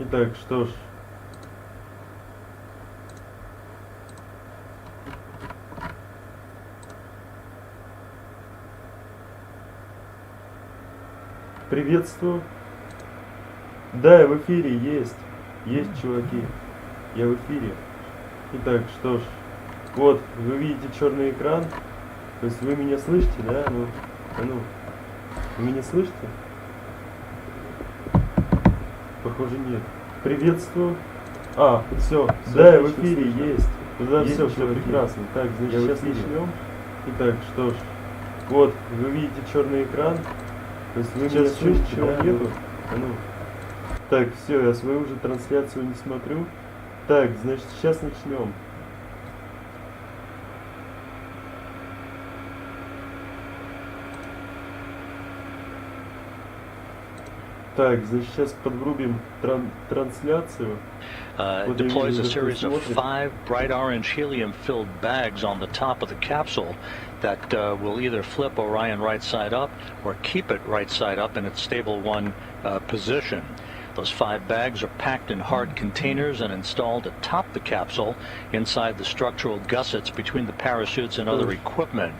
Итак, что ж. Приветствую. Да, я в эфире, есть. Есть, чуваки. Я в эфире. Итак, что ж. Вот, вы видите черный экран. То есть вы меня слышите, да? Ну, вы меня слышите? Похоже, нет. Приветствую. А, все. Да, я в эфире, есть. Да, все прекрасно. Так, значит, сейчас начнем. Итак, что ж. Вот, вы видите черный экран. То есть вы меня слышите, да? Нету? Так, все, я свою уже трансляцию не смотрю. Так, значит, сейчас начнем. Так, значит, сейчас подврубим трансляцию. Deploys a series of 5 bright orange helium-filled bags on the top of the capsule that will either flip Orion right side up or keep it right side up in its stable 1 position. Those 5 bags are packed in hard containers and installed atop the capsule inside the structural gussets between the parachutes and other equipment.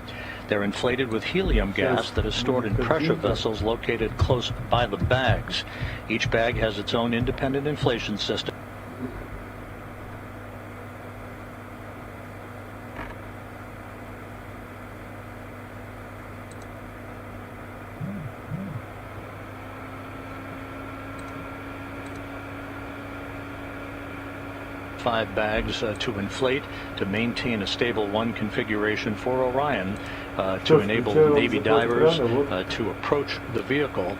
They're inflated with helium gas that is stored in pressure vessels located close by the bags. Each bag has its own independent inflation system. Five bags to inflate to maintain a stable 1 configuration for Orion to enable Navy divers to approach the vehicle.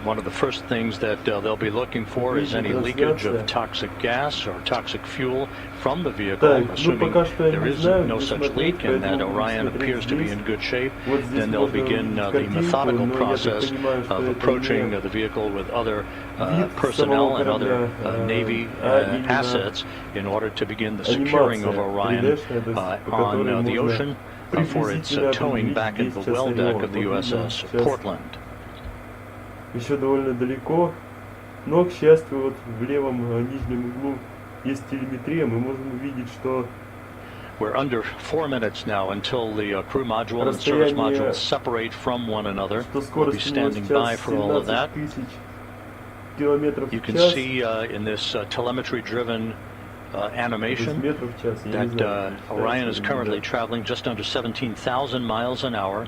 One of the first things that they'll be looking for is any leakage of toxic gas or toxic fuel from the vehicle. Assuming there is no such leak and that Orion appears to be in good shape, then they'll begin the methodical process of approaching the vehicle with other personnel and other Navy assets in order to begin the securing of Orion on the ocean for its towing back into the well deck of the USS Portland. Еще довольно далеко, но, к счастью, вот в левом нижнем углу есть телеметрия, мы можем увидеть, что we're under 4 minutes now until the crew module and service module separate from one another. We'll be standing by for all of that. You can see in this telemetry-driven animation that Orion is currently traveling just under 17,000 miles an hour.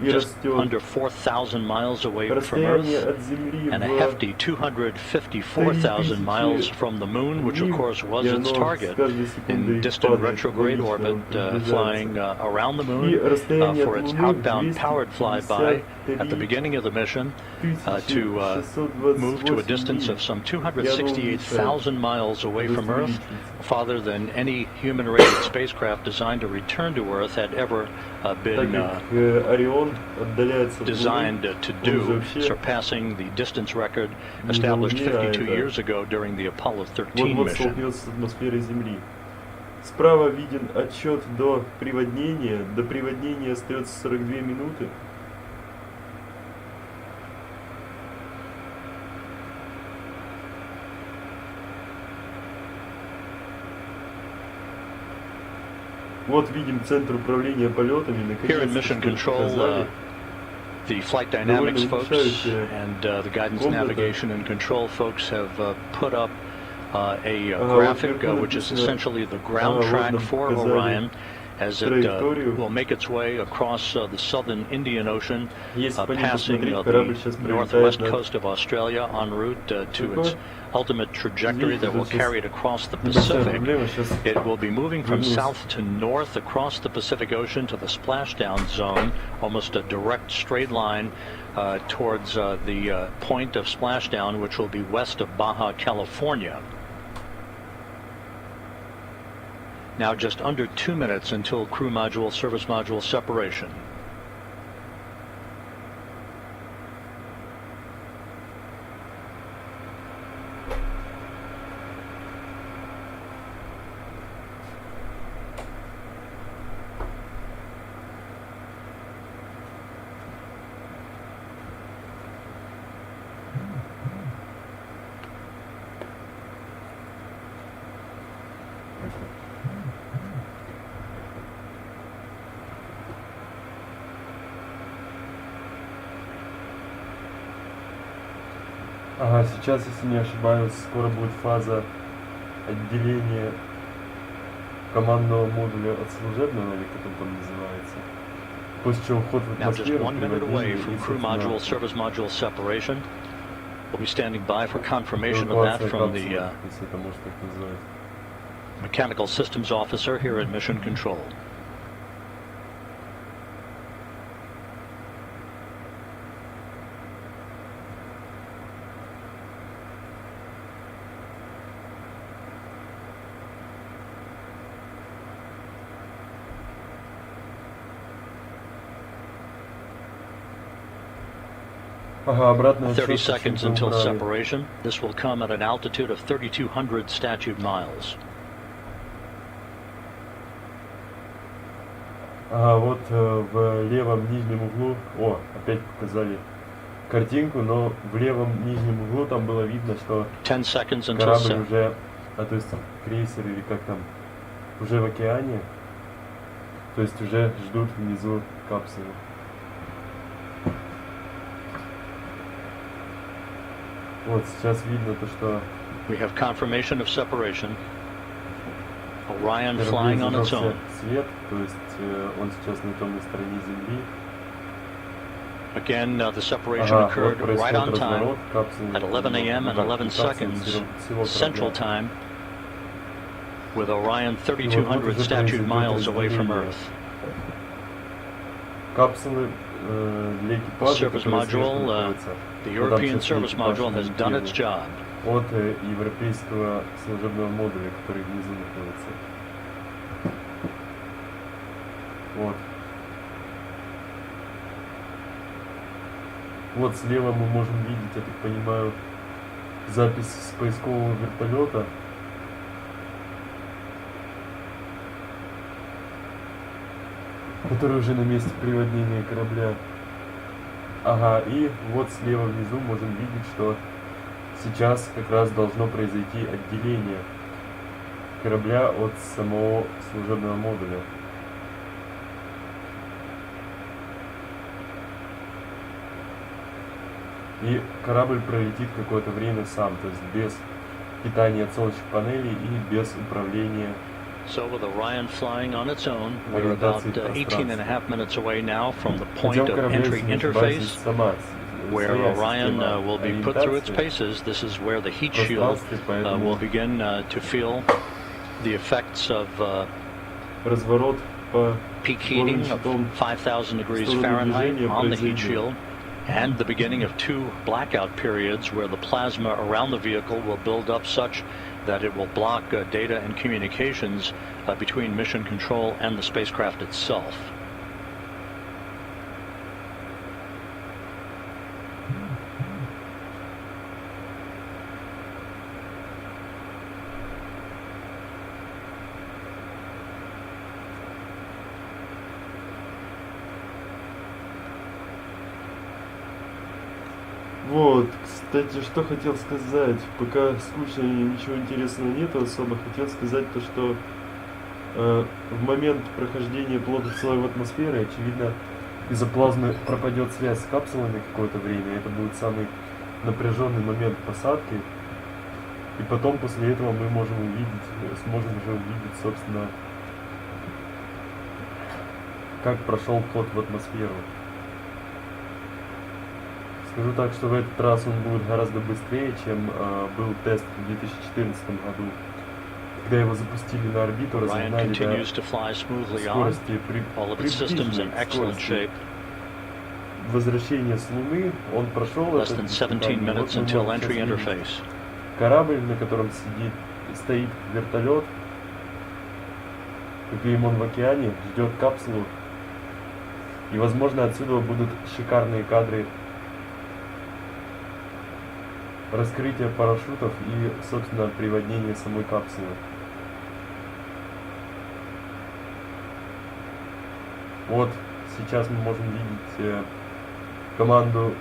Just under 4,000 miles away from Earth, and a hefty 254,000 miles from the Moon, which of course was its target, in distant retrograde orbit, flying around the Moon for its outbound powered flyby at the beginning of the mission to move to a distance of some 268,000 miles away from Earth, farther than any human-rated spacecraft designed to return to Earth had ever been designed to do, surpassing the distance record established 52 years ago during the Apollo 13 mission. Справа виден отсчет до приводнения. До приводнения остается 42 минуты. Вот видим центр управления полетами. Here in Mission Control, the flight dynamics folks and the guidance, navigation, and control folks have put up a graphic which is essentially the ground track for Orion as it will make its way across the southern Indian Ocean, passing the northwest coast of Australia en route to its ultimate trajectory that will carry it across the Pacific. It will be moving from south to north across the Pacific Ocean to the splashdown zone, almost a direct straight line towards the point of splashdown, which will be west of Baja California. Now just under 2 minutes until crew module, service module separation. Ага, сейчас, если не ошибаюсь, скоро будет фаза отделения командного модуля от служебного, или как он там называется. После чего вход в Now just атмосферу, 1 minute away приводнение from и, crew module, собственно, service module separation. We'll be standing by for confirmation of that эвакуация from капсулы, the если это можно так назвать. mechanical systems officer here at Mission Control. Ага, обратный 30 отсчет seconds почему-то until убрали. separation. This will come at an altitude of 3,200 statute miles. Ага, вот в левом нижнем углу, опять показали картинку, но в левом нижнем углу там было видно, что 10 seconds until корабль set. уже, то есть крейсер или как там, уже в океане, то есть уже ждут внизу капсулы. Вот сейчас видно то, что We have confirmation of separation. Orion корабле flying on its зажегся own. свет, то есть он сейчас на темной стороне Земли. Again, the separation Ага, occurred вот right происходит on time разворот капсулы. at 11 a.m. and 11 seconds Central Time, with Orion 3,200 statute miles away from Earth. Капсулы для экипажа, Service которые сверху module, находятся, The ну, там European сейчас service экипаж module has done its job. от европейского служебного модуля, который внизу находится. Вот. Вот слева мы можем видеть, я так понимаю, запись с поискового вертолета. Который уже на месте приводнения корабля. Ага, и вот слева внизу можем видеть, что сейчас как раз должно произойти отделение корабля от самого служебного модуля. И корабль пролетит какое-то время сам, то есть без питания от солнечных панелей и без управления. So with Orion flying on its own, we're about 18.5 minutes away now from the point of entry interface, where Orion will be put through its paces. This is where the heat shield will begin to feel the effects of peak heating of 5,000 degrees Fahrenheit on the heat shield, and the beginning of 2 blackout periods where the plasma around the vehicle will build up such that it will block data and communications between mission control and the spacecraft itself. Вот, кстати, что хотел сказать, пока скучно и ничего интересного нету особо, хотел сказать то, что в момент прохождения плотных слоев атмосферы, очевидно, из-за плазмы пропадет связь с капсулами какое-то время, это будет самый напряженный момент посадки, и потом после этого мы сможем уже увидеть, собственно, как прошел вход в атмосферу. Скажу так, что в этот раз он будет гораздо быстрее, чем был тест в 2014 году, когда его запустили на орбиту, разогнали до скорости приближенной скорости возвращения с Луны. Он прошел это корабль, на котором стоит вертолет, как он в океане, ждет капсулу, и возможно отсюда будут шикарные кадры раскрытия парашютов и, собственно, приводнения самой капсулы. Вот сейчас мы можем видеть команду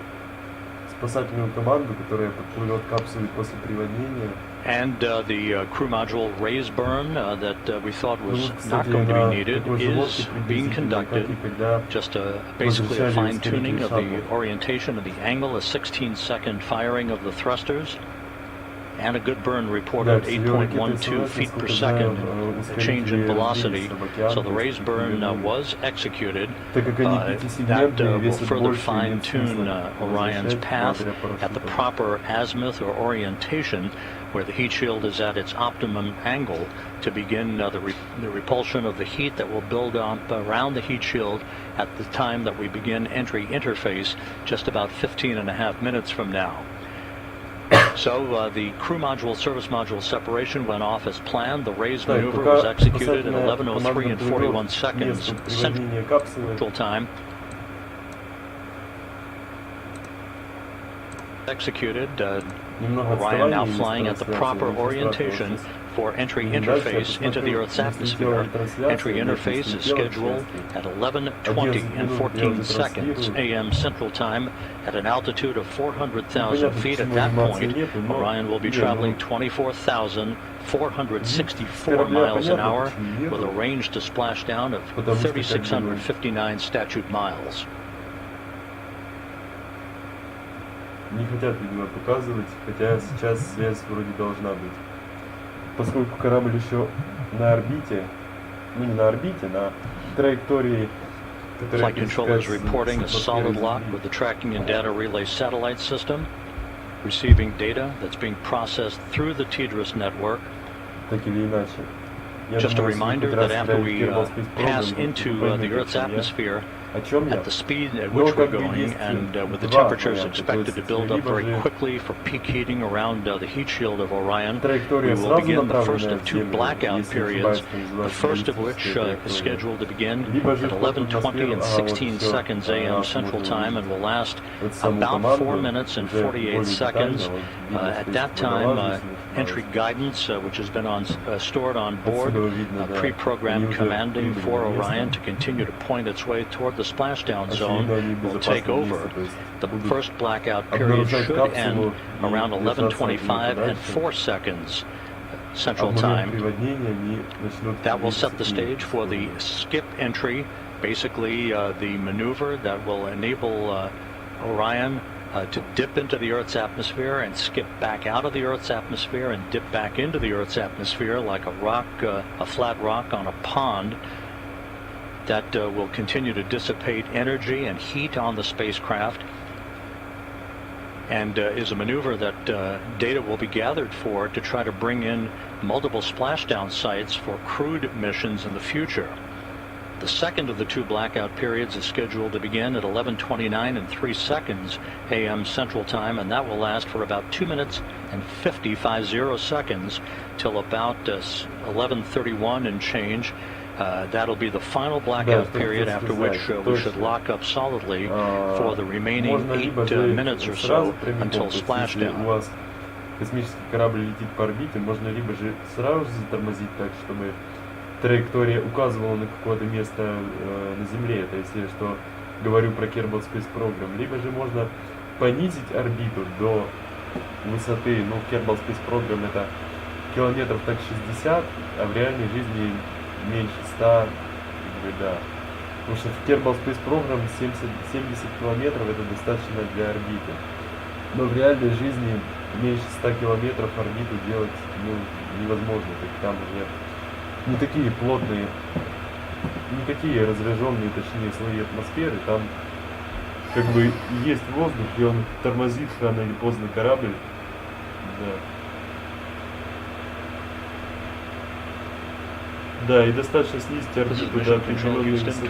спасательную команду, которая подплывет к капсуле после приводнения. And the crew module raise burn that we thought was not going to be needed is being conducted. Just basically a fine-tuning of the orientation of the angle, a 16-second firing of the thrusters, and a good burn reported 8.12 feet per second, a change in velocity. So the raise burn was executed. That will further fine-tune Orion's path at the proper azimuth or orientation, where the heat shield is at its optimum angle, to begin the repulsion of the heat that will build up around the heat shield at the time that we begin entry interface, just about 15.5 minutes from now. So the crew module service module separation went off as planned. The raise maneuver was executed at 11:03 and 41 seconds Central Time. Executed. Orion now flying at the proper orientation for entry interface into the Earth's atmosphere. Entry interface is scheduled at 11:20 and 14 seconds a.m. Central Time at an altitude of 400,000 feet. At that point, Orion will be traveling 24,464 miles an hour with a range to splashdown of 3,659 statute miles. Не хотят, видимо, показывать, хотя сейчас связь вроде должна быть. Поскольку корабль еще на орбите, ну не на орбите, на траектории, Flight control is reporting a solid lock with the tracking and data relay satellite system, receiving data that's being processed through the TDRS network. Так или иначе. Just a reminder that after we pass into the Earth's atmosphere, at the speed at which we're going and with the temperatures expected to build up very quickly for peak heating around the heat shield of Orion, we will begin the first of two blackout periods, the first of which is scheduled to begin at 11:20 and 16 seconds a.m. Central Time and will last about 4 minutes and 48 seconds. At that time, entry guidance, which has been stored on board, pre-programmed commanding for Orion to continue to point its way toward the splashdown zone, will take over. The first blackout period should end around 11:25 and 4 seconds Central Time. That will set the stage for the skip entry, basically the maneuver that will enable Orion to dip into the Earth's atmosphere and skip back out of the Earth's atmosphere and dip back into the Earth's atmosphere like a rock, a flat rock on a pond. That will continue to dissipate energy and heat on the spacecraft, and is a maneuver that data will be gathered for to try to bring in multiple splashdown sites for crewed missions in the future. The second of the two blackout periods is scheduled to begin at 11:29 and 3 seconds a.m. Central Time, and that will last for about 2 minutes and 50 seconds till about 11:31 and change. That'll be the final blackout period, after which we should lock up solidly for the remaining 8 minutes or so until splashdown. Космический корабль летит по орбите, можно либо же сразу затормозить так, чтобы траектория указывала на какое-то место на Земле, это если я что говорю про Kerbal Space Program, либо же можно понизить орбиту до высоты, ну, Kerbal Space Program это километров так 60, а в реальной жизни меньше 100, да. Потому что в Kerbal Space Program 70 километров это достаточно для орбиты. Но в реальной жизни меньше 100 километров орбиту делать, ну, невозможно. Так там уже не такие плотные, не такие разряженные, точнее, слои атмосферы. Там как бы есть воздух, и он тормозит рано или поздно корабль. Да. Да, и достаточно снизить орбиту до определенной высоты,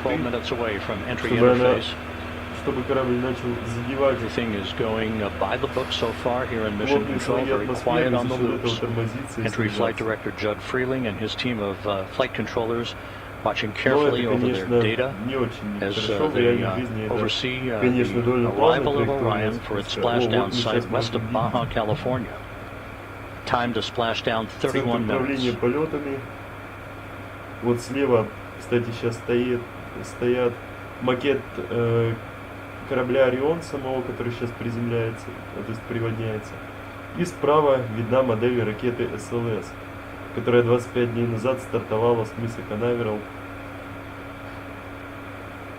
чтобы корабль начал задевать. Everything is going by the book so far here in Mission Control, very quiet on the loops. Entry Flight Director Judd Freeling and his team of flight controllers watching carefully over their data as they oversee the arrival of Orion for its splashdown site west of Baja, California. Time to splashdown 31 minutes. Вот слева, кстати, сейчас стоят макет корабля Орион самого, который сейчас приземляется, то есть приводняется. И справа видна модель ракеты СЛС, которая 25 дней назад стартовала с мыса Канаверал.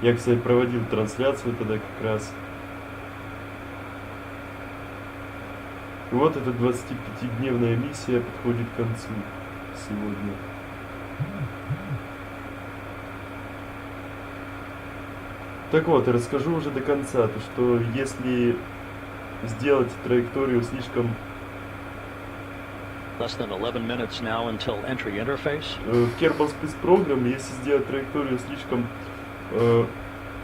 Я, кстати, проводил трансляцию тогда как раз. И вот эта 25-дневная миссия подходит к концу сегодня. Так вот, расскажу уже до конца, то что если сделать траекторию слишком Less than 11 minutes now until entry interface. в Kerbal Space Program, если сделать траекторию слишком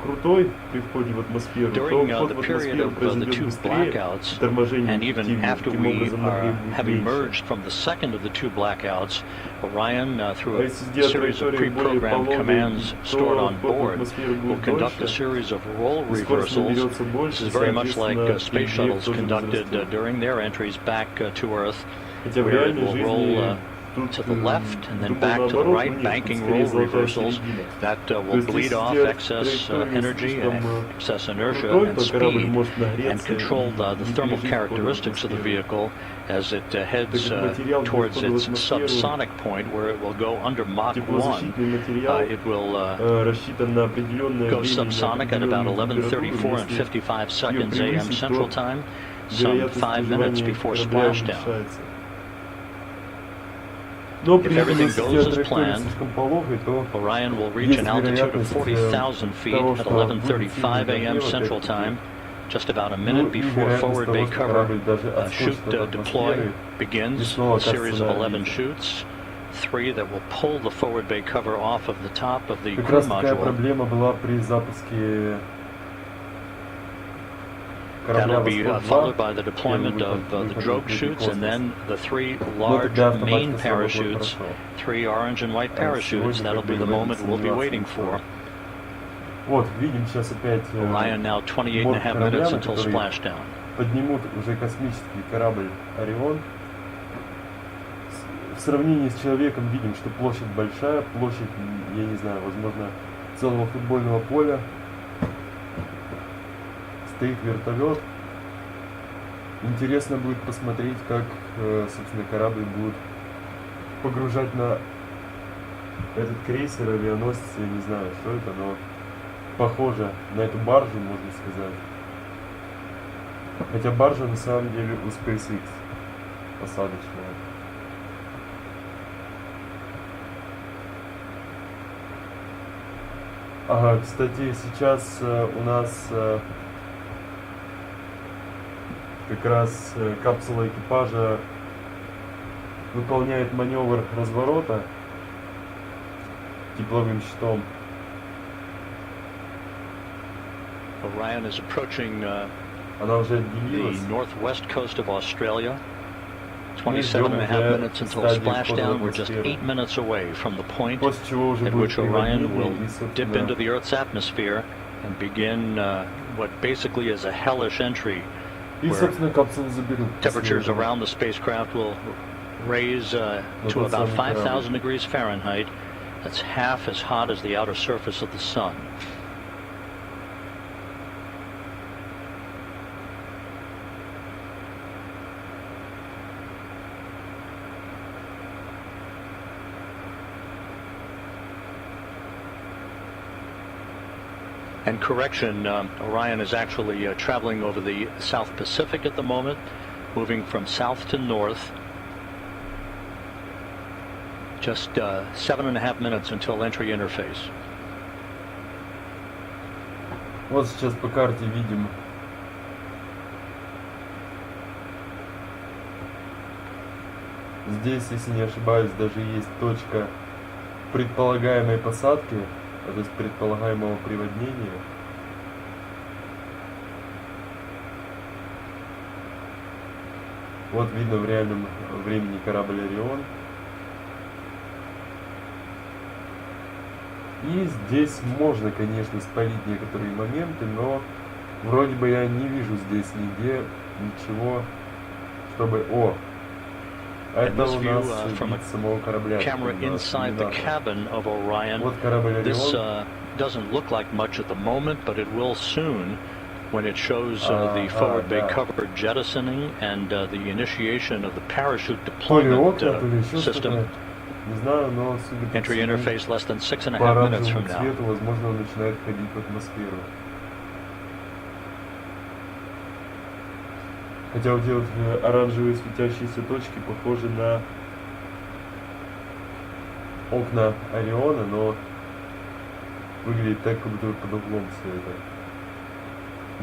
крутой при входе в атмосферу, то During вход the в period атмосферу of the произойдет two быстрее, blackouts, торможение and even эффективнее, after таким we образом нагрев будет have меньше. emerged from the second of the two blackouts, Orion, through А a если сделать series of траекторию более pre-programmed пологой, commands stored то on вход в board, атмосферу will будет conduct a дольше, series of role и скорость reversals. наберется This больше, is very much like соответственно, space перегрев shuttles тоже conducted возрастет. during their entries back to Earth, Хотя в where it реальной will жизни roll тут to the left and then думал back to the наоборот, right, но нет, тут banking скорее roll золотая reversals середина. that То will есть bleed если off сделать excess траекторию energy, слишком excess inertia крутой, and то корабль speed, может and нагреться control the и thermal пережить вход в characteristics of the атмосферу. vehicle as it heads Так как материал для towards входа в its атмосферу, subsonic point where it will go under Mach 1. теплозащитный материал It will рассчитан на определенное go время и на subsonic at about определенную температуру. 11:34 and Если 55 ее seconds a.m. превысить, Central то Time, some вероятность 5 minutes выживания before корабля splashdown. уменьшается. Но при If этом, everything если goes сделать as траекторию planned, слишком пологой, то Orion will reach есть an altitude of вероятность 40,000 feet того, at что будет 11:35 сильный a.m. нагрев, Central опять-таки. Time, just about a Ну minute и before вероятность forward того, bay что cover корабль даже chute отскочит от deploy атмосферы и begins, снова a series окажется of на 11 орбите. chutes, 3 that will pull the forward bay cover off of the top of the Как crew раз такая module. проблема была при запуске корабля That'll be «Восход-2». followed by the deployment of the drogue chutes and then the 3 large main parachutes, 3 orange and white parachutes. That'll be the moment we'll be waiting for. Вот, видим сейчас опять Orion now 28.5 minutes until splashdown. поднимут уже космический корабль «Орион». В сравнении с человеком видим, что площадь большая, площадь, я не знаю, возможно, целого футбольного поля. Стоит вертолет. Интересно будет посмотреть, как, собственно, корабль будут погружать на этот крейсер, авианосец, я не знаю, что это, но похоже на эту баржу, можно сказать. Хотя баржа на самом деле у SpaceX посадочная. Ага, кстати, сейчас у нас как раз капсула экипажа выполняет маневр разворота тепловым щитом. Orion is approaching Она уже the отделилась. northwest coast of Australia. 27.5 minutes until splashdown. We're just 8 minutes away from the point После чего уже at будет which Orion will приводнение и, dip into собственно, the Earth's atmosphere and begin what basically is a hellish entry. и, собственно, капсулу заберут. Temperatures around the spacecraft will raise to about 5,000 degrees Fahrenheit. That's half as hot as the outer surface of the sun. And correction, Orion is actually traveling over the South Pacific at the moment, moving from south to north. Just 7.5 minutes until entry interface. Вот сейчас по карте видим здесь, если не ошибаюсь, даже есть точка предполагаемой посадки, то есть предполагаемого приводнения. Вот видно в реальном времени корабль «Орион». И здесь можно, конечно, спалить некоторые моменты, но вроде бы я не вижу здесь нигде ничего, чтобы... О! Это у нас вид самого корабля. Camera inside the cabin of Orion. Вот корабль This «Орион». doesn't look like much at the moment, but it will soon. when it shows the forward bay cover jettisoning and the initiation of the parachute deployment system. Не знаю, но судя по Entry всему, interface less than 6.5 по minutes from оранжевому now. цвету, возможно, он начинает входить в атмосферу. Хотя вот эти вот оранжевые светящиеся точки похожи на окна Ориона, но выглядит так, как будто под углом все это.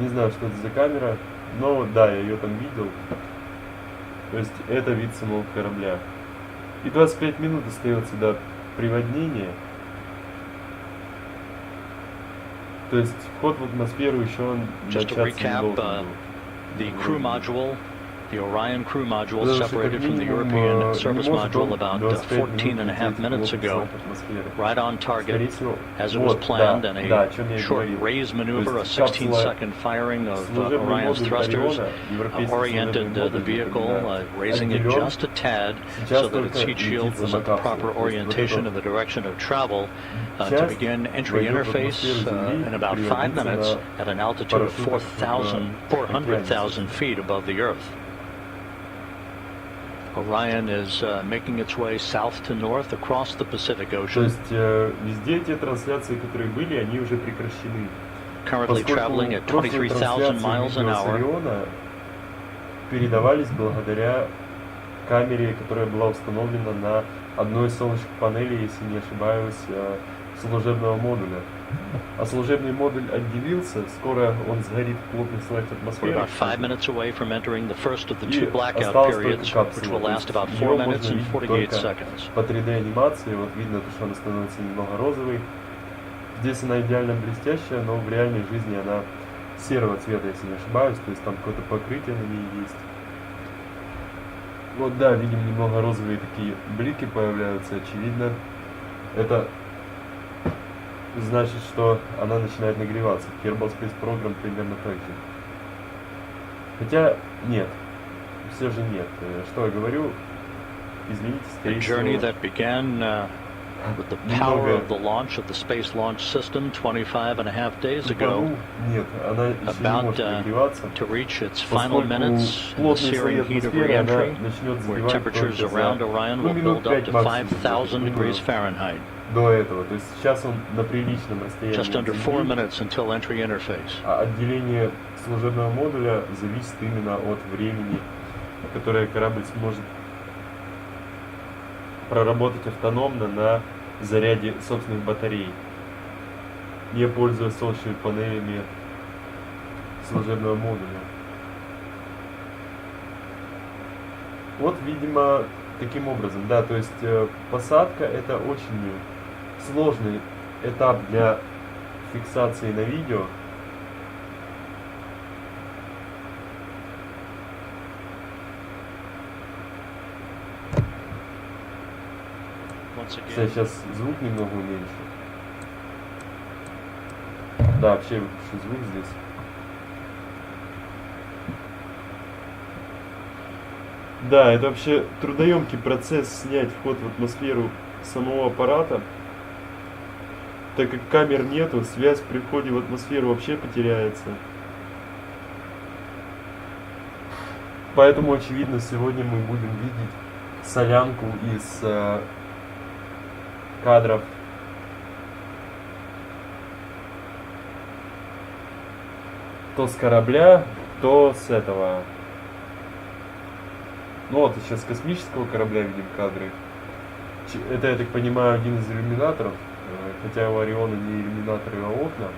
Не знаю, что это за камера, но да, я ее там видел. То есть это вид самого корабля. И 25 минут остается до приводнения. То есть вход в атмосферу еще Just to начаться не recap, должен был. the crew module, the Orion crew module, Потому что separated как from the минимум, European не service может module он about 25 14 and a half минут minutes лететь в ago, атмосфере. right on Скорее target, всего, as it was вот, planned, да, and да, a о чем я и short говорил. raise maneuver, То a есть капсула, 16-second firing of служебный Orion's модуль thrusters, Ориона, европейский oriented служебный the модуль, vehicle, напоминаю, raising it отделен. just a tad Сейчас so that its только heat shield летит was сама at the капсула. proper То есть вот orientation эта in the direction of travel to часть begin entry войдет в interface атмосферу Земли, in about 5 превратится minutes на at an altitude of парашютах в океане. 400,000 feet above the Earth. Orion is making its way south to north across the Pacific То Ocean, есть везде те трансляции, которые были, они уже прекращены. currently Поскольку traveling at прошлые 23,000 трансляции miles an видео с hour. Ориона передавались благодаря камере, которая была установлена на одной из солнечных панелей, если не ошибаюсь, служебного модуля. А служебный модуль отделился, скоро он сгорит в плотных слоях We're атмосферы. about 5 minutes away from entering the first of the И two blackout осталась periods, только which капсула. will То last есть about её 4 можно minutes and видеть 48 только seconds. по 3D анимации. Вот видно, что она становится немного розовой. Здесь она идеально блестящая, но в реальной жизни она серого цвета, если не ошибаюсь. То есть там какое-то покрытие на ней есть. Вот да, видим, немного розовые такие блики появляются. Очевидно, это значит, что она начинает нагреваться. Kerbal Space Program примерно так же. Хотя нет, все же нет. Что я говорю? Извините, A скорее journey всего. that began with the power of the launch of the Space Launch System 25 and a half days ago, Нет, она еще не about может нагреваться. to reach its final Поскольку minutes in the плотные слои searing heat of атмосферы она re-entry, начнет where забивать temperatures только around за Orion will минут build up 5 to максимум. 5,000 Думаю, degrees Fahrenheit, до этого. То есть сейчас он на приличном расстоянии just от under 4 Земли, minutes until entry interface. а отделение служебного модуля зависит именно от времени, которое корабль сможет проработать автономно на заряде собственных батарей, не пользуясь солнечными панелями служебного модуля. Вот, видимо, таким образом, да, то есть посадка — это очень сложный этап для фиксации на видео. Once Кстати, again, сейчас звук немного уменьшу. Да, вообще я выключу звук здесь. Да, это вообще трудоемкий процесс снять вход в атмосферу самого аппарата. Так как камер нету, связь при входе в атмосферу вообще потеряется. Поэтому, очевидно, сегодня мы будем видеть солянку из кадров то с корабля, то с этого. Ну вот, сейчас с космического корабля видим кадры. Это, я так понимаю, один из иллюминаторов, хотя у Ориона не иллюминаторы, а окна.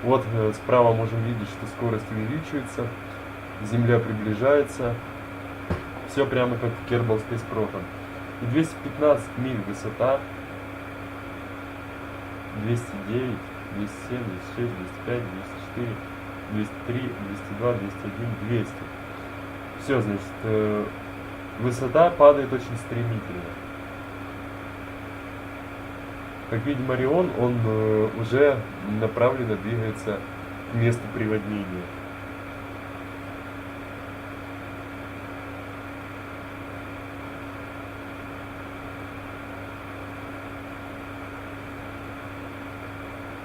Вот справа можем видеть, что скорость увеличивается, Земля приближается. Все прямо как в Kerbal Space Program. И 215 миль высота, 209, 207, 206, 205, 204, 203, 202, 201, 200. Все, значит, высота падает очень стремительно. Как видим, Орион, он уже направленно двигается к месту приводнения.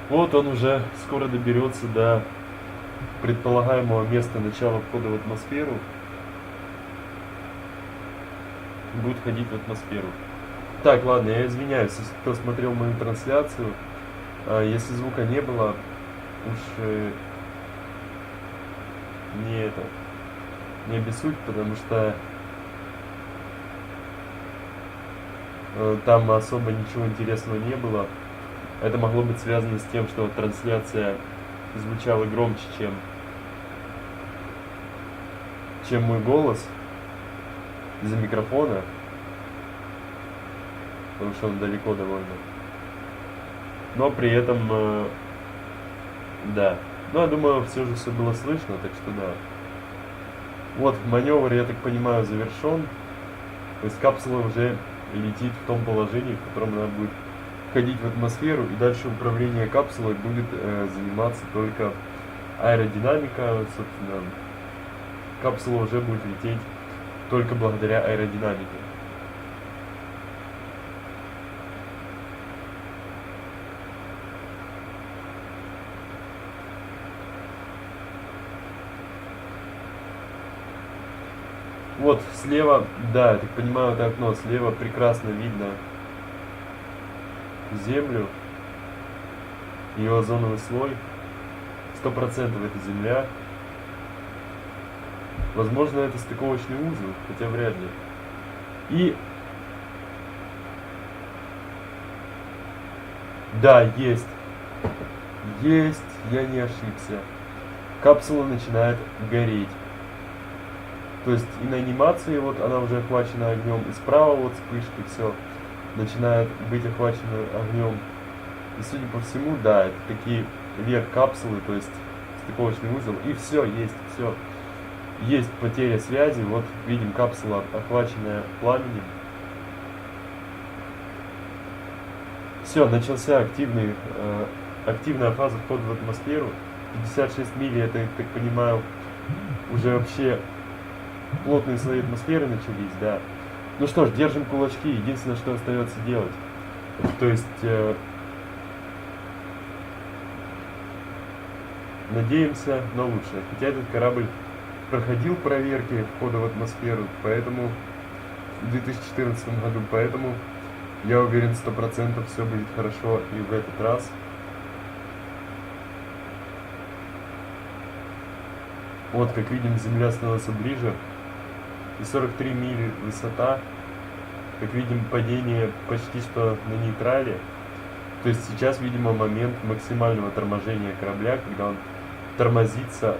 Вот он уже скоро доберется до предполагаемого места начала входа в атмосферу. Будет ходить в атмосферу. Так, ладно, я извиняюсь, если кто смотрел мою трансляцию. Если звука не было, уж не обессудь, потому что там особо ничего интересного не было. Это могло быть связано с тем, что трансляция звучала громче, чем мой голос из-за микрофона, потому что он далеко довольно. Но при этом, да. Но я думаю, все же все было слышно, так что да. Вот, маневр, я так понимаю, завершен. То есть капсула уже летит в том положении, в котором она будет входить в атмосферу, и дальше управление капсулой будет заниматься только аэродинамика. Собственно, капсула уже будет лететь только благодаря аэродинамике. Вот слева, да, я так понимаю, это окно, слева прекрасно видно Землю, ее озоновый слой, 100% это Земля. Возможно, это стыковочный узел, хотя вряд ли. И да, есть, я не ошибся. Капсула начинает гореть. То есть и на анимации вот она уже охвачена огнем, и справа вот вспышки, все начинает быть охвачено огнем. И судя по всему, да, это такие верх капсулы, то есть стыковочный узел, и все, все. Есть потеря связи, вот видим капсула, охваченная пламенем. Все, начался активная фаза входа в атмосферу. 56 миль, это, я так понимаю, уже вообще плотные слои атмосферы начались, да. Ну что ж, держим кулачки, единственное, что остается делать. То есть, надеемся на лучшее. Хотя этот корабль проходил проверки входа в атмосферу, поэтому в 2014 году, поэтому я уверен, 100% все будет хорошо и в этот раз. Вот, как видим, Земля становится ближе. И 43 мили высота. Как видим, падение почти что на нейтрале. То есть сейчас, видимо, момент максимального торможения корабля, когда он тормозится.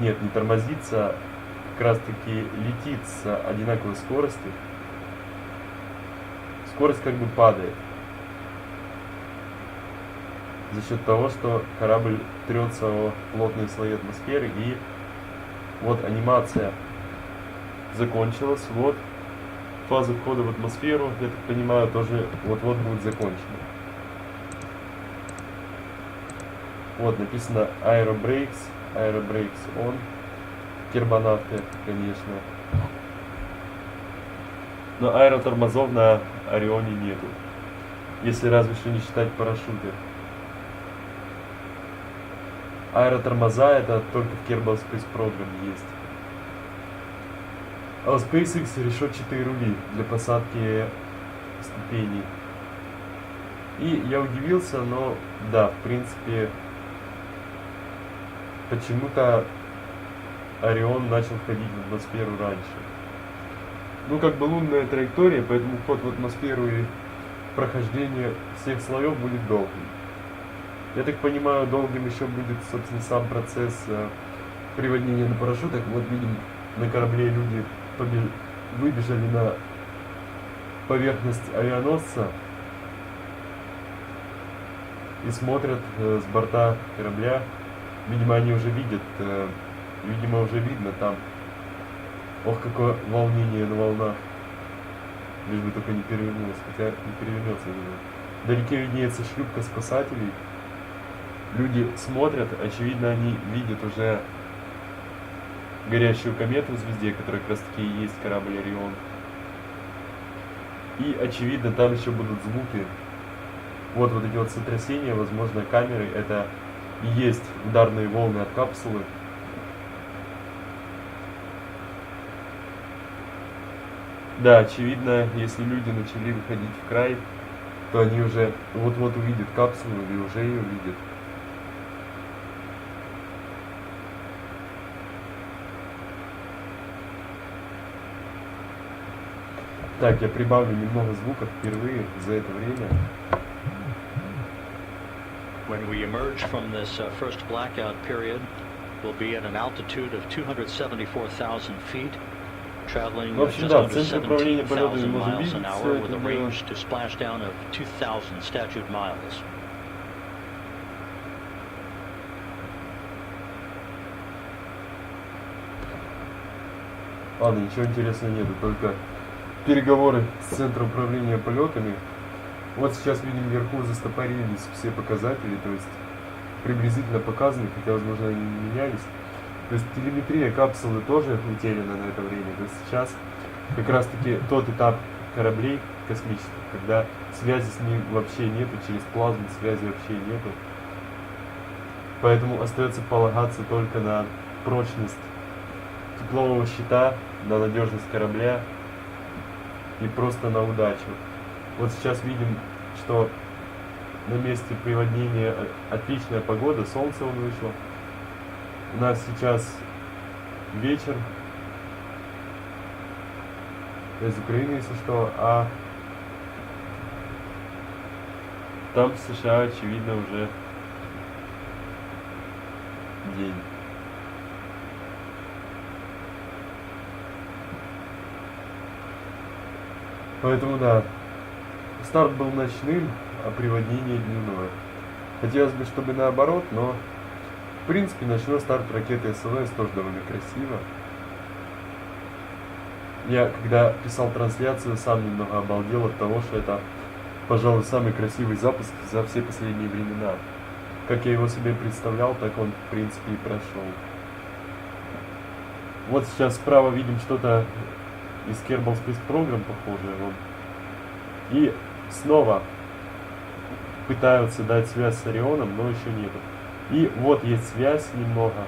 Нет, не тормозится, как раз таки летит с одинаковой скоростью. Скорость как бы падает. За счет того, что корабль трется о плотные слои атмосферы. И вот анимация закончилась. Вот фаза входа в атмосферу, я так понимаю, тоже вот-вот будет закончена. Вот написано Aerobrakes on. Турбонавты, конечно. Но аэротормозов на Орионе нету. Если разве что не считать парашюты. Аэротормоза это только в Kerbal Space Program есть. А у SpaceX решетчатые рули для посадки ступеней. И я удивился, но да, в принципе, почему-то Орион начал входить в атмосферу раньше. Ну, как бы лунная траектория, поэтому вход в атмосферу и прохождение всех слоев будет долгим. Я так понимаю, долгим еще будет, собственно, сам процесс приводнения на парашютах. Вот видим, на корабле люди выбежали на поверхность авианосца и смотрят с борта корабля. Видимо, они уже видят, видимо, уже видно там. Ох, какое волнение на волнах. Лишь бы только не перевернулось, хотя не перевернется. Вдалеке виднеется шлюпка спасателей. Люди смотрят, очевидно, они видят уже горящую комету в звезде, которая как раз таки и есть корабль Орион. И очевидно, там еще будут звуки. Вот эти вот сотрясения, возможно, камеры, это и есть ударные волны от капсулы. Да, очевидно, если люди начали выходить в край, то они уже вот-вот увидят капсулу или уже ее видят. Так, я прибавлю немного звука впервые за это время. When we emerge from this first blackout period, we'll be at an altitude of 274,000 feet, traveling just under 17,000 miles an hour with a range to splashdown of 2,000 statute miles. Ладно, ничего интересного нету, только переговоры с центром управления полетами. Вот сейчас видим вверху застопорились все показатели, то есть приблизительно показаны, хотя возможно они не менялись. То есть телеметрия капсулы тоже утеряна на это время. То есть сейчас как раз таки тот этап кораблей космических, когда связи с ним вообще нету, через плазму связи вообще нету. Поэтому остается полагаться только на прочность теплового щита, на надежность корабля и просто на удачу. Вот сейчас видим, что на месте приводнения отличная погода, солнце вон вышло. У нас сейчас вечер. Из Украины, если что, а там в США, очевидно, уже день. Поэтому да, старт был ночным, а приводнение дневное. Хотелось бы, чтобы наоборот, но в принципе ночной старт ракеты СЛС тоже довольно красиво. Я когда писал трансляцию, сам немного обалдел от того, что это, пожалуй, самый красивый запуск за все последние времена. Как я его себе представлял, так он в принципе и прошел. Вот сейчас справа видим что-то из Kerbal Space Program похожее. Вот. И снова пытаются дать связь с Орионом, но еще нету. И вот есть связь немного.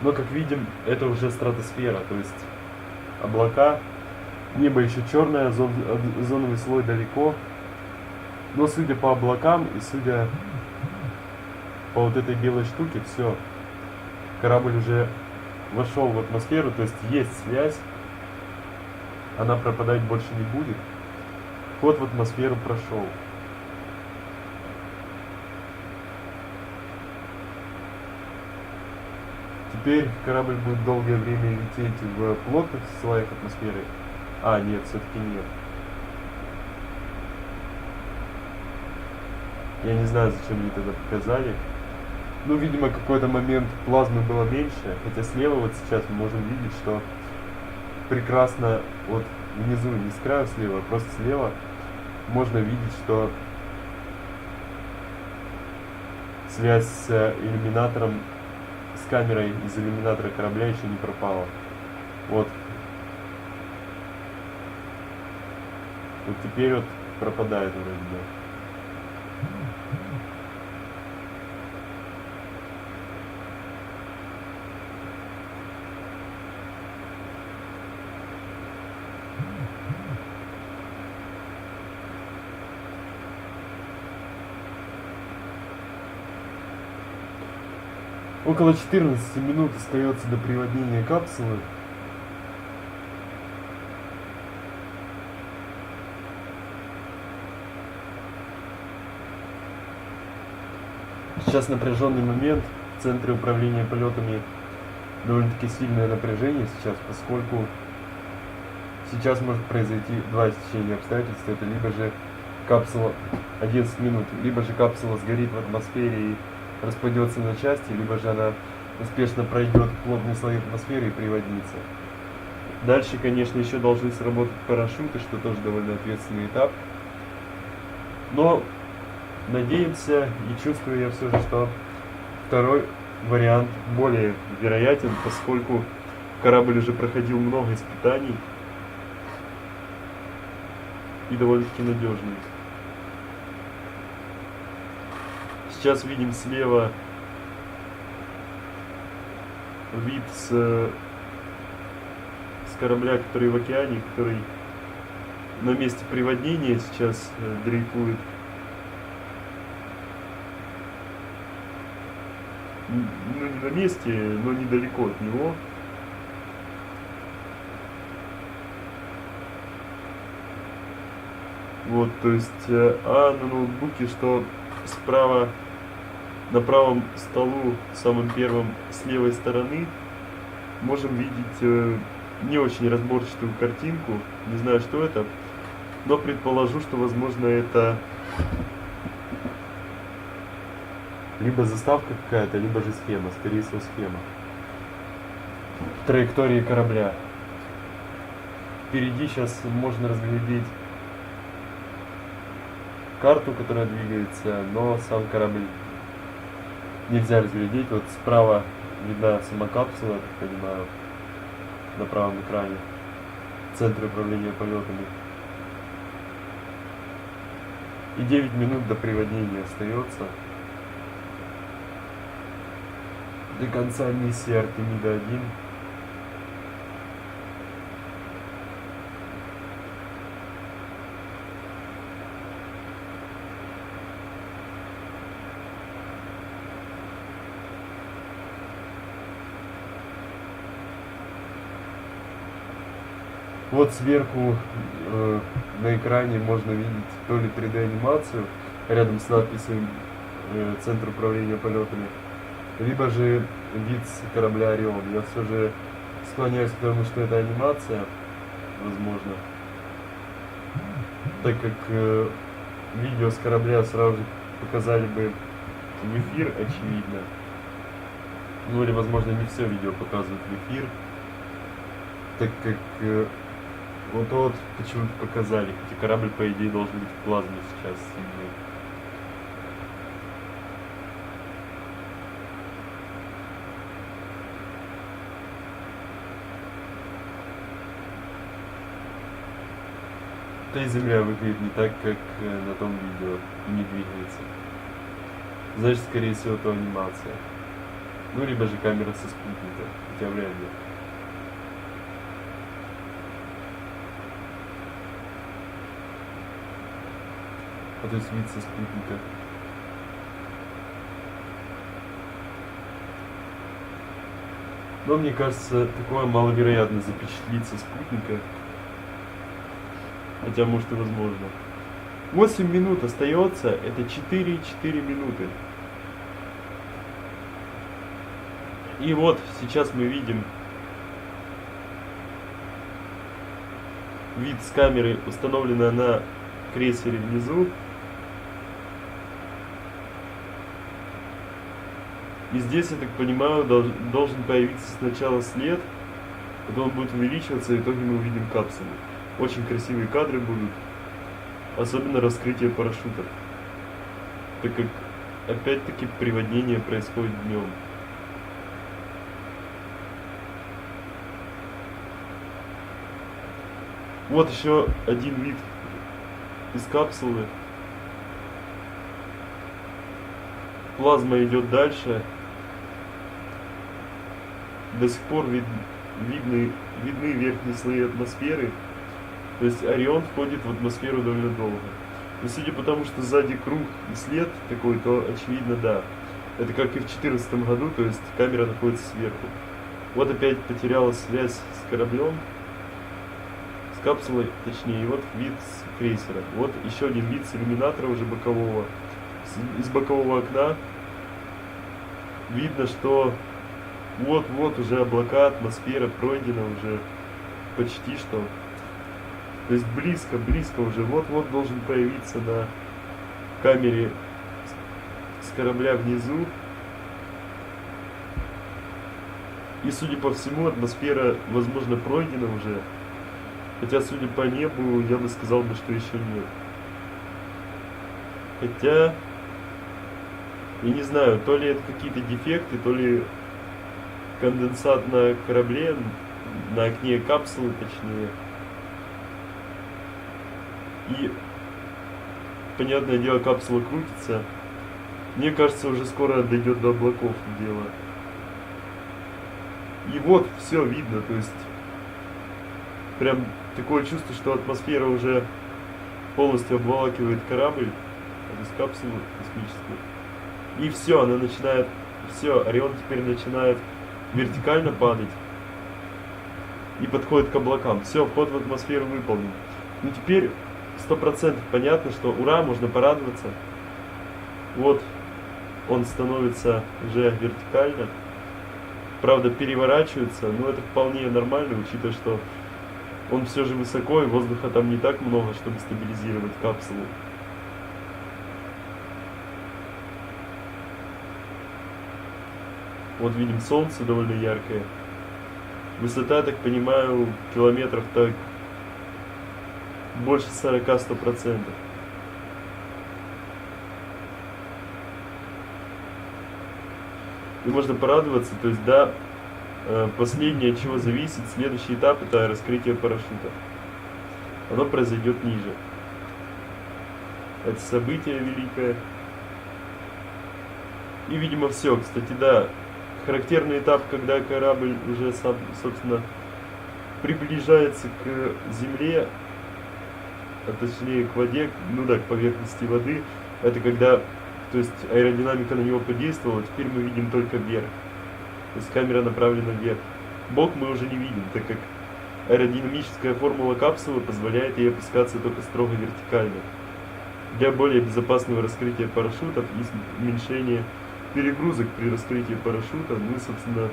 Но как видим, это уже стратосфера, то есть облака, небо еще черное, озоновый слой далеко. Но судя по облакам и судя по вот этой белой штуке, все, корабль уже вошел в атмосферу, то есть связь, она пропадать больше не будет. Вход в атмосферу прошел. Теперь корабль будет долгое время лететь в плотных слоях атмосферы. А, нет, все-таки нет. Я не знаю, зачем мне тогда показали. Ну, видимо, какой-то момент плазмы было меньше. Хотя слева вот сейчас мы можем видеть, что прекрасно вот внизу, не с краю слева, а просто слева можно видеть, что связь с иллюминатором, с камерой из иллюминатора корабля еще не пропала. Вот. Вот теперь вот пропадает вроде бы. Около 14 минут остается до приводнения капсулы. Сейчас напряженный момент. В центре управления полетами довольно-таки сильное напряжение сейчас, поскольку сейчас может произойти два стечения обстоятельств. Это либо же капсула 11 минут, либо же капсула сгорит в атмосфере и распадется на части, либо же она успешно пройдет плотные слои атмосферы и приводнится. Дальше, конечно, еще должны сработать парашюты, что тоже довольно ответственный этап. Но надеемся и чувствую я все же, что второй вариант более вероятен, поскольку корабль уже проходил много испытаний и довольно-таки надежный. Сейчас видим слева вид с корабля, который в океане, который на месте приводнения сейчас дрейфует. Ну, не на месте, но недалеко от него. Вот, то есть, на ноутбуке, что справа, на правом столу, самым первым, с левой стороны, можем видеть не очень разборчатую картинку. Не знаю, что это, но предположу, что, возможно, это либо заставка какая-то, либо же схема, скорее всего, схема траектории корабля. Впереди сейчас можно разглядеть карту, которая двигается, но сам корабль нельзя разглядеть. Вот справа видна сама капсула, я так понимаю, на правом экране, центр управления полетами. И 9 минут до приводнения остается. До конца миссии Артемида-1. Вот сверху на экране можно видеть то ли 3D анимацию рядом с надписью Центр управления полетами, либо же вид с корабля Орион. Я все же склоняюсь к тому, что это анимация, возможно, так как видео с корабля сразу же показали бы в эфир, очевидно. Ну или, возможно, не все видео показывают в эфир, так как вот почему-то показали, хотя корабль, по идее, должен быть в плазме сейчас сильный. Да и Земля выглядит не так, как на том видео, и не двигается. Значит, скорее всего, это анимация. Ну, либо же камера со спутника, хотя вряд ли. То есть вид со спутника. Но мне кажется, такое маловероятно запечатлить со спутника. Хотя, может, и возможно. 8 минут остается, это 4,4 минуты. И вот сейчас мы видим вид с камеры, установленной на крейсере внизу. И здесь, я так понимаю, должен появиться сначала след, потом он будет увеличиваться, и в итоге мы увидим капсулу. Очень красивые кадры будут, особенно раскрытие парашютов, так как опять-таки приводнение происходит днем. Вот еще один вид из капсулы. Плазма идет дальше. До сих пор видны верхние слои атмосферы. То есть Орион входит в атмосферу довольно долго. Но судя по тому, что сзади круг и след такой, то очевидно, да. Это как и в 2014 году, то есть камера находится сверху. Вот опять потерялась связь с кораблем, с капсулой, точнее, и вот вид с крейсера. Вот еще один вид с иллюминатора уже бокового. Из бокового окна видно, что вот уже облака, атмосфера пройдена уже почти что. То есть близко уже. Вот должен появиться на камере с корабля внизу. И, судя по всему, атмосфера, возможно, пройдена уже. Хотя, судя по небу, я бы сказал, что еще нет. Хотя, я не знаю, то ли это какие-то дефекты, то ли конденсат на корабле, на окне капсулы, точнее. И, понятное дело, капсула крутится. Мне кажется, уже скоро дойдет до облаков дело. И вот, все видно, то есть прям такое чувство, что атмосфера уже полностью обволакивает корабль, то есть капсулу космическую. И все, она начинает, все, Орион теперь начинает вертикально падать и подходит к облакам. Все, вход в атмосферу выполнен. Ну теперь 100% понятно, что ура, можно порадоваться. Вот он становится уже вертикально. Правда, переворачивается, но это вполне нормально, учитывая, что он все же высоко, и воздуха там не так много, чтобы стабилизировать капсулу. Вот видим, солнце довольно яркое. Высота, так понимаю, километров так больше 40-100%. И можно порадоваться, то есть, да, последнее, от чего зависит, следующий этап, это раскрытие парашюта. Оно произойдет ниже. Это событие великое. И, видимо, все. Кстати, да, характерный этап, когда корабль уже, собственно, приближается к Земле, а точнее к воде, ну да, к поверхности воды, это когда, то есть, аэродинамика на него подействовала, теперь мы видим только вверх. То есть камера направлена вверх. Бок мы уже не видим, так как аэродинамическая формула капсулы позволяет ей опускаться только строго вертикально. Для более безопасного раскрытия парашютов и уменьшения перегрузок при раскрытии парашюта, ну и, собственно,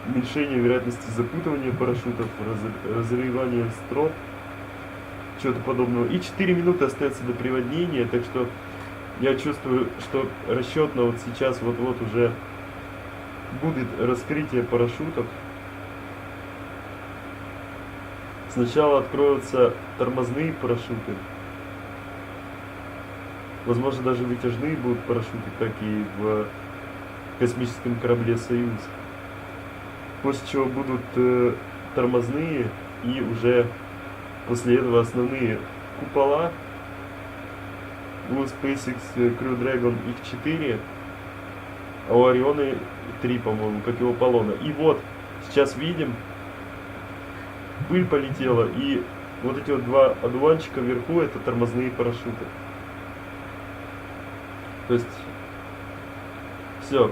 уменьшение вероятности запутывания парашютов, разрывания строп, чего-то подобного. И 4 минуты остается до приводнения, так что я чувствую, что расчетно вот сейчас вот-вот уже будет раскрытие парашютов. Сначала откроются тормозные парашюты. Возможно, даже вытяжные будут парашюты, как и в космическом корабле «Союз». После чего будут тормозные и уже после этого основные купола. У SpaceX Crew Dragon их 4, а у Ориона 3, по-моему, как и у Аполлона. И вот, сейчас видим, пыль полетела, и вот эти вот два одуванчика вверху, это тормозные парашюты. То есть, все,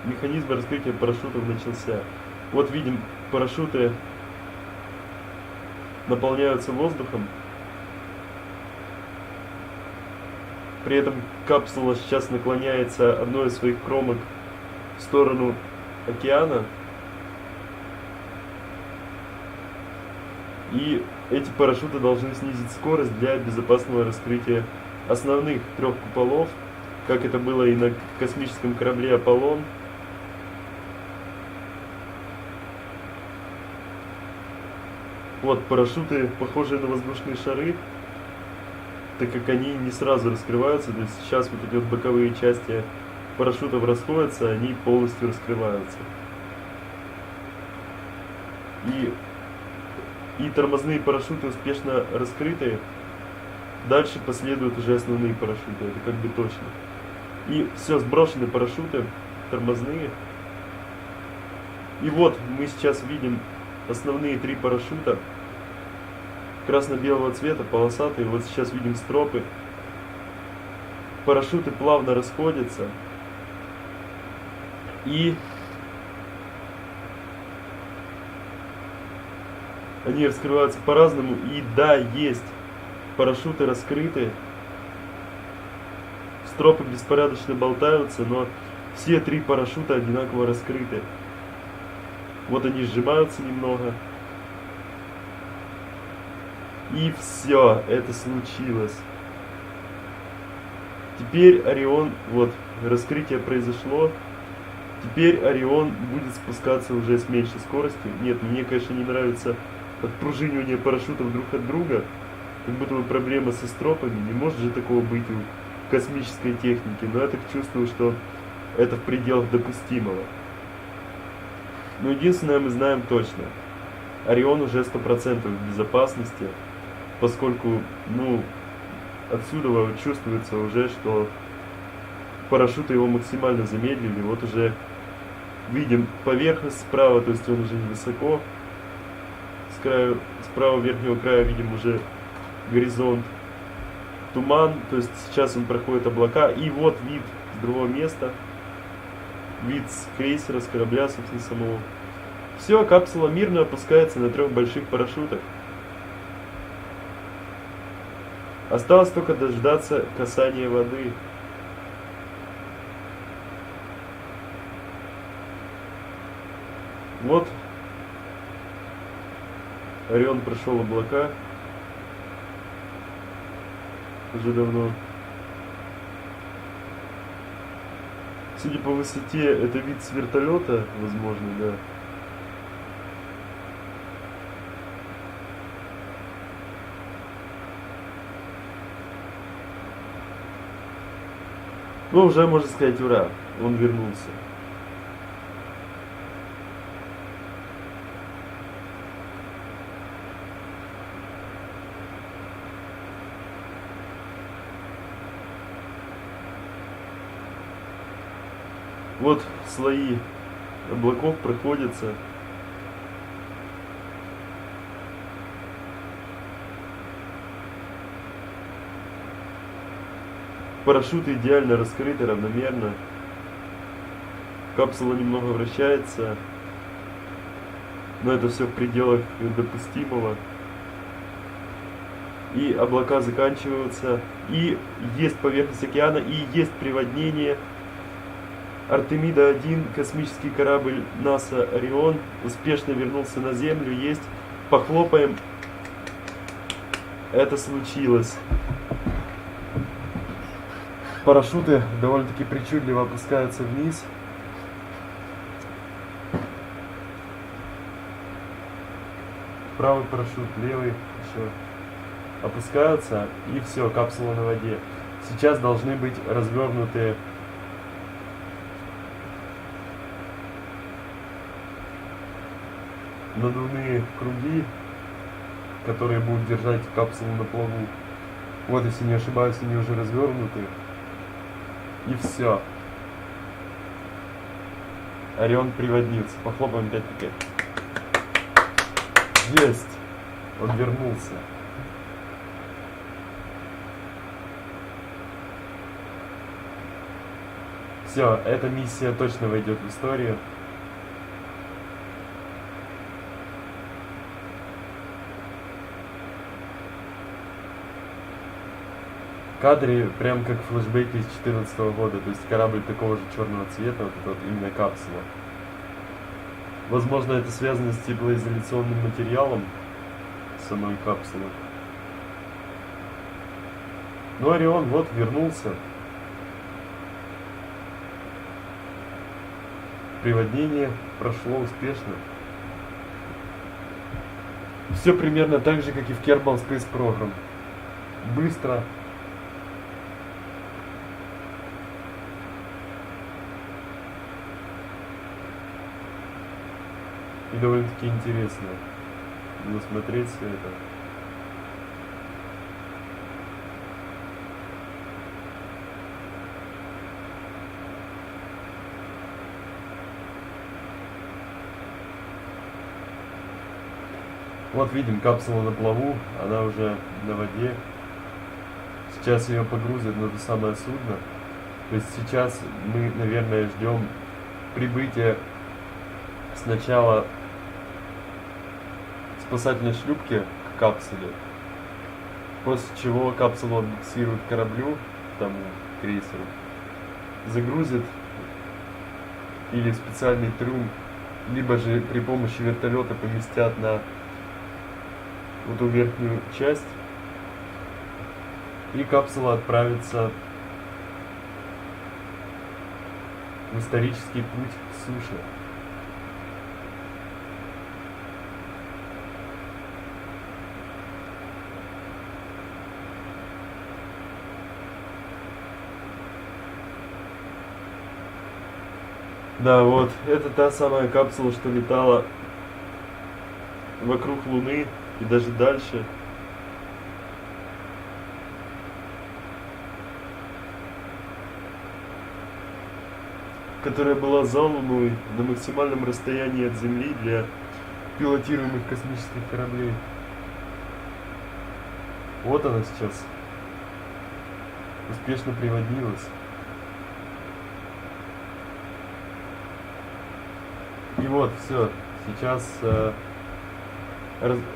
механизм раскрытия парашютов начался. Вот видим, парашюты наполняются воздухом. При этом капсула сейчас наклоняется одной из своих кромок в сторону океана. И эти парашюты должны снизить скорость для безопасного раскрытия основных 3 куполов, как это было и на космическом корабле «Аполлон». Вот парашюты, похожие на воздушные шары, так как они не сразу раскрываются, то есть сейчас вот эти вот боковые части парашютов расходятся, они полностью раскрываются. И тормозные парашюты успешно раскрыты. Дальше последуют уже основные парашюты, это как бы точно. И все, сброшены парашюты тормозные. И вот мы сейчас видим основные 3 парашюта. Красно-белого цвета, полосатые. Вот сейчас видим стропы. Парашюты плавно расходятся. И они раскрываются по-разному. И да, есть. Парашюты раскрыты. Стропы беспорядочно болтаются, но все 3 парашюта одинаково раскрыты. Вот они сжимаются немного. И все, это случилось. Теперь Орион, вот, раскрытие произошло. Теперь Орион будет спускаться уже с меньшей скоростью. Нет, мне, конечно, не нравится отпружинивание парашютов друг от друга. Как будто бы проблема со стропами. Не может же такого быть у космической техники. Но я так чувствую, что это в пределах допустимого. Но единственное мы знаем точно. Орион уже 100% в безопасности. Поскольку, ну, отсюда чувствуется уже, что парашюты его максимально замедлили. Вот уже видим поверхность справа, то есть он уже невысоко. С правого верхнего края видим уже горизонт, туман, то есть сейчас он проходит облака. И вот вид с другого места, вид с крейсера, с корабля, собственно, самого. Все, капсула мирно опускается на 3 больших парашютах. Осталось только дождаться касания воды. Вот Орион прошел облака уже давно. Судя по высоте, это вид с вертолета, возможно, да. Ну, уже можно сказать, ура, он вернулся. Вот слои облаков проходятся. Парашюты идеально раскрыты, равномерно. Капсула немного вращается, но это все в пределах допустимого. И облака заканчиваются, и есть поверхность океана, и есть приводнение. Артемида-1, космический корабль Nasa Orion, успешно вернулся на Землю. Есть. Похлопаем. Это случилось. Парашюты довольно-таки причудливо опускаются вниз. Правый парашют, левый еще опускаются, и все, капсула на воде. Сейчас должны быть развернуты надувные круги, которые будут держать капсулу на плаву. Вот, если не ошибаюсь, они уже развернуты. И все. Орион приводнится. Похлопаем 5 пикет. Есть! Он вернулся. Все, эта миссия точно войдет в историю. В кадре прям как флешбеки из 2014 года, то есть корабль такого же черного цвета, вот это вот именно капсула. Возможно, это связано с теплоизоляционным материалом самой капсулы. Ну, Орион вот вернулся. Приводнение прошло успешно. Все примерно так же, как и в Kerbal Space Program. Быстро. И довольно-таки интересно смотреть все это. Вот видим капсулу на плаву, она уже на воде. Сейчас ее погрузят на то самое судно. То есть сейчас мы, наверное, ждем прибытия сначала спасательной шлюпки к капсуле, после чего капсулу отбуксируют к кораблю, тому крейсеру, загрузят или в специальный трюм, либо же при помощи вертолета поместят на вот эту верхнюю часть, и капсула отправится в исторический путь к суше. Да, вот, это та самая капсула, что летала вокруг Луны и даже дальше. которая была за Луной на максимальном расстоянии от Земли для пилотируемых космических кораблей. Вот она сейчас успешно приводилась. И вот, все. Сейчас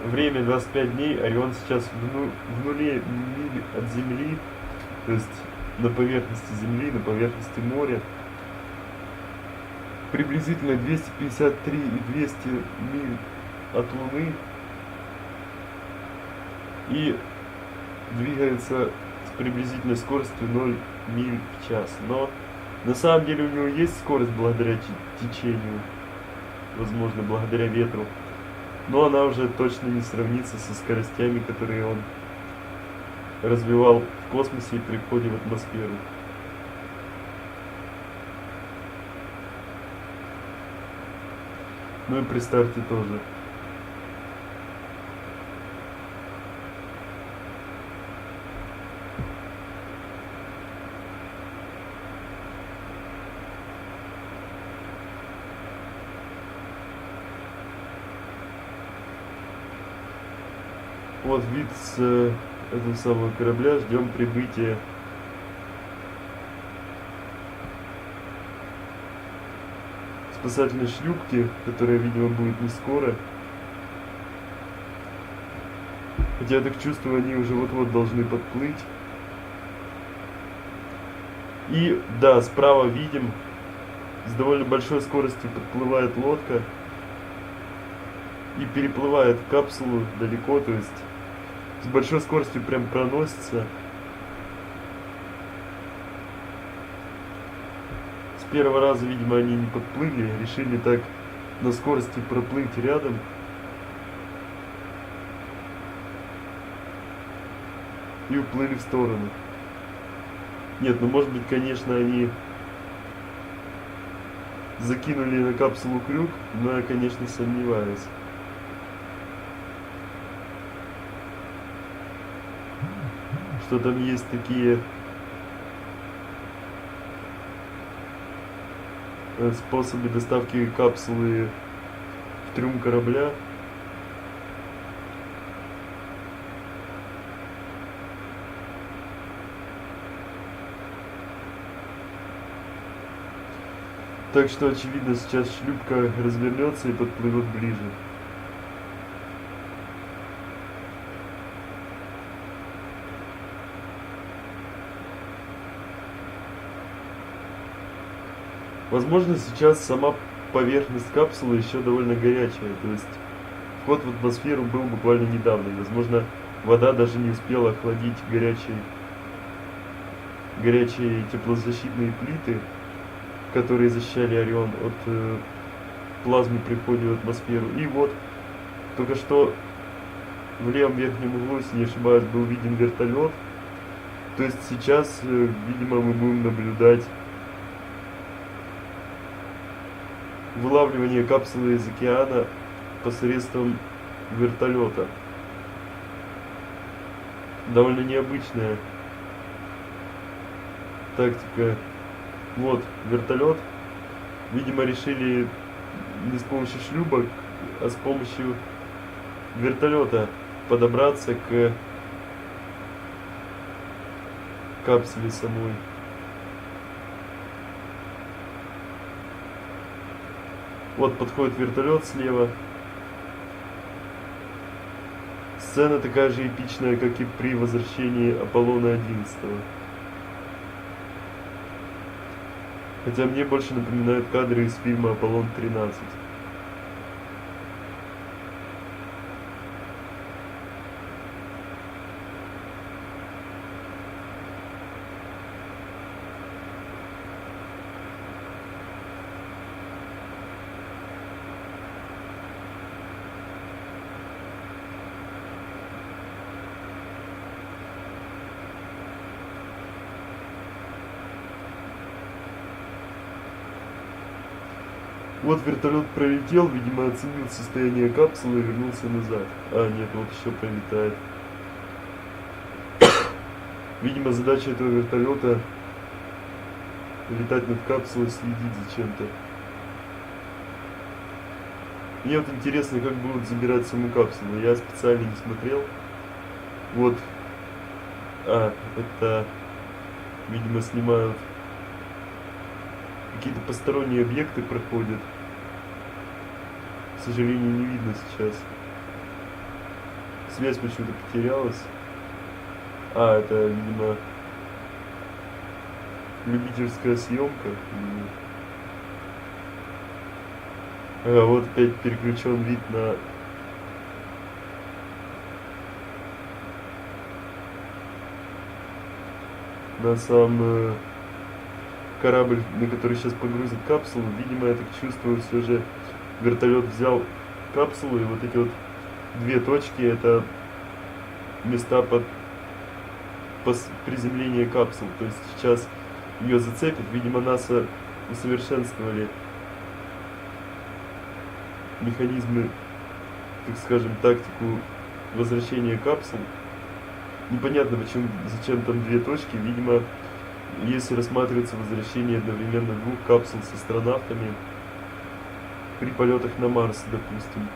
время 25 дней. Орион сейчас в нуле миль от Земли. То есть на поверхности Земли, на поверхности моря. Приблизительно 253 и 200 миль от Луны. И двигается с приблизительной скоростью 0 миль в час. Но на самом деле у него есть скорость благодаря течению. Возможно, благодаря ветру. Но она уже точно не сравнится со скоростями, которые он развивал в космосе и при входе в атмосферу. Ну и при старте тоже. Вот вид с этого самого корабля. Ждем прибытия спасательной шлюпки, которая, видимо, будет не скоро. Хотя я так чувствую, они уже вот-вот должны подплыть. И да, справа видим, с довольно большой скоростью подплывает лодка и переплывает капсулу далеко, то есть с большой скоростью прям проносится. С первого раза, видимо, они не подплыли, решили так на скорости проплыть рядом. И уплыли в сторону. Нет, ну может быть, конечно, они закинули на капсулу крюк, но я, конечно, сомневаюсь. Что там есть такие способы доставки капсулы в трюм корабля. Так что, очевидно, сейчас шлюпка развернется и подплывет ближе. Возможно, сейчас сама поверхность капсулы еще довольно горячая, то есть вход в атмосферу был буквально недавно, и, возможно, вода даже не успела охладить горячие теплозащитные плиты, которые защищали Орион от плазмы при входе в атмосферу. И вот, только что в левом верхнем углу, если не ошибаюсь, был виден вертолет. То есть сейчас, видимо, мы будем наблюдать вылавливание капсулы из океана посредством вертолета. Довольно необычная тактика. Вот вертолет. Видимо, решили не с помощью шлюпок, а с помощью вертолета подобраться к капсуле самой. Вот подходит вертолет слева. Сцена такая же эпичная, как и при возвращении Аполлона 11. Хотя мне больше напоминают кадры из фильма «Аполлон 13». Вот вертолет пролетел, видимо, оценил состояние капсулы и вернулся назад. А, нет, вот еще пролетает. Видимо, задача этого вертолета летать над капсулой, следить за чем-то. Мне вот интересно, как будут забирать саму капсулу. Я специально не смотрел. Вот. Это, видимо, снимают. Какие-то посторонние объекты проходят. К сожалению, не видно сейчас. Связь почему-то потерялась. Это, видимо, любительская съемка. Вот опять переключен вид на сам корабль, на который сейчас погрузят капсулу. Видимо, я так чувствую, все же вертолет взял капсулу, и вот эти вот две точки — это места под приземления капсул. То есть сейчас ее зацепит. Видимо, НАСА усовершенствовали механизмы, так скажем, тактику возвращения капсул. Непонятно, зачем там две точки. Видимо, если рассматривается возвращение одновременно двух капсул с астронавтами при полетах на Марс, допустим.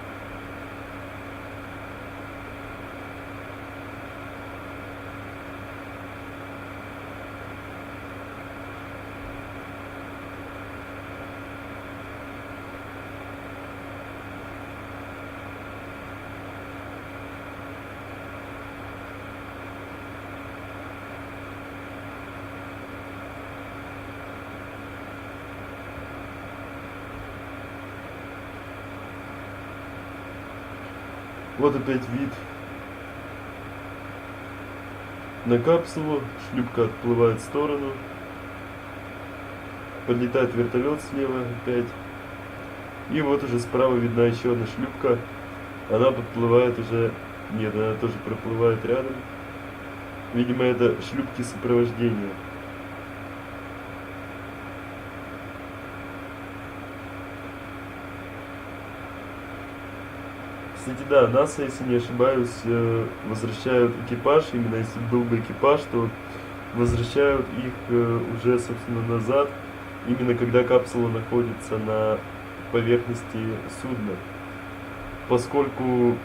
Вот опять вид на капсулу. Шлюпка отплывает в сторону. Подлетает вертолет слева опять. И вот уже справа видна еще одна шлюпка. Она подплывает уже... Нет, она тоже проплывает рядом. Видимо, это шлюпки сопровождения. Кстати, да, НАСА, если не ошибаюсь, возвращают экипаж. Именно если был бы экипаж, то возвращают их уже, собственно, назад. Именно когда капсула находится на поверхности судна. Поскольку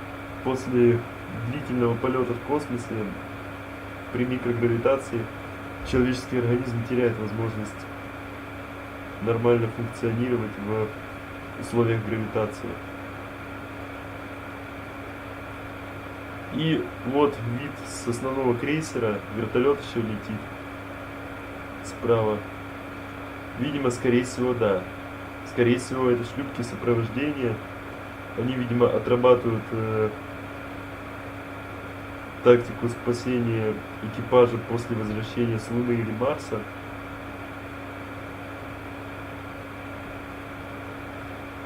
после длительного полета в космосе при микрогравитации человеческий организм теряет возможность нормально функционировать в условиях гравитации. И вот вид с основного крейсера. Вертолет еще летит справа. Видимо, скорее всего, да. Скорее всего, это шлюпки сопровождения. Они, видимо, отрабатывают тактику спасения экипажа после возвращения с Луны или Марса.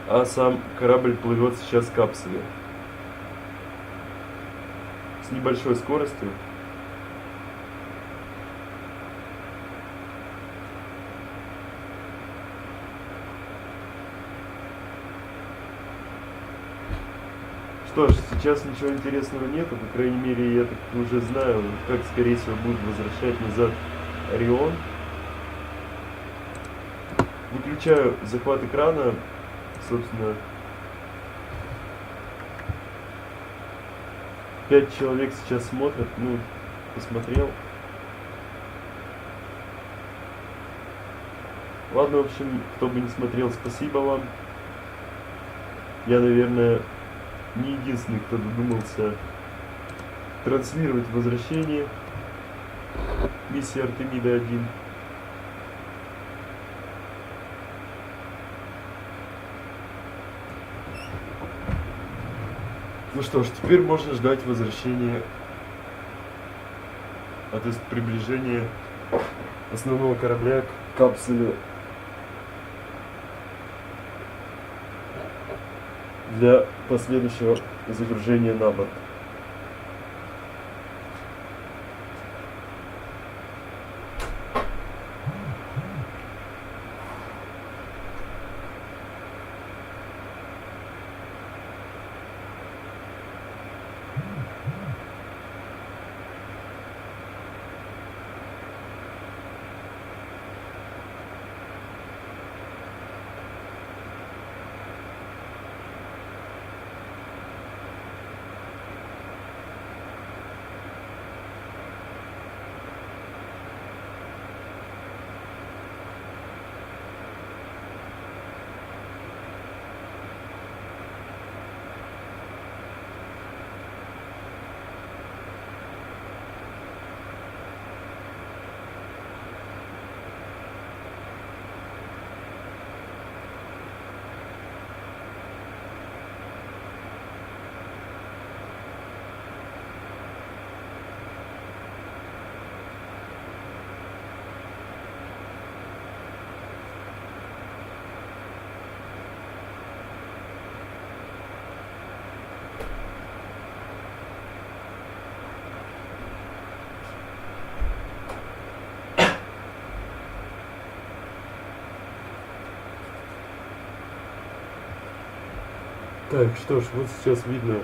А сам корабль плывет сейчас в капсуле. С небольшой скоростью. Что ж, сейчас ничего интересного нету, по крайней мере, я так уже знаю, как, скорее всего, будут возвращать назад Орион. Выключаю захват экрана, собственно. 5 человек сейчас смотрят, посмотрел. Ладно, в общем, кто бы не смотрел, спасибо вам. Я, наверное, не единственный, кто додумался транслировать возвращение миссии Артемида-1. Ну что ж, теперь можно ждать возвращения, то есть приближения основного корабля к капсуле для последующего загружения на борт. Так, что ж, вот сейчас видно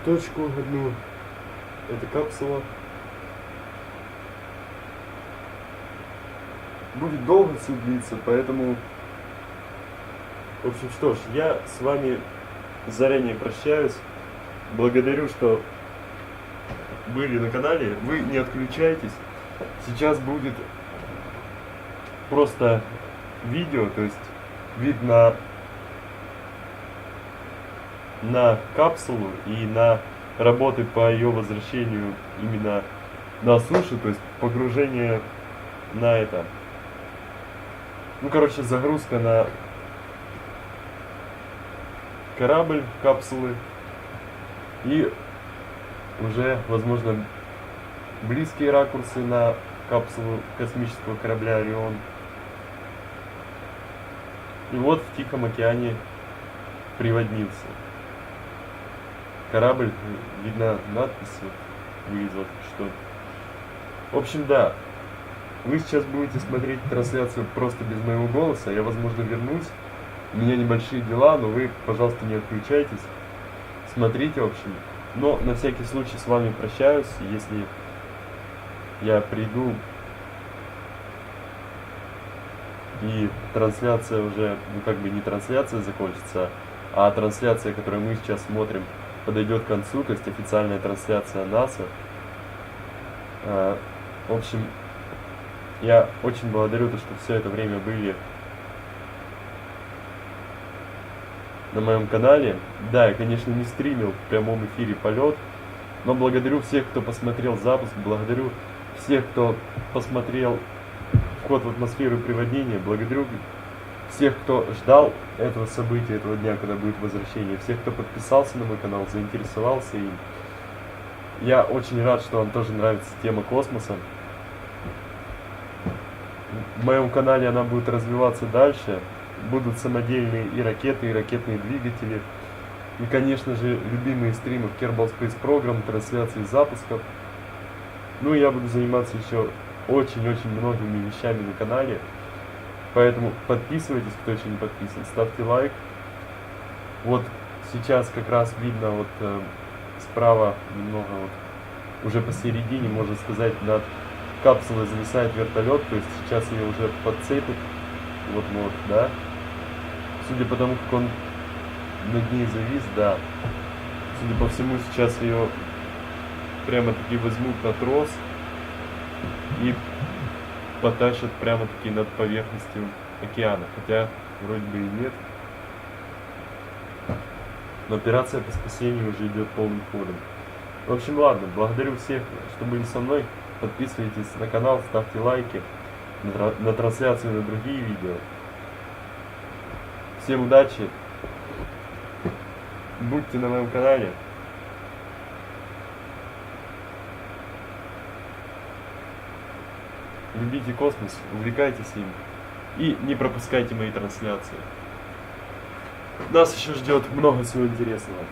точку одну. Это капсула. Будет долго все длиться, поэтому... В общем, что ж, я с вами заранее прощаюсь. Благодарю, что были на канале. Вы не отключайтесь. Сейчас будет просто видео, то есть вид на капсулу и на работы по ее возвращению именно на сушу, то есть погружение на это. Ну, короче, загрузка на корабль, капсулы и уже, возможно, близкие ракурсы на капсулу космического корабля Орион. И вот в Тихом океане приводнился корабль, видна надпись, вылезла что. В общем, да, вы сейчас будете смотреть трансляцию просто без моего голоса, я, возможно, вернусь, у меня небольшие дела, но вы, пожалуйста, не отключайтесь, смотрите, в общем. Но на всякий случай с вами прощаюсь, если я приду и трансляция уже, ну как бы не трансляция закончится, а трансляция, которую мы сейчас смотрим, подойдет к концу, то есть официальная трансляция НАСА. В общем, я очень благодарю то, что все это время были на моем канале. Да, я, конечно, не стримил в прямом эфире полет, но благодарю всех, кто посмотрел запуск, благодарю всех, кто посмотрел вход в атмосферу приводнения, благодарю всех, кто ждал этого события, этого дня, когда будет возвращение, всех, кто подписался на мой канал, заинтересовался им. Я очень рад, что вам тоже нравится тема космоса. В моем канале она будет развиваться дальше. Будут самодельные и ракеты, и ракетные двигатели. И, конечно же, любимые стримы в Kerbal Space Program, трансляции запусков. Ну и я буду заниматься еще очень-очень многими вещами на канале. Поэтому подписывайтесь, кто еще не подписан, ставьте лайк. Вот сейчас как раз видно вот справа немного вот, уже посередине, можно сказать, над капсулой зависает вертолет, то есть сейчас ее уже подцепят. Вот, да. Судя по тому, как он над ней завис, да. Судя по всему, сейчас ее прямо-таки возьмут на трос и потащат прямо-таки над поверхностью океана. Хотя, вроде бы и нет. Но операция по спасению уже идет полным ходом. В общем, ладно, благодарю всех, что были со мной. Подписывайтесь на канал, ставьте лайки на трансляцию, на другие видео. Всем удачи. Будьте на моем канале. Любите космос, увлекайтесь им. И не пропускайте мои трансляции. Нас еще ждет много всего интересного.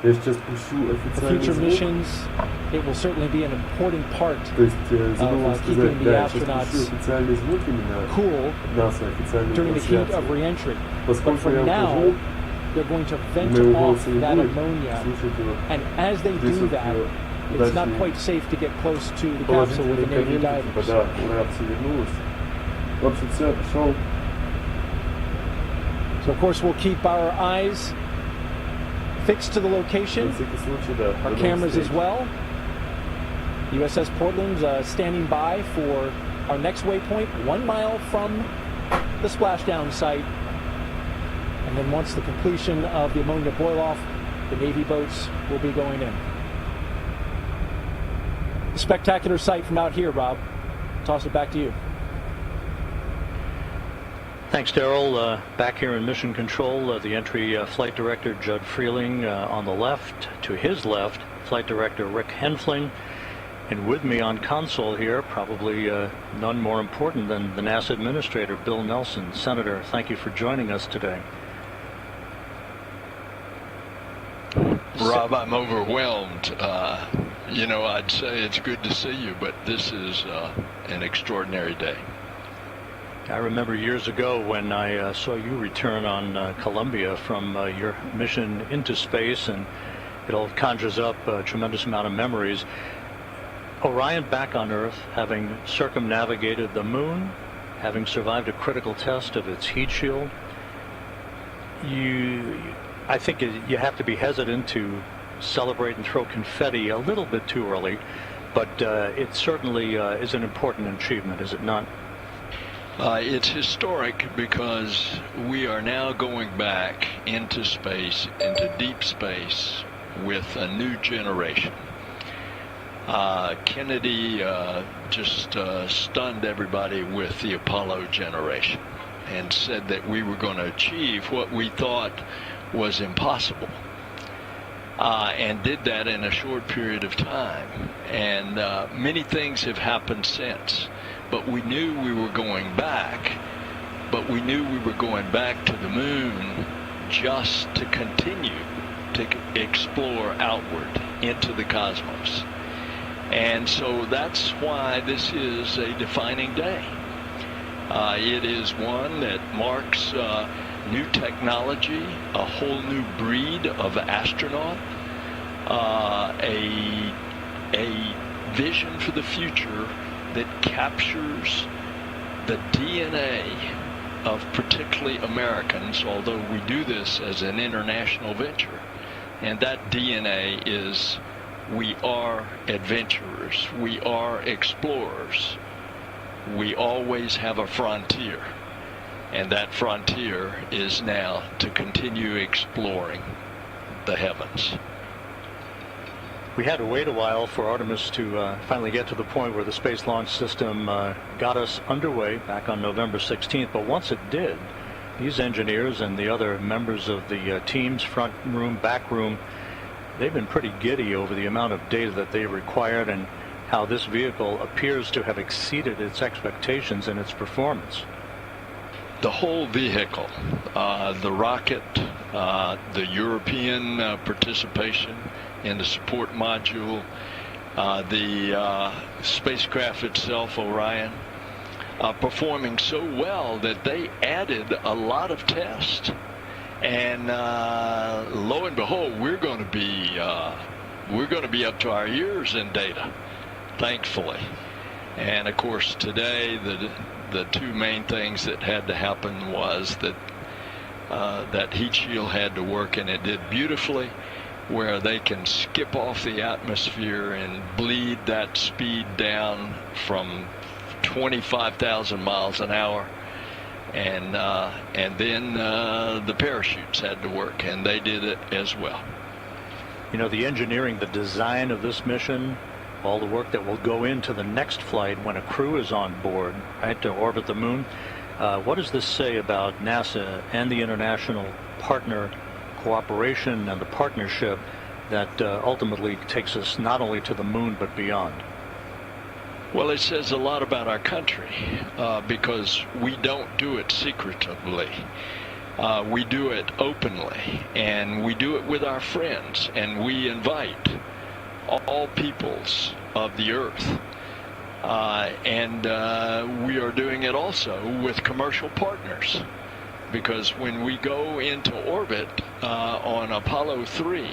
Я сейчас пущу официальный звук. То есть, забыл вам сказать, да, я сейчас пущу официальный звук именно НАСА, официальную трансляцию. Поскольку я ухожу, моего голоса не будет, слушайте его. Здесь вот удачные положительные комменты, типа, да, ура, все вернулось. В общем, все, пошел. So of course we'll keep our eyes fixed to the location, our cameras as well. USS Portland standing by for our next waypoint, 1 mile from the splashdown site. And then once the completion of the ammonia boil-off, the Navy boats will be going in. A spectacular sight from out here, Rob. Toss it back to you. Thanks, Daryl. Back here in Mission Control, the entry Flight Director Judd Freeling on the left. To his left, Flight Director Rick Henfling. And with me on console here, probably none more important than the NASA Administrator, Bill Nelson. Senator, thank you for joining us today. Rob, I'm overwhelmed. You know, I'd say it's good to see you, but this is an extraordinary day. I remember years ago when I saw you return on Columbia from your mission into space, and it all conjures up a tremendous amount of memories. Orion back on Earth, having circumnavigated the moon, having survived a critical test of its heat shield. I think you have to be hesitant to celebrate and throw confetti a little bit too early, but it certainly is an important achievement, is it not? It's historic because we are now going back into space, into deep space, with a new generation. Kennedy just stunned everybody with the Apollo generation and said that we were going to achieve what we thought was impossible, and did that in a short period of time. And many things have happened since, but we knew we were going back, but we knew we were going back to the moon just to continue to explore outward into the cosmos. And so that's why this is a defining day. It is one that marks new technology, a whole new breed of astronaut, a vision for the future that captures the DNA of particularly Americans, although we do this as an international venture. And that DNA is, we are adventurers, we are explorers, we always have a frontier, and that frontier is now to continue exploring the heavens. We had to wait a while for Artemis to finally get to the point where the Space Launch System got us underway back on November 16th, but once it did, these engineers and the other members of the team's front room, back room, they've been pretty giddy over the amount of data that they required and how this vehicle appears to have exceeded its expectations in its performance. The whole vehicle, the rocket, the European participation in the support module, the spacecraft itself, Orion, performing so well that they added a lot of tests. And lo and behold, we're going to be up to our ears in data, thankfully. And of course, today the two main things that had to happen was that that heat shield had to work, and it did beautifully, where they can skip off the atmosphere and bleed that speed down from 25,000 miles an hour. And then the parachutes had to work, and they did it as well. You know, the engineering, the design of this mission, all the work that will go into the next flight when a crew is on board, right, to orbit the moon. What does this say about NASA and the international partner cooperation and the partnership that ultimately takes us not only to the moon but beyond? Well, it says a lot about our country because we don't do it secretively. We do it openly, and we do it with our friends, and we invite all peoples of the earth. And we are doing it also with commercial partners, because when we go into orbit on Apollo 3,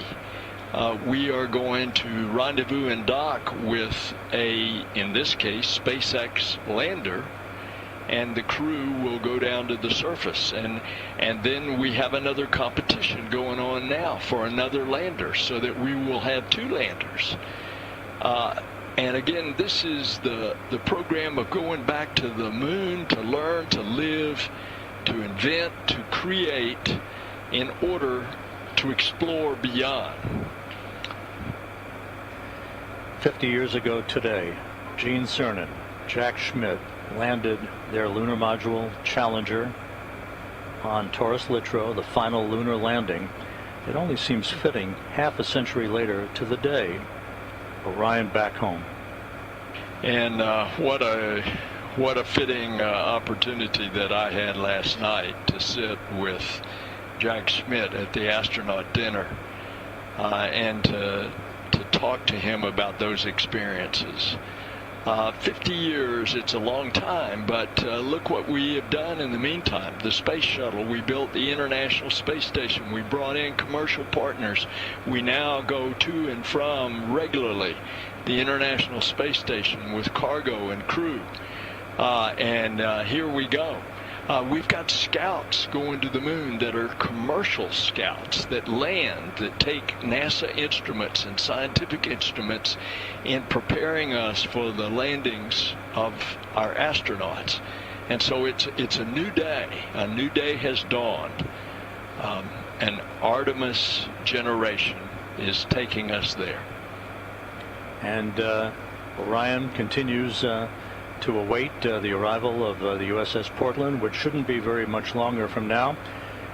we are going to rendezvous and dock with in this case, SpaceX lander, and the crew will go down to the surface. And then we have another competition going on now for another lander, so that we will have two landers. And again, this is the program of going back to the moon to learn, to live, to invent, to create, in order to explore beyond. 50 years ago today, Gene Cernan, Jack Schmitt landed their lunar module Challenger on Taurus Littrow, the final lunar landing. It only seems fitting half a century later to the day. Orion back home. And what a fitting opportunity that I had last night to sit with Jack Schmidt at the astronaut dinner and to talk to him about those experiences. 50 years, it's a long time, but look what we have done in the meantime. The space shuttle, we built the International Space Station, we brought in commercial partners. We now go to and from regularly the International Space Station with cargo and crew. And here we go. We've got scouts going to the moon that are commercial scouts that land, that take NASA instruments and scientific instruments in preparing us for the landings of our astronauts. And so it's a new day. A new day has dawned. An Artemis generation is taking us there. And Orion continues to await the arrival of the USS Portland, which shouldn't be very much longer from now,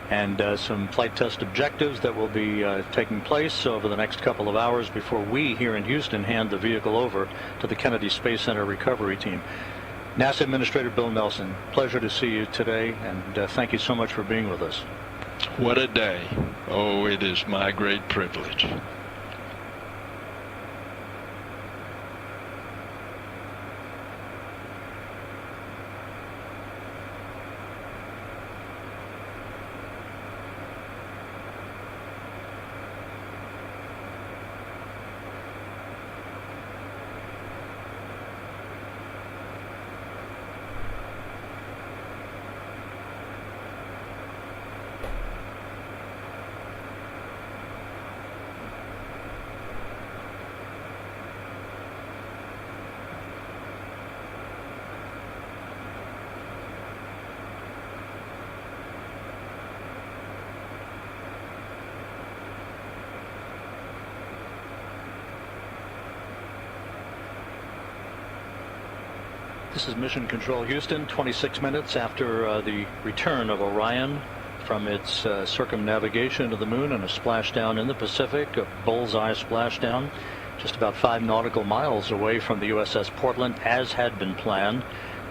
and some flight test objectives that will be taking place over the next couple of hours before we here in Houston hand the vehicle over to the Kennedy Space Center recovery team. NASA Administrator Bill Nelson, pleasure to see you today, and thank you so much for being with us. What a day. Oh, it is my great privilege. This is Mission Control Houston, 26 minutes after the return of Orion from its circumnavigation of the moon and a splashdown in the Pacific, a bullseye splashdown, just about 5 nautical miles away from the USS Portland, as had been planned.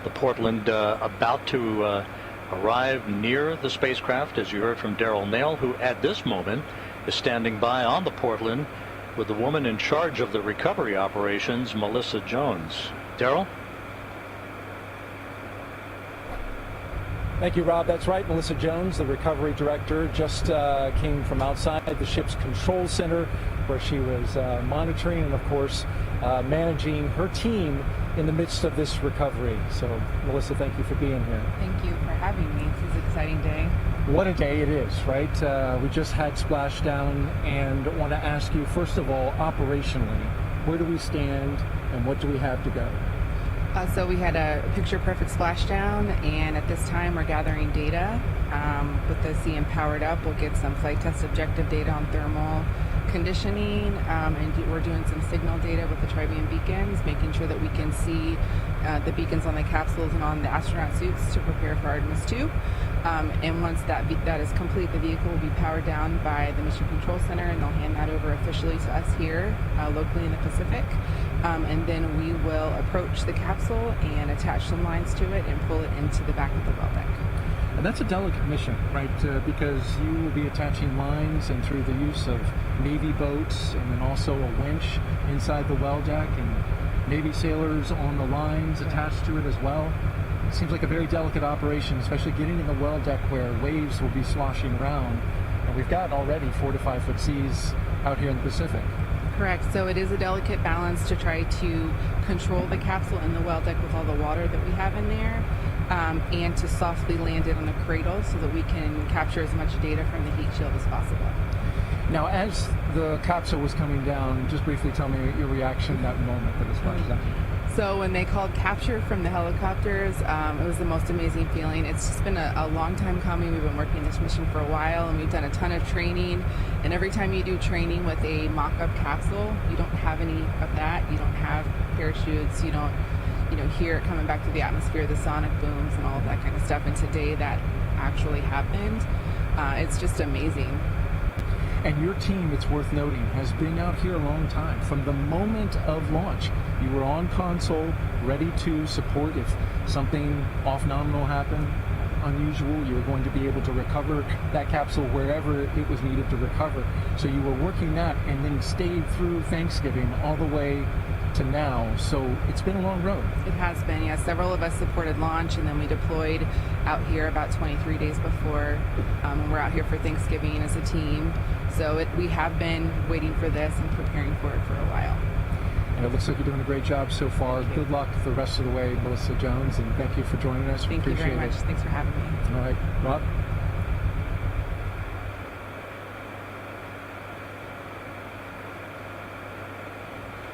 The Portland about to arrive near the spacecraft, as you heard from Daryl Nail, who at this moment is standing by on the Portland with the woman in charge of the recovery operations, Melissa Jones. Daryl? Thank you, Rob. That's right. Melissa Jones, the recovery director, just came from outside the ship's control center where she was monitoring and, of course, managing her team in the midst of this recovery. So, Melissa, thank you for being here. Thank you for having me. This is an exciting day. What a day it is, right? We just had splashdown, and I want to ask you, first of all, operationally, where do we stand and what do we have to go? So we had a picture-perfect splashdown, and at this time we're gathering data. With the CM powered up, we'll get some flight test objective data on thermal conditioning, and we're doing some signal data with the tri-beam beacons, making sure that we can see the beacons on the capsules and on the astronaut suits to prepare for Artemis 2. And once that is complete, the vehicle will be powered down by the Mission Control Center, and they'll hand that over officially to us here locally in the Pacific. And then we will approach the capsule and attach some lines to it and pull it into the back of the well deck. And that's a delicate mission, right? Because you will be attaching lines, and through the use of Navy boats and then also a winch inside the well deck, and Navy sailors on the lines attached to it as well. It seems like a very delicate operation, especially getting in the well deck where waves will be sloshing around. And we've got already 4 to 5 foot seas out here in the Pacific. Correct. So it is a delicate balance to try to control the capsule in the well deck with all the water that we have in there, and to softly land it on the cradle so that we can capture as much data from the heat shield as possible. Now, as the capsule was coming down, just briefly tell me your reaction at that moment that it splashed down. So when they called capture from the helicopters, it was the most amazing feeling. It's just been a long time coming. We've been working this mission for a while, and we've done a ton of training. And every time you do training with a mock-up capsule, you don't have any of that. You don't have parachutes. You don't hear it coming back to the atmosphere, the sonic booms and all of that kind of stuff. And today that actually happened. It's just amazing. And your team, it's worth noting, has been out here a long time. From the moment of launch, you were on console, ready to support if something off-nominal happened, unusual. You were going to be able to recover that capsule wherever it was needed to recover. So you were working that and then stayed through Thanksgiving all the way to now. So it's been a long road. It has been, yeah. Several of us supported launch, and then we deployed out here about 23 days before. We're out here for Thanksgiving as a team. So we have been waiting for this and preparing for it for a while. And it looks like you're doing a great job so far. Good luck the rest of the way, Melissa Jones, and thank you for joining us. Thank you very much. Thanks for having me. All right, Rob?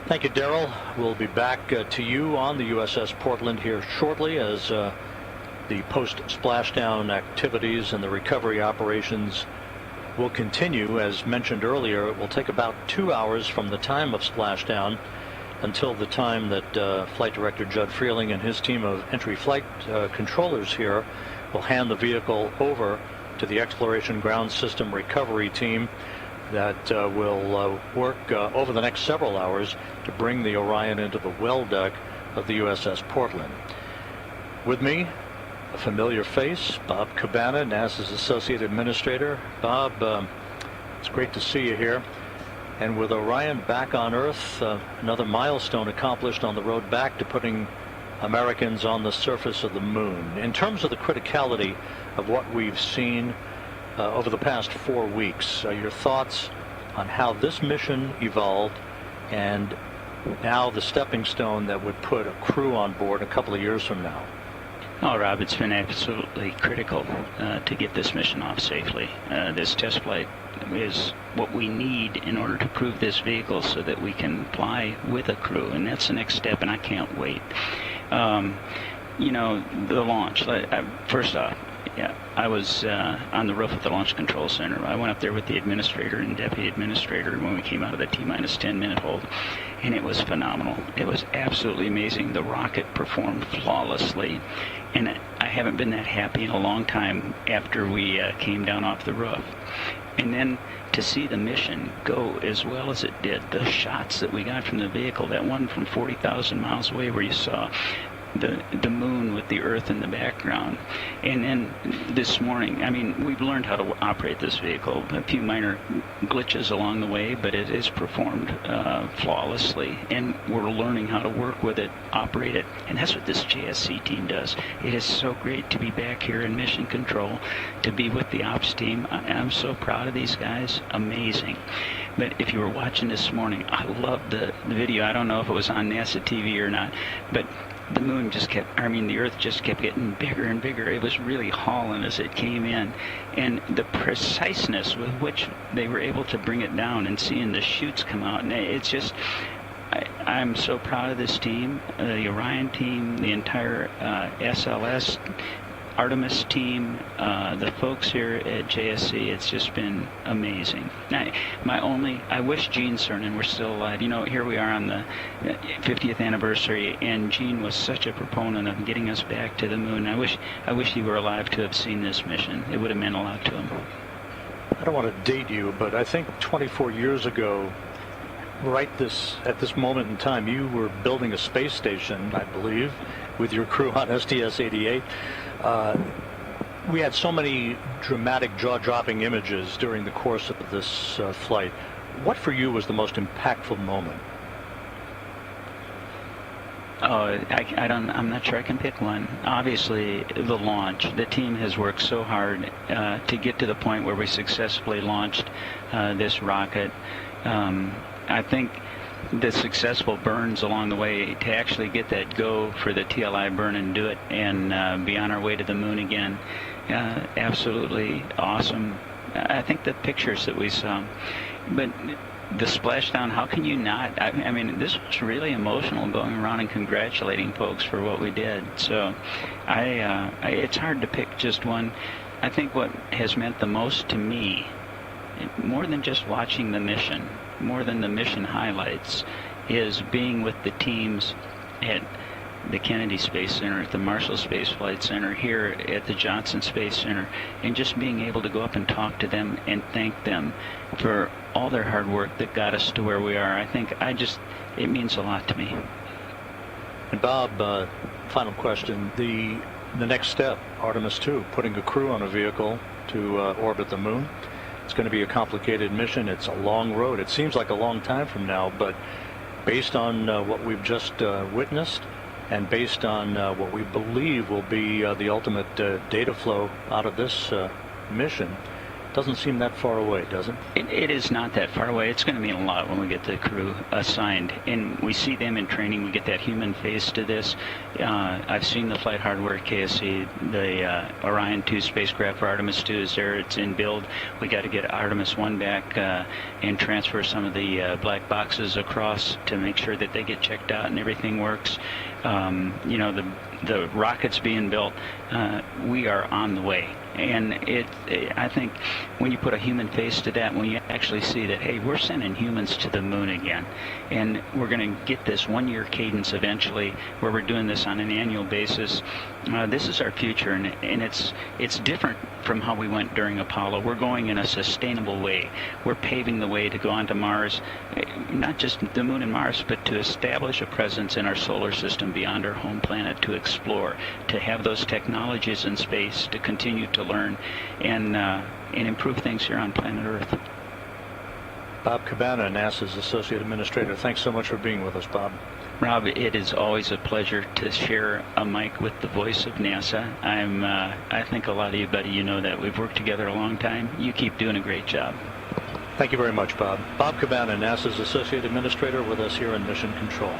Thank you, Daryl. We'll be back to you on the USS Portland here shortly as the post-splashdown activities and the recovery operations will continue. As mentioned earlier, it will take about 2 hours from the time of splashdown until the time that Flight Director Judd Freeling and his team of entry flight controllers here will hand the vehicle over to the Exploration Ground System Recovery Team that will work over the next several hours to bring the Orion into the well deck of the USS Portland. With me, a familiar face, Bob Cabana, NASA's Associate Administrator. Bob, it's great to see you here. And with Orion back on Earth, another milestone accomplished on the road back to putting Americans on the surface of the moon. In terms of the criticality of what we've seen over the past 4 weeks, your thoughts on how this mission evolved and now the stepping stone that would put a crew on board a couple of years from now? Oh, Rob, it's been absolutely critical to get this mission off safely. This test flight is what we need in order to prove this vehicle so that we can fly with a crew, and that's the next step, and I can't wait. You know, the launch, first off, yeah, I was on the roof of the Launch Control Center. I went up there with the administrator and deputy administrator when we came out of the T-minus 10-minute hold, and it was phenomenal. It was absolutely amazing. The rocket performed flawlessly, and I haven't been that happy in a long time after we came down off the roof. And then to see the mission go as well as it did, the shots that we got from the vehicle, that one from 40,000 miles away where you saw the moon with the Earth in the background. And then this morning, I mean, we've learned how to operate this vehicle. A few minor glitches along the way, but it is performed flawlessly, and we're learning how to work with it, operate it, and that's what this JSC team does. It is so great to be back here in mission control, to be with the ops team. I'm so proud of these guys. Amazing. But if you were watching this morning, I loved the video. I don't know if it was on NASA TV or not, but the moon just kept, the Earth just kept getting bigger and bigger. It was really hauling as it came in. And the preciseness with which they were able to bring it down and seeing the chutes come out, and it's just, I'm so proud of this team, the Orion team, the entire SLS, Artemis team, the folks here at JSC. It's just been amazing. I wish Gene Cernan were still alive. You know, here we are on the 50th anniversary, and Gene was such a proponent of getting us back to the moon. I wish he were alive to have seen this mission. It would have meant a lot to him. I don't want to date you, but I think 24 years ago, at this moment in time, you were building a space station, I believe, with your crew on STS-88. We had so many dramatic, jaw-dropping images during the course of this flight. What for you was the most impactful moment? Oh, I'm not sure I can pick one. Obviously, the launch. The team has worked so hard to get to the point where we successfully launched this rocket. I think the successful burns along the way to actually get that go for the TLI burn and do it and be on our way to the moon again. Absolutely awesome. I think the pictures that we saw, but the splashdown, how can you not? I mean, this was really emotional, going around and congratulating folks for what we did. So it's hard to pick just one. I think what has meant the most to me, more than just watching the mission, more than the mission highlights, is being with the teams at the Kennedy Space Center, at the Marshall Space Flight Center, here at the Johnson Space Center, and just being able to go up and talk to them and thank them for all their hard work that got us to where we are. I think it means a lot to me. And Bob, final question. The next step, Artemis 2, putting a crew on a vehicle to orbit the moon. It's going to be a complicated mission. It's a long road. It seems like a long time from now, but based on what we've just witnessed and based on what we believe will be the ultimate data flow out of this mission, doesn't seem that far away, does it? It is not that far away. It's going to mean a lot when we get the crew assigned, and we see them in training. We get that human face to this. I've seen the flight hardware at KSC. The Orion 2 spacecraft for Artemis 2 is there. It's in build. We got to get Artemis 1 back and transfer some of the black boxes across to make sure that they get checked out and everything works. You know, the rockets being built, we are on the way. And I think when you put a human face to that, when you actually see that, hey, we're sending humans to the moon again, and we're going to get this one-year cadence eventually, where we're doing this on an annual basis. This is our future, and it's different from how we went during Apollo. We're going in a sustainable way. We're paving the way to go onto Mars, not just the moon and Mars, but to establish a presence in our solar system beyond our home planet, to explore, to have those technologies in space, to continue to learn and improve things here on planet Earth. Bob Cabana, NASA's Associate Administrator. Thanks so much for being with us, Bob. Rob, it is always a pleasure to share a mic with the voice of NASA. I think a lot of you, buddy, you know that. We've worked together a long time. You keep doing a great job. Thank you very much, Bob. Bob Cabana, NASA's Associate Administrator, with us here in Mission Control.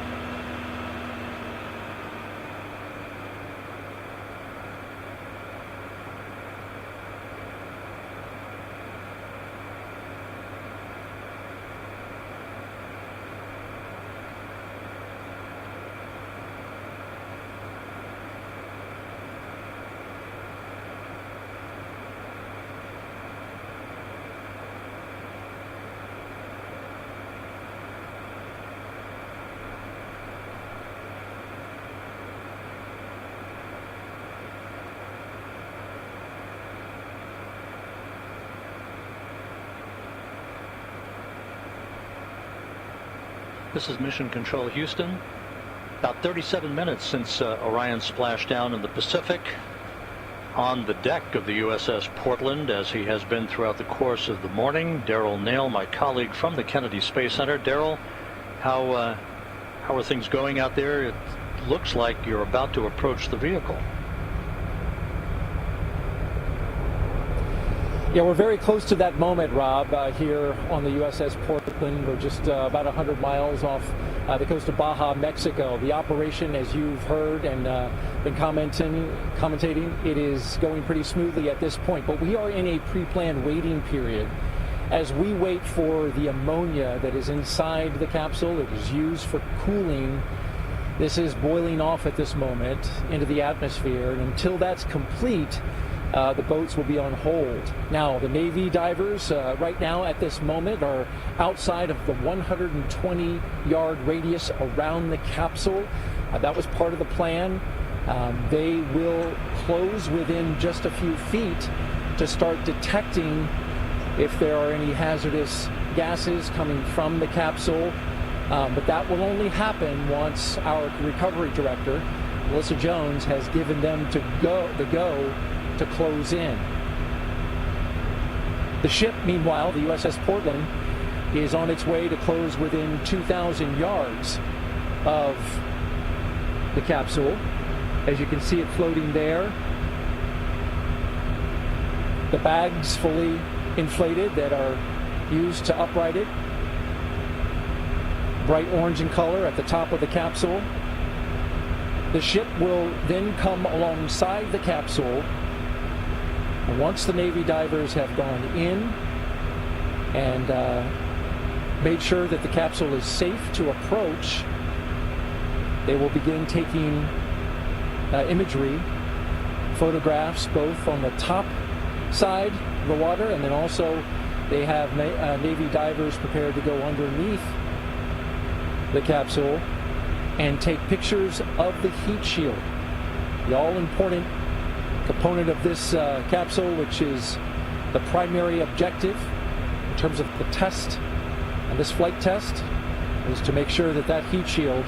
This is Mission Control Houston. About 37 minutes since Orion splashed down in the Pacific on the deck of the USS Portland, as he has been throughout the course of the morning. Daryl Nail, my colleague from the Kennedy Space Center. Daryl, how are things going out there? It looks like you're about to approach the vehicle. Yeah, we're very close to that moment, Rob, here on the USS Portland. We're just about 100 miles off the coast of Baja, Mexico. The operation, as you've heard and been commentating, it is going pretty smoothly at this point. But we are in a pre-planned waiting period as we wait for the ammonia that is inside the capsule that is used for cooling. This is boiling off at this moment into the atmosphere, and until that's complete, the boats will be on hold. Now, the Navy divers right now at this moment are outside of the 120-yard radius around the capsule. That was part of the plan. They will close within just a few feet to start detecting if there are any hazardous gases coming from the capsule. But that will only happen once our recovery director, Melissa Jones, has given them the go to close in. The ship, meanwhile, the USS Portland, is on its way to close within 2,000 yards of the capsule. As you can see it floating there. The bags fully inflated that are used to upright it. Bright orange in color at the top of the capsule. The ship will then come alongside the capsule. And once the Navy divers have gone in and made sure that the capsule is safe to approach, they will begin taking imagery, photographs, both on the top side of the water, and then also they have Navy divers prepared to go underneath the capsule and take pictures of the heat shield, the all-important component of this capsule, which is the primary objective in terms of the test and this flight test, is to make sure that that heat shield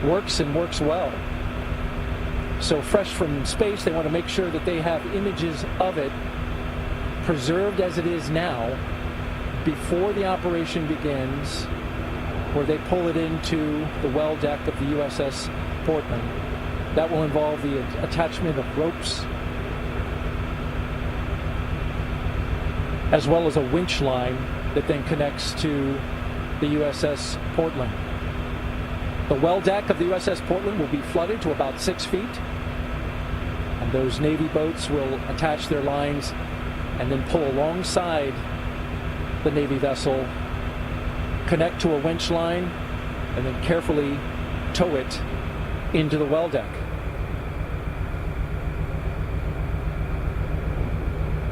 works and works well. So fresh from space, they want to make sure that they have images of it preserved as it is now before the operation begins, where they pull it into the well deck of the USS Portland. That will involve the attachment of ropes, as well as a winch line that then connects to the USS Portland. The well deck of the USS Portland will be flooded to about 6 feet, and those Navy boats will attach their lines and then pull alongside the Navy vessel, connect to a winch line, and then carefully tow it into the well deck.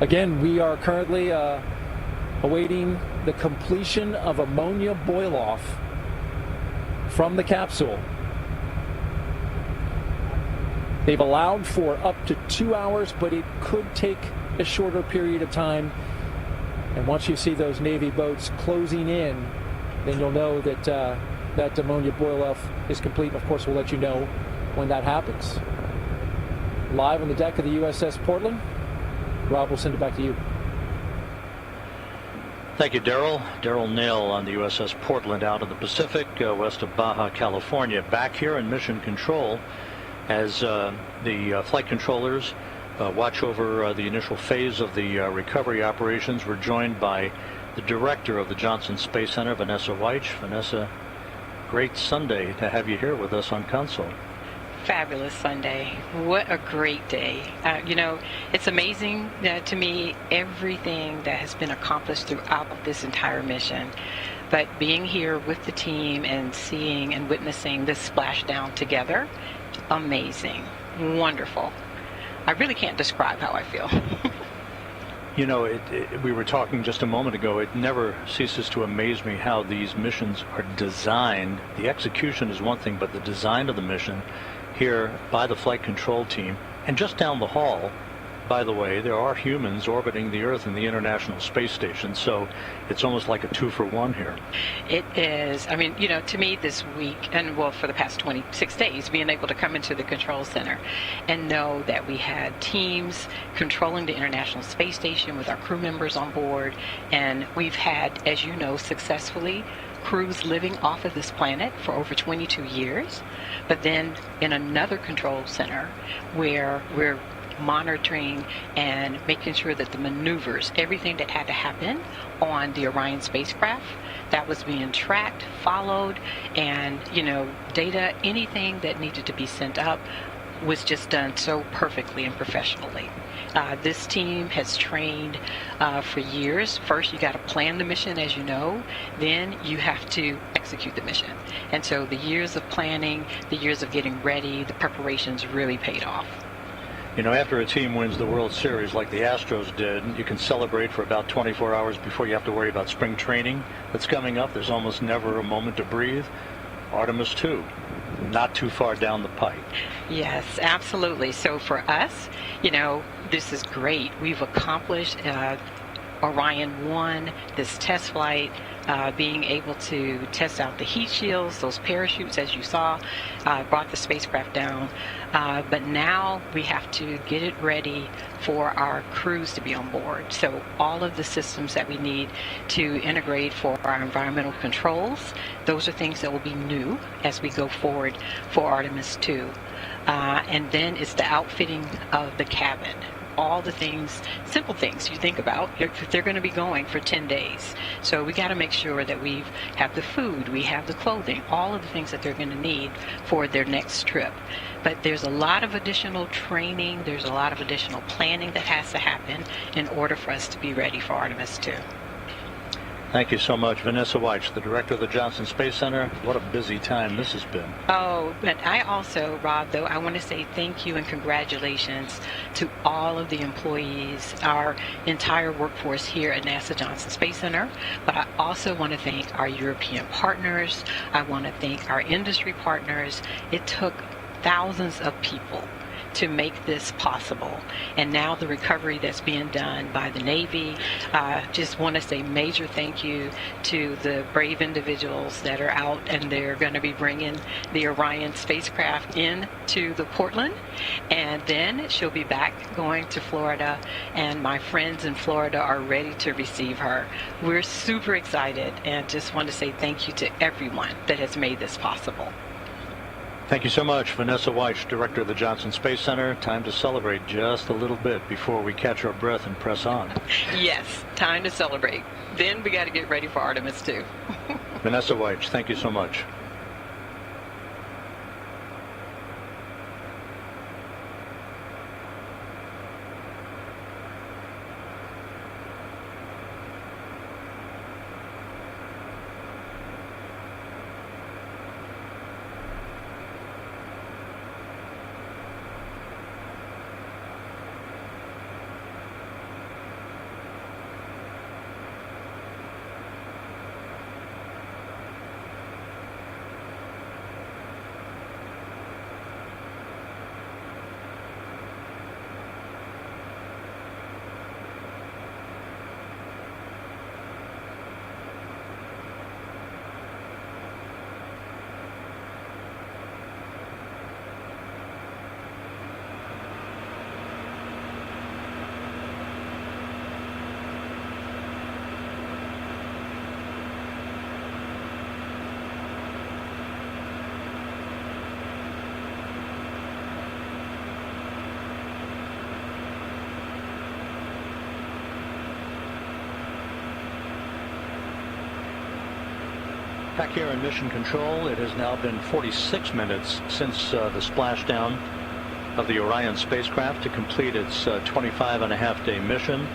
Again, we are currently awaiting the completion of ammonia boil-off from the capsule. They've allowed for up to 2 hours, but it could take a shorter period of time. And once you see those Navy boats closing in, then you'll know that that ammonia boil-off is complete. And of course, we'll let you know when that happens. Live on the deck of the USS Portland, Rob, we'll send it back to you. Thank you, Daryl. Daryl Nail on the USS Portland out of the Pacific, west of Baja, California. Back here in mission control as the flight controllers watch over the initial phase of the recovery operations. We're joined by the director of the Johnson Space Center, Vanessa Weich. Vanessa, great Sunday to have you here with us on console. Fabulous Sunday. What a great day. You know, it's amazing to me everything that has been accomplished throughout this entire mission. But being here with the team and seeing and witnessing this splashdown together, amazing, wonderful. I really can't describe how I feel. You know, we were talking just a moment ago, it never ceases to amaze me how these missions are designed. The execution is one thing, but the design of the mission here by the flight control team. And just down the hall, by the way, there are humans orbiting the Earth in the International Space Station, so it's almost like a 2-for-1 here. It is. I mean, you know, to me this week, and well, for the past 26 days, being able to come into the control center and know that we had teams controlling the International Space Station with our crew members on board, and we've had, as you know, successfully crews living off of this planet for over 22 years, but then in another control center where we're monitoring and making sure that the maneuvers, everything that had to happen on the Orion spacecraft, that was being tracked, followed, and, you know, data, anything that needed to be sent up was just done so perfectly and professionally. This team has trained for years. First, you got to plan the mission, as you know. Then you have to execute the mission. And so the years of planning, the years of getting ready, the preparations really paid off. You know, after a team wins the World Series like the Astros did, you can celebrate for about 24 hours before you have to worry about spring training that's coming up. There's almost never a moment to breathe. Artemis 2, not too far down the pike. Yes, absolutely. So for us, you know, this is great. We've accomplished Orion 1, this test flight, being able to test out the heat shields, those parachutes, as you saw, brought the spacecraft down. But now we have to get it ready for our crews to be on board. So all of the systems that we need to integrate for our environmental controls, those are things that will be new as we go forward for Artemis 2. And then it's the outfitting of the cabin. All the things, simple things you think about, they're going to be going for 10 days. So we got to make sure that we have the food, we have the clothing, all of the things that they're going to need for their next trip. But there's a lot of additional training, there's a lot of additional planning that has to happen in order for us to be ready for Artemis 2. Thank you so much, Vanessa Weich, the director of the Johnson Space Center. What a busy time this has been. Oh, but I also, Rob, though, I want to say thank you and congratulations to all of the employees, our entire workforce here at NASA Johnson Space Center. But I also want to thank our European partners. I want to thank our industry partners. It took thousands of people to make this possible. And now the recovery that's being done by the Navy. Just want to say major thank you to the brave individuals that are out, and they're going to be bringing the Orion spacecraft in to the Portland, and then she'll be back going to Florida, and my friends in Florida are ready to receive her. We're super excited, and just want to say thank you to everyone that has made this possible. Thank you so much, Vanessa Weich, director of the Johnson Space Center. Time to celebrate just a little bit before we catch our breath and press on. Yes, time to celebrate. Then we got to get ready for Artemis 2. Vanessa Weich, thank you so much. Back here in Mission Control, it has now been 46 minutes since the splashdown of the Orion spacecraft to complete its 25-and-a-half-day mission.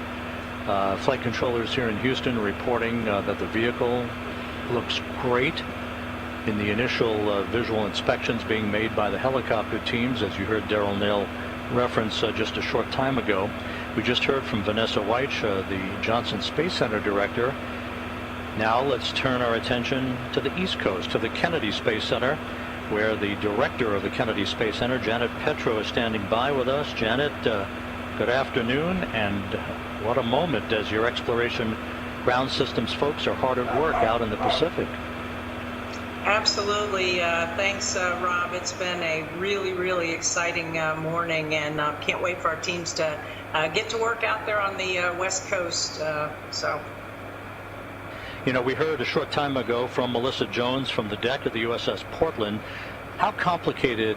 Flight controllers here in Houston reporting that the vehicle looks great in the initial visual inspections being made by the helicopter teams, as you heard Daryl Nail reference just a short time ago. We just heard from Vanessa Weich, the Johnson Space Center director. Now let's turn our attention to the East Coast, to the Kennedy Space Center, where the director of the Kennedy Space Center, Janet Petro, is standing by with us. Janet, good afternoon, and what a moment as your exploration ground systems folks are hard at work out in the Pacific. Absolutely. Thanks, Rob. It's been a really, really exciting morning, and can't wait for our teams to get to work out there on the West Coast. You know, we heard a short time ago from Melissa Jones from the deck of the USS Portland. How complicated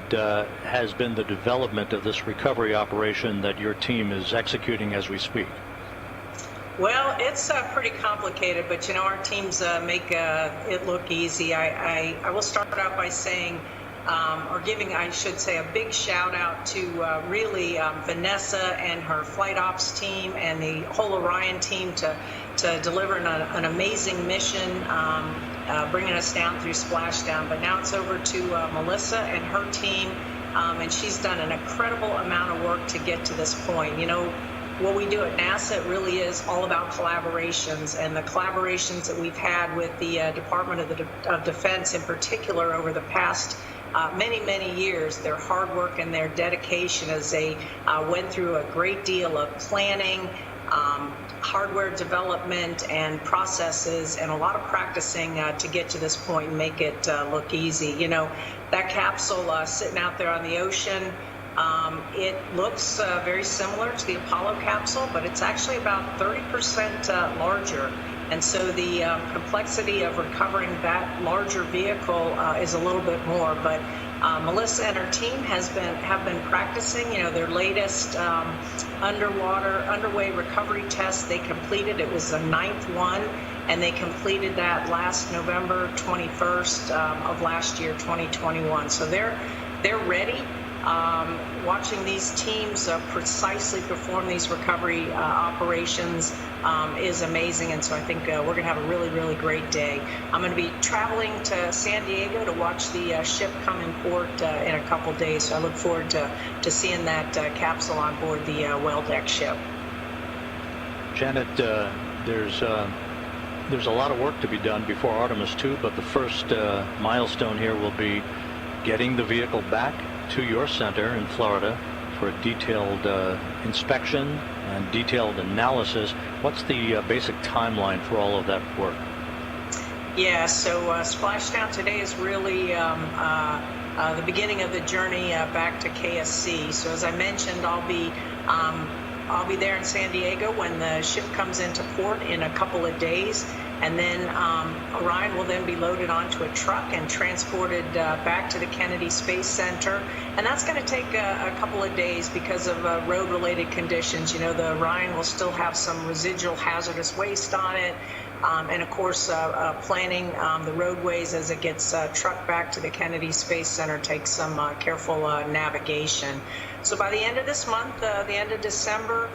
has been the development of this recovery operation that your team is executing as we speak? Well, it's pretty complicated, but you know, our teams make it look easy. I will start out by saying, or giving, I should say, a big shout out to really Vanessa and her flight ops team and the whole Orion team to deliver an amazing mission, bringing us down through splashdown. But now it's over to Melissa and her team, and she's done an incredible amount of work to get to this point. You know, what we do at NASA, it really is all about collaborations, and the collaborations that we've had with the Department of Defense in particular over the past many years, their hard work and their dedication as they went through a great deal of planning, hardware development and processes, and a lot of practicing to get to this point and make it look easy. You know, that capsule sitting out there on the ocean, it looks very similar to the Apollo capsule, but it's actually about 30% larger. And so the complexity of recovering that larger vehicle is a little bit more. But Melissa and her team have been practicing, you know, their latest underway recovery test. They completed, it was the 9th one, and they completed that last November 21st of last year, 2021. So they're ready. watching these teams precisely perform these recovery operations is amazing, and so I think we're going to have a really, really great day. I'm going to be traveling to San Diego to watch the ship come in port in a couple days, so I look forward to seeing that capsule on board the well-deck ship. Janet, there's a lot of work to be done before Artemis 2, but the first milestone here will be getting the vehicle back to your center in Florida for a detailed inspection and detailed analysis. What's the basic timeline for all of that work? Yeah, so Splashdown today is really the beginning of the journey back to KSC. So as I mentioned, I'll be there in San Diego when the ship comes into port in a couple of days, and then Orion will then be loaded onto a truck and transported back to the Kennedy Space Center, and that's going to take a couple of days because of road-related conditions. You know, the Orion will still have some residual hazardous waste on it, and of course planning the roadways as it gets trucked back to the Kennedy Space Center takes some careful navigation. So by the end of this month, the end of December,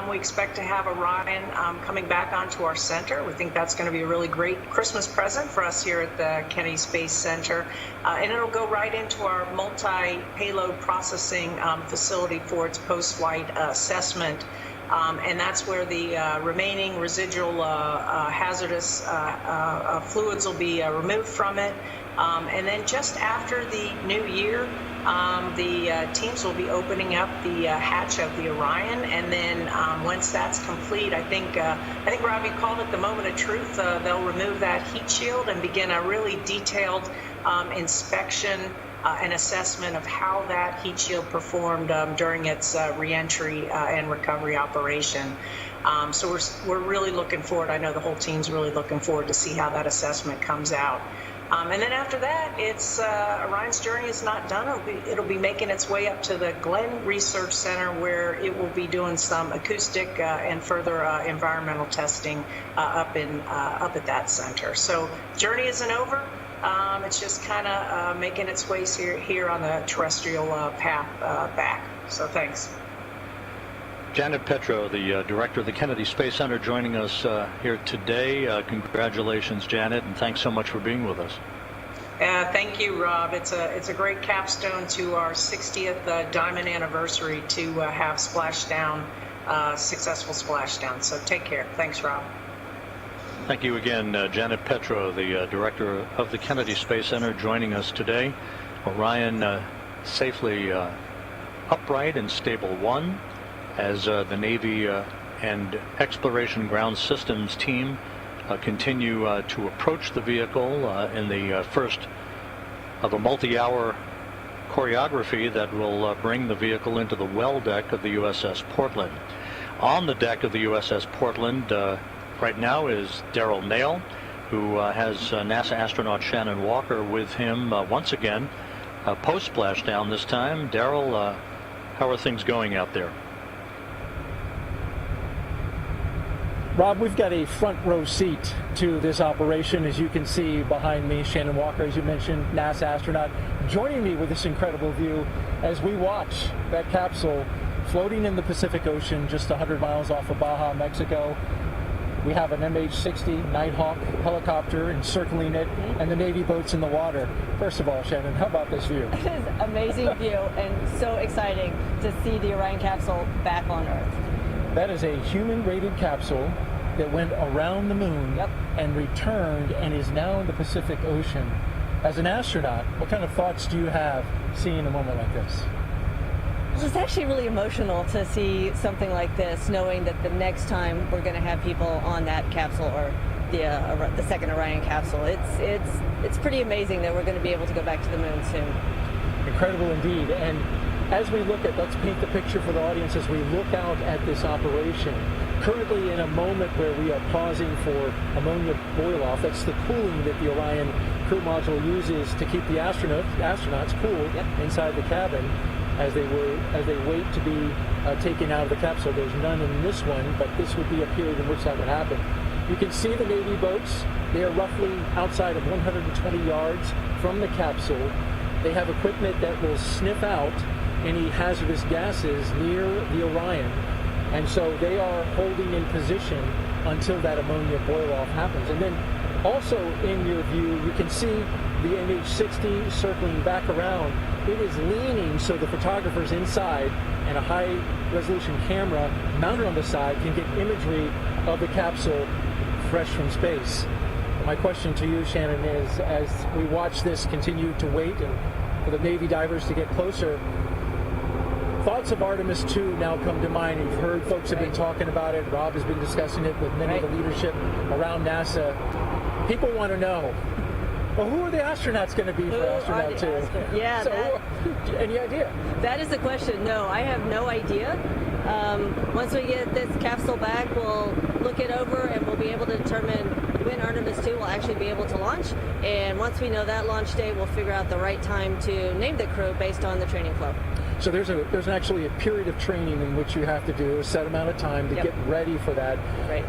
we expect to have Orion coming back onto our center. We think that's going to be a really great Christmas present for us here at the Kennedy Space Center. And it'll go right into our multi-payload processing facility for its post-flight assessment. And that's where the remaining residual hazardous fluids will be removed from it. And then just after the new year, the teams will be opening up the hatch of the Orion, and then once that's complete, I think Robbie called it the moment of truth. They'll remove that heat shield and begin a really detailed inspection and assessment of how that heat shield performed during its reentry and recovery operation. So we're really looking forward. I know the whole team's really looking forward to see how that assessment comes out. And then after that, it's Orion's journey is not done. It'll be making its way up to the Glenn Research Center, where it will be doing some acoustic and further environmental testing up at that center. So journey isn't over. It's just kind of making its way here on the terrestrial path back. So thanks. Janet Petro, the director of the Kennedy Space Center, joining us here today. Congratulations, Janet, and thanks so much for being with us. Thank you, Rob. It's a great capstone to our 60th diamond anniversary to have Splashdown, successful Splashdown. So take care. Thanks, Rob. Thank you again, Janet Petro, the director of the Kennedy Space Center, joining us today. Orion safely upright in stable 1. As the Navy and Exploration Ground Systems team continue to approach the vehicle in the first of a multi-hour choreography that will bring the vehicle into the well deck of the USS Portland. On the deck of the USS Portland right now is Darrell Nail, who has NASA astronaut Shannon Walker with him once again, post-splashdown this time. Darrell, how are things going out there? Rob, we've got a front row seat to this operation. As you can see behind me, Shannon Walker, as you mentioned, NASA astronaut, joining me with this incredible view as we watch that capsule floating in the Pacific Ocean just 100 miles off of Baja, Mexico. We have an MH-60 Nighthawk helicopter encircling it and the Navy boats in the water. First of all, Shannon, how about this view? It is an amazing view and so exciting to see the Orion capsule back on Earth. That is a human-rated capsule that went around the moon and returned and is now in the Pacific Ocean. As an astronaut, what kind of thoughts do you have seeing a moment like this? Well, it's actually really emotional to see something like this, knowing that the next time we're going to have people on that capsule or the second Orion capsule. It's pretty amazing that we're going to be able to go back to the moon soon. Incredible indeed. And as we look at, let's paint the picture for the audience as we look out at this operation. Currently in a moment where we are pausing for ammonia boil-off. That's the cooling that the Orion crew module uses to keep the astronauts cool inside the cabin as they wait to be taken out of the capsule. There's none in this one, but this would be a period in which that would happen. You can see the Navy boats. They are roughly outside of 120 yards from the capsule. They have equipment that will sniff out any hazardous gases near the Orion. And so they are holding in position until that ammonia boil-off happens. And then also in your view, you can see the MH60 circling back around. It is leaning so the photographers inside and a high-resolution camera mounted on the side can get imagery of the capsule fresh from space. My question to you, Shannon, is as we watch this continue to wait and for the Navy divers to get closer, thoughts of Artemis 2 now come to mind. You've heard folks have been talking about it. Rob has been discussing it with many of the leadership around NASA. People want to know, well, who are the astronauts going to be for astronaut 2? Yeah. So, any idea? That is the question. No, I have no idea. Once we get this capsule back, we'll look it over and we'll be able to determine when Artemis 2 will actually be able to launch. And once we know that launch date, we'll figure out the right time to name the crew based on the training flow. So there's actually a period of training in which you have to do a set amount of time to get ready for that,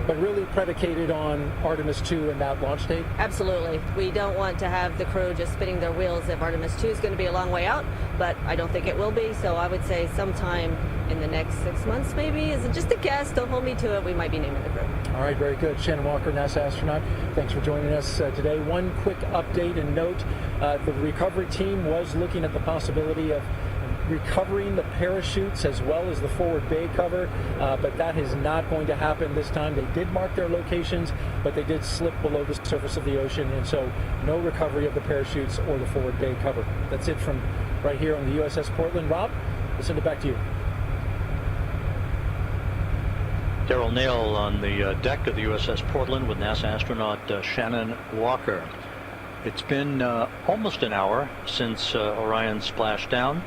but really predicated on Artemis 2 and that launch date? Absolutely. We don't want to have the crew just spinning their wheels if Artemis 2 is going to be a long way out, but I don't think it will be, so I would say sometime in the next 6 months maybe. Is it just a guess? Don't hold me to it. We might be naming the crew. All right, very good. Shannon Walker, NASA astronaut, thanks for joining us today. One quick update and note, the recovery team was looking at the possibility of recovering the parachutes as well as the forward bay cover, but that is not going to happen this time. They did mark their locations, but they did slip below the surface of the ocean, and so no recovery of the parachutes or the forward bay cover. That's it from right here on the USS Portland. Rob, we'll send it back to you. Daryl Nail on the deck of the USS Portland with NASA astronaut Shannon Walker. It's been almost an hour since Orion splashed down.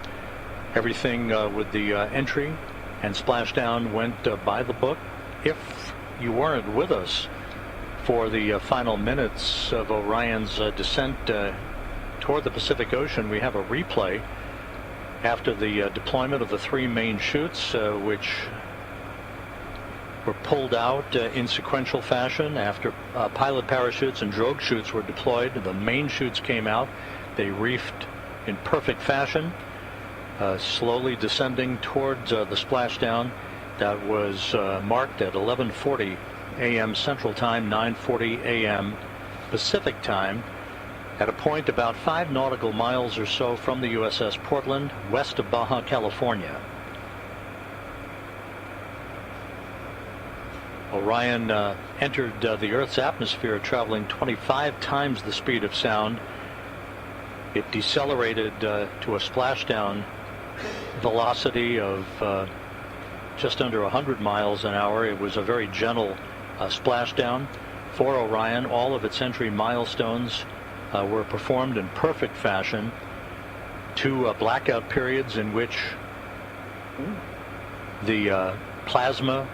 Everything with the entry and splashdown went by the book. If you weren't with us for the final minutes of Orion's descent toward the Pacific Ocean, we have a replay after the deployment of the 3 main chutes, which were pulled out in sequential fashion after pilot parachutes and drogue chutes were deployed. The main chutes came out. They reefed in perfect fashion, slowly descending towards the splashdown that was marked at 11:40 a.m. Central Time, 9:40 a.m. Pacific Time, at a point about 5 nautical miles or so from the USS Portland, west of Baja California. Orion entered the Earth's atmosphere traveling 25 times the speed of sound. It decelerated to a splashdown velocity of just under 100 miles an hour. It was a very gentle splashdown for Orion. All of its entry milestones were performed in perfect fashion. 2 blackout periods in which the plasma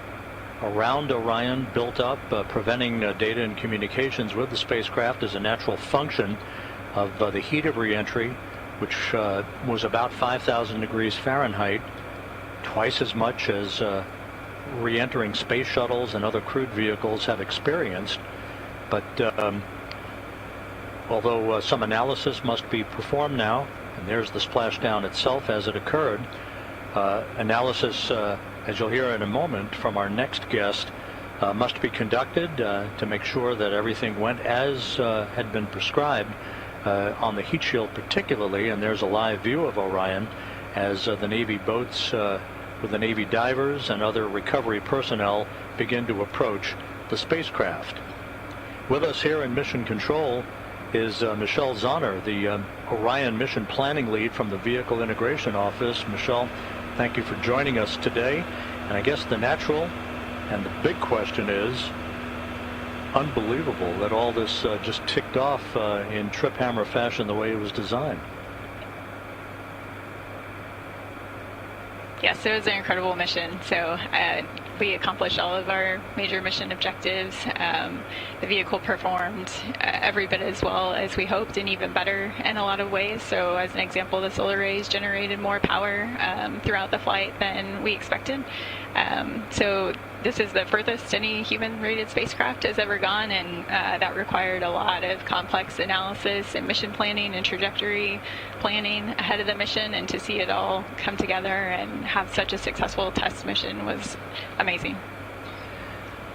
around Orion built up, preventing data and communications with the spacecraft as a natural function of the heat of reentry, which was about 5,000 degrees Fahrenheit, twice as much as re-entering space shuttles and other crewed vehicles have experienced. But although some analysis must be performed now, and there's the splashdown itself as it occurred, analysis, as you'll hear in a moment from our next guest, must be conducted to make sure that everything went as had been prescribed on the heat shield particularly. And there's a live view of Orion as the Navy boats with the Navy divers and other recovery personnel begin to approach the spacecraft. With us here in Mission Control is Michelle Zahner, the Orion Mission Planning Lead from the Vehicle Integration Office. Michelle, thank you for joining us today. And I guess the natural and the big question is, unbelievable that all this just ticked off in trip hammer fashion the way it was designed. Yes, it was an incredible mission. So we accomplished all of our major mission objectives. The vehicle performed every bit as well as we hoped, and even better in a lot of ways. So as an example, the solar rays generated more power throughout the flight than we expected. So this is the furthest any human-rated spacecraft has ever gone, and that required a lot of complex analysis and mission planning and trajectory planning ahead of the mission, and to see it all come together and have such a successful test mission was amazing.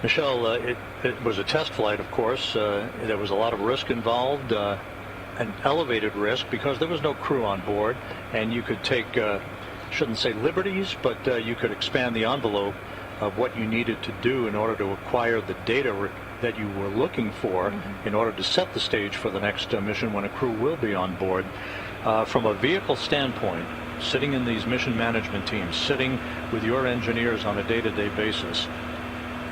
Michelle, it was a test flight, of course. There was a lot of risk involved, an elevated risk because there was no crew on board, and you could take, shouldn't say liberties, but you could expand the envelope of what you needed to do in order to acquire the data that you were looking for in order to set the stage for the next mission when a crew will be on board. From a vehicle standpoint, sitting in these mission management teams, sitting with your engineers on a day-to-day basis,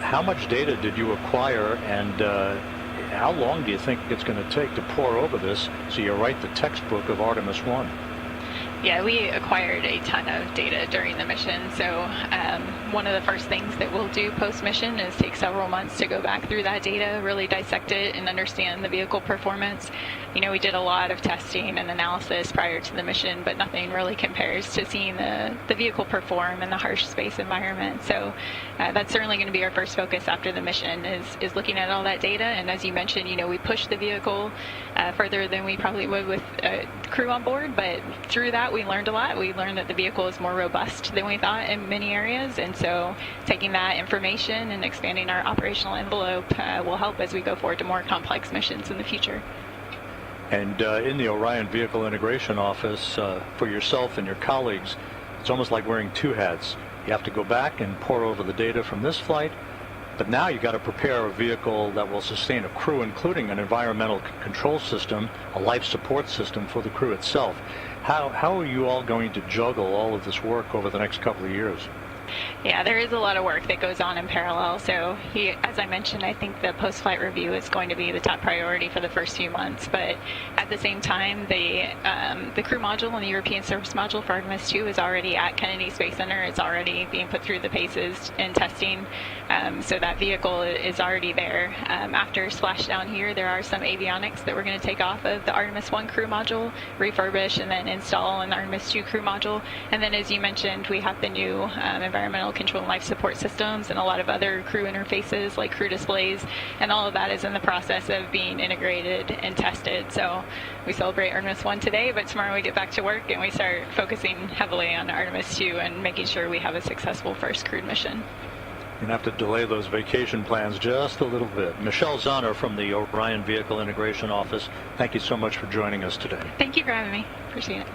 how much data did you acquire, and how long do you think it's going to take to pore over this so you write the textbook of Artemis 1? Yeah, we acquired a ton of data during the mission. So one of the first things that we'll do post-mission is take several months to go back through that data, really dissect it, and understand the vehicle performance. You know, we did a lot of testing and analysis prior to the mission, but nothing really compares to seeing the vehicle perform in the harsh space environment. So that's certainly going to be our first focus after the mission is looking at all that data. And as you mentioned, you know, we pushed the vehicle further than we probably would with crew on board, but through that we learned a lot. We learned that the vehicle is more robust than we thought in many areas, and so taking that information and expanding our operational envelope will help as we go forward to more complex missions in the future. And in the Orion Vehicle Integration Office, for yourself and your colleagues, it's almost like wearing two hats. You have to go back and pore over the data from this flight, but now you've got to prepare a vehicle that will sustain a crew, including an environmental control system, a life support system for the crew itself. How are you all going to juggle all of this work over the next couple of years? Yeah, there is a lot of work that goes on in parallel. So, as I mentioned, I think the post-flight review is going to be the top priority for the first few months. But at the same time, the crew module and the European Service Module for Artemis 2 is already at Kennedy Space Center. It's already being put through the paces in testing. So that vehicle is already there. After splashdown here, there are some avionics that we're going to take off of the Artemis 1 crew module, refurbish, and then install an Artemis 2 crew module. And then, as you mentioned, we have the new environmental control and life support systems and a lot of other crew interfaces like crew displays, and all of that is in the process of being integrated and tested. So we celebrate Artemis 1 today, but tomorrow we get back to work and we start focusing heavily on Artemis 2 and making sure we have a successful first crewed mission. You're going to have to delay those vacation plans just a little bit. Michelle Zahner from the Orion Vehicle Integration Office, thank you so much for joining us today. Thank you for having me. Appreciate it.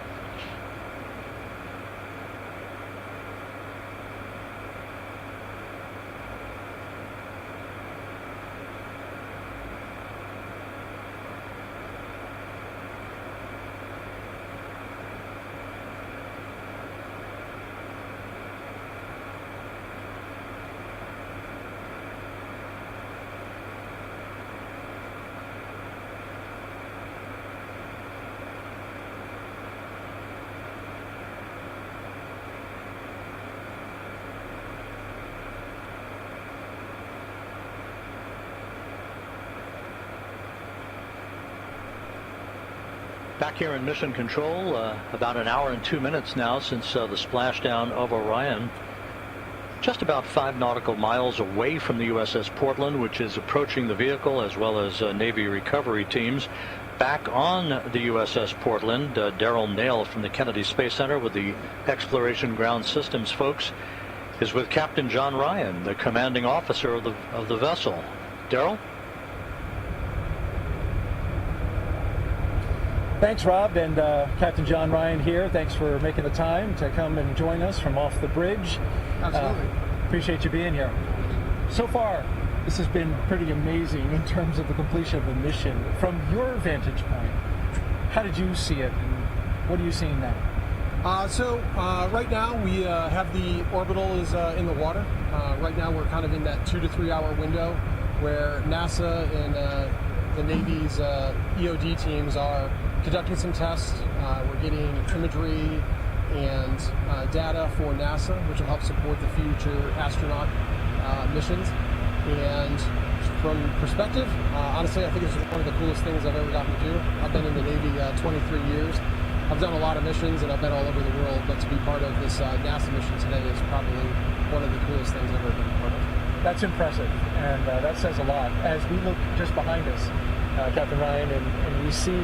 Back here in Mission Control, about an hour and 2 minutes now since the splashdown of Orion. Just about 5 nautical miles away from the USS Portland, which is approaching the vehicle, as well as Navy recovery teams. Back on the USS Portland, Daryl Nail from the Kennedy Space Center with the Exploration Ground Systems folks is with Captain John Ryan, the commanding officer of the vessel. Daryl? Thanks, Rob, and Captain John Ryan here. Thanks for making the time to come and join us from off the bridge. Absolutely. Appreciate you being here. So far, this has been pretty amazing in terms of the completion of the mission. From your vantage point, how did you see it, and what are you seeing now? Right now we have the orbital is in the water. Right now we're kind of in that 2 to 3 hour window where NASA and the Navy's EOD teams are conducting some tests. We're getting imagery and data for NASA, which will help support the future astronaut missions. And from perspective, honestly, I think it's one of the coolest things I've ever gotten to do. I've been in the Navy 23 years. I've done a lot of missions and I've been all over the world, but to be part of this NASA mission today is probably one of the coolest things I've ever been a part of. That's impressive, and that says a lot. As we look just behind us, Captain Ryan, and we see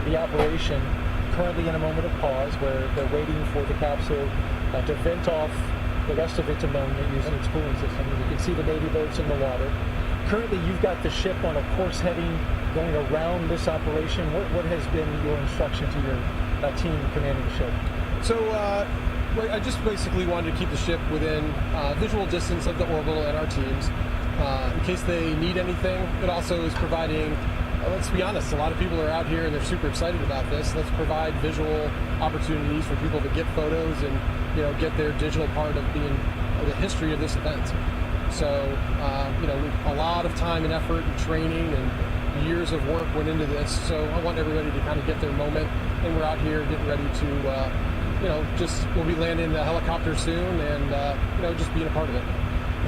the operation currently in a moment of pause where they're waiting for the capsule to vent off the rest of its ammonia using its cooling system. You can see the Navy boats in the water. Currently, you've got the ship on a course heading going around this operation. What has been your instruction to your team commanding the ship? So I just basically wanted to keep the ship within visual distance of the orbital and our teams in case they need anything. It also is providing, let's be honest, a lot of people are out here and they're super excited about this. Let's provide visual opportunities for people to get photos and get their digital part of being the history of this event. So a lot of time and effort and training and years of work went into this. So I want everybody to kind of get their moment, and we're out here getting ready to we'll be landing the helicopter soon and, just being a part of it.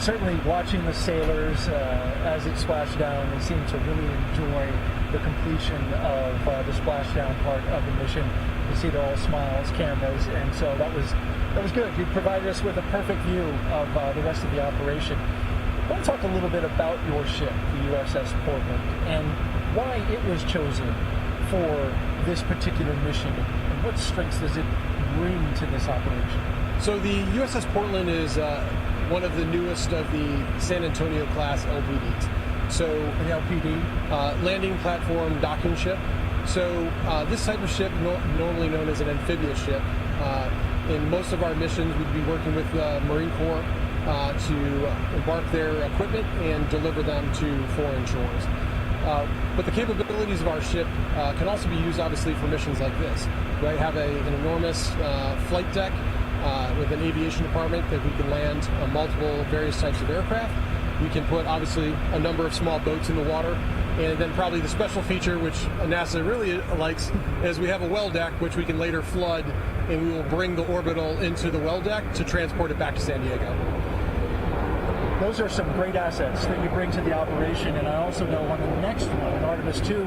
Certainly watching the sailors as it splashed down, they seem to really enjoy the completion of the splashdown part of the mission. You see they're all smiles, cameras, and so that was good. You provided us with a perfect view of the rest of the operation. I want to talk a little bit about your ship, the USS Portland, and why it was chosen for this particular mission, and what strengths does it bring to this operation? So the USS Portland is one of the newest of the San Antonio class LPDs. So an LPD? Landing platform docking ship. So this type of ship, normally known as an amphibious ship, in most of our missions we'd be working with the Marine Corps to embark their equipment and deliver them to foreign shores. But the capabilities of our ship can also be used, obviously, for missions like this. Right? Have an enormous flight deck with an aviation department that we can land on multiple various types of aircraft. We can put, obviously, a number of small boats in the water. And then probably the special feature, which NASA really likes, is we have a well deck, which we can later flood, and we will bring the orbital into the well deck to transport it back to San Diego. Those are some great assets that you bring to the operation, and I also know on the next one, in Artemis 2,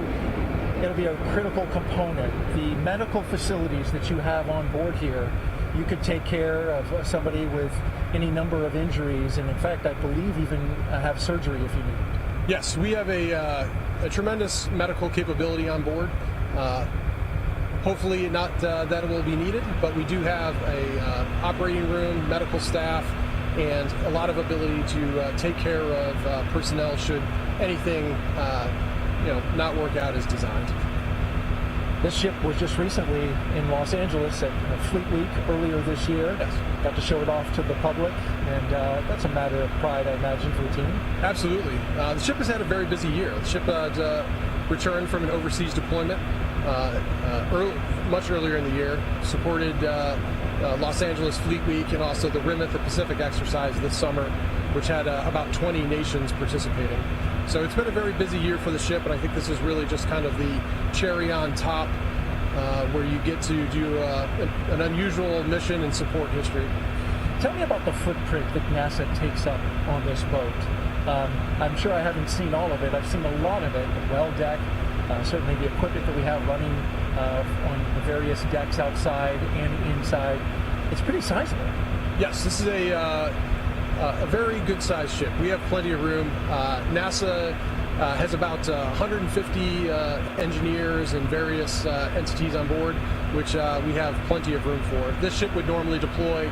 it'll be a critical component. The medical facilities that you have on board here, you could take care of somebody with any number of injuries, and in fact, I believe even have surgery if you need it. Yes, we have a tremendous medical capability on board. Hopefully not that it will be needed, but we do have a operating room, medical staff, and a lot of ability to take care of personnel should anything not work out as designed. This ship was just recently in Los Angeles at Fleet Week earlier this year. Yes. Got to show it off to the public, and that's a matter of pride, I imagine, for the team. Absolutely. The ship has had a very busy year. The ship returned from an overseas deployment much earlier in the year, supported Los Angeles Fleet Week and also the Rim at the Pacific exercise this summer, which had about 20 nations participating. So it's been a very busy year for the ship, and I think this is really just kind of the cherry on top where you get to do an unusual mission and support history. Tell me about the footprint that NASA takes up on this boat. I'm sure I haven't seen all of it. I've seen a lot of it, the well deck, certainly the equipment that we have running on the various decks outside and inside. It's pretty sizable. Yes, this is a very good-sized ship. We have plenty of room. NASA has about 150 engineers and various entities on board, which we have plenty of room for. This ship would normally deploy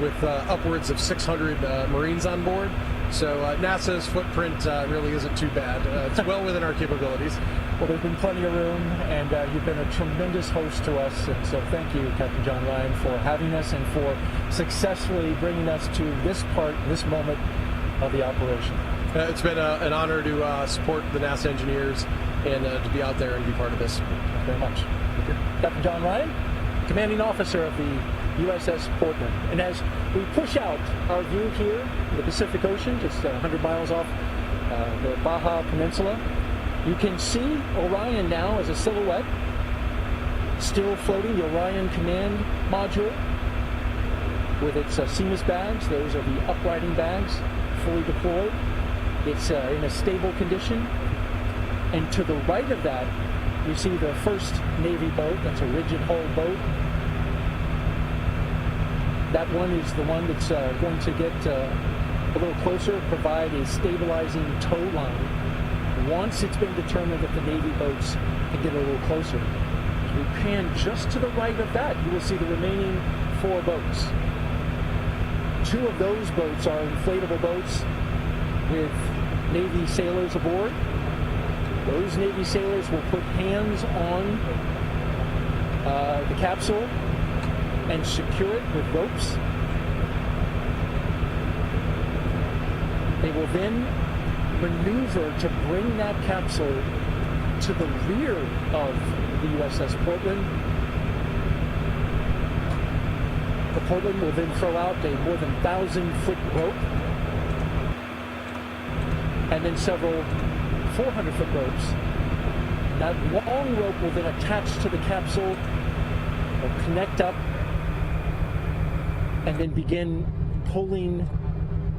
with upwards of 600 Marines on board. So NASA's footprint really isn't too bad. It's well within our capabilities. Well, there's been plenty of room, and you've been a tremendous host to us. And so thank you, Captain John Ryan, for having us and for successfully bringing us to this part, this moment of the operation. It's been an honor to support the NASA engineers and to be out there and be part of this. Thank you very much. Captain John Ryan, commanding officer of the USS Portland. And as we push out our view here in the Pacific Ocean, just 100 miles off the Baja Peninsula, you can see Orion now as a silhouette, still floating, the Orion Command Module with its CMUS bags. Those are the uprighting bags, fully deployed. It's in a stable condition. And to the right of that, you see the first Navy boat. That's a rigid hull boat. That one is the one that's going to get a little closer, provide a stabilizing tow line. Once it's been determined that the Navy boats can get a little closer. As we pan just to the right of that, you will see the remaining 4 boats. 2 of those boats are inflatable boats with Navy sailors aboard. Those Navy sailors will put hands on the capsule and secure it with ropes. They will then maneuver to bring that capsule to the rear of the USS Portland. The Portland will then throw out a more than 1,000-foot rope and then several 400-foot ropes. That long rope will then attach to the capsule, will connect up, and then begin pulling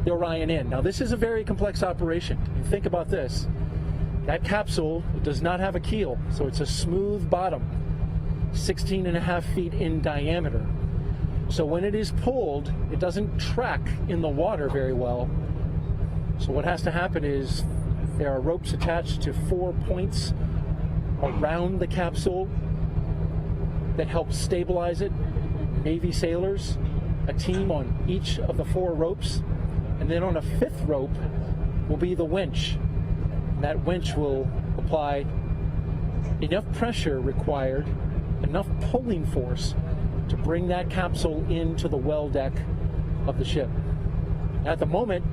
the Orion in. Now, this is a very complex operation. You think about this. That capsule does not have a keel, so it's a smooth bottom, 16.5 feet in diameter. So when it is pulled, it doesn't track in the water very well. So what has to happen is there are ropes attached to 4 points around the capsule that help stabilize it. Navy sailors, a team on each of the 4 ropes, and then on a 5th rope will be the winch. And that winch will apply enough pressure required, enough pulling force to bring that capsule into the well deck of the ship. At the moment,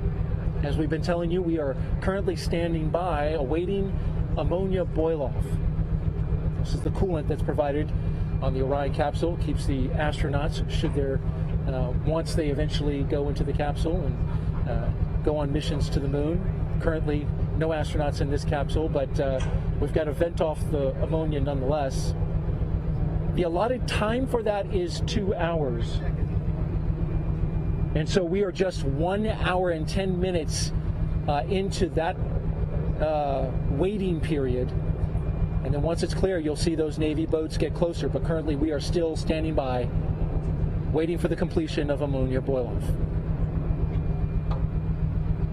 as we've been telling you, we are currently standing by awaiting ammonia boil-off. This is the coolant that's provided on the Orion capsule. It keeps the astronauts, should there, once they eventually go into the capsule and go on missions to the moon. Currently, no astronauts in this capsule, but we've got to vent off the ammonia nonetheless. The allotted time for that is 2 hours. And so we are just 1 hour and 10 minutes into that waiting period. And then once it's clear, you'll see those Navy boats get closer. But currently we are still standing by, waiting for the completion of ammonia boil-off.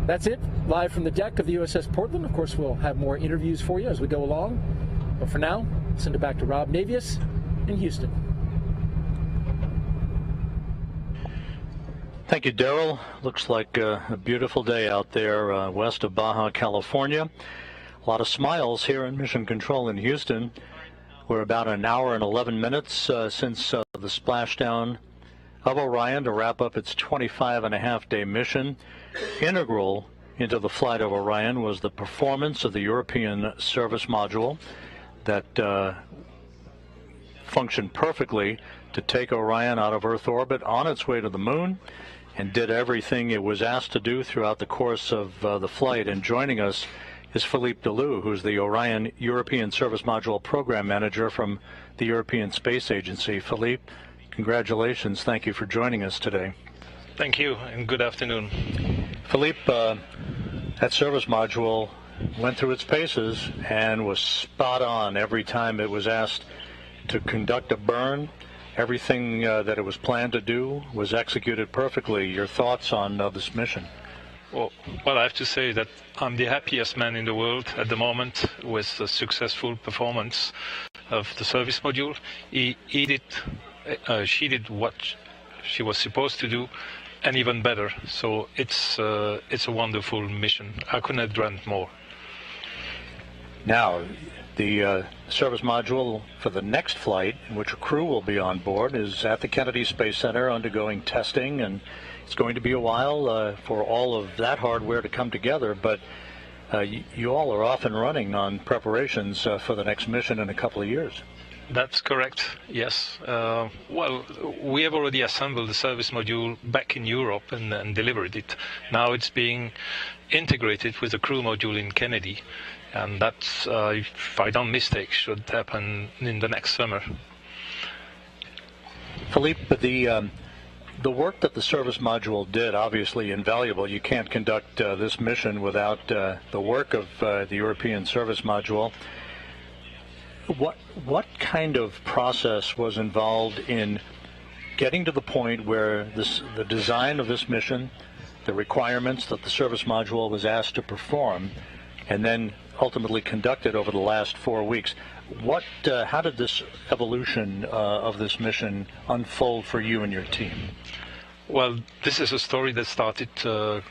That's it, live from the deck of the USS Portland. Of course, we'll have more interviews for you as we go along. But for now, send it back to Rob Navius in Houston. Thank you, Daryl. Looks like a beautiful day out there west of Baja, California. A lot of smiles here in Mission Control in Houston. We're about 1 hour and 11 minutes since the splashdown of Orion to wrap up its 25.5-day mission. Integral into the flight of Orion was the performance of the European service module that functioned perfectly to take Orion out of Earth orbit on its way to the moon, and did everything it was asked to do throughout the course of the flight. And joining us is Philippe Delou, who's the Orion European Service Module Program Manager from the European Space Agency. Philippe, congratulations. Thank you for joining us today. Thank you, and good afternoon. Philippe, that service module went through its paces and was spot on every time it was asked to conduct a burn. Everything that it was planned to do was executed perfectly. Your thoughts on this mission? Well, I have to say that I'm the happiest man in the world at the moment with the successful performance of the service module. She did what she was supposed to do, and even better. So it's a wonderful mission. I couldn't have dreamt more. Now, the service module for the next flight, in which a crew will be on board, is at the Kennedy Space Center undergoing testing, and it's going to be a while for all of that hardware to come together, but you all are off and running on preparations for the next mission in a couple of years. That's correct, yes. Well, we have already assembled the service module back in Europe and delivered it. Now it's being integrated with the crew module in Kennedy, and that's, if I don't mistake, should happen in the next summer. Philippe, the work that the service module did, obviously invaluable. You can't conduct this mission without the work of the European service module. What kind of process was involved in getting to the point where the design of this mission, the requirements that the service module was asked to perform, and then ultimately conducted over the last 4 weeks. How did this evolution of this mission unfold for you and your team? Well, this is a story that started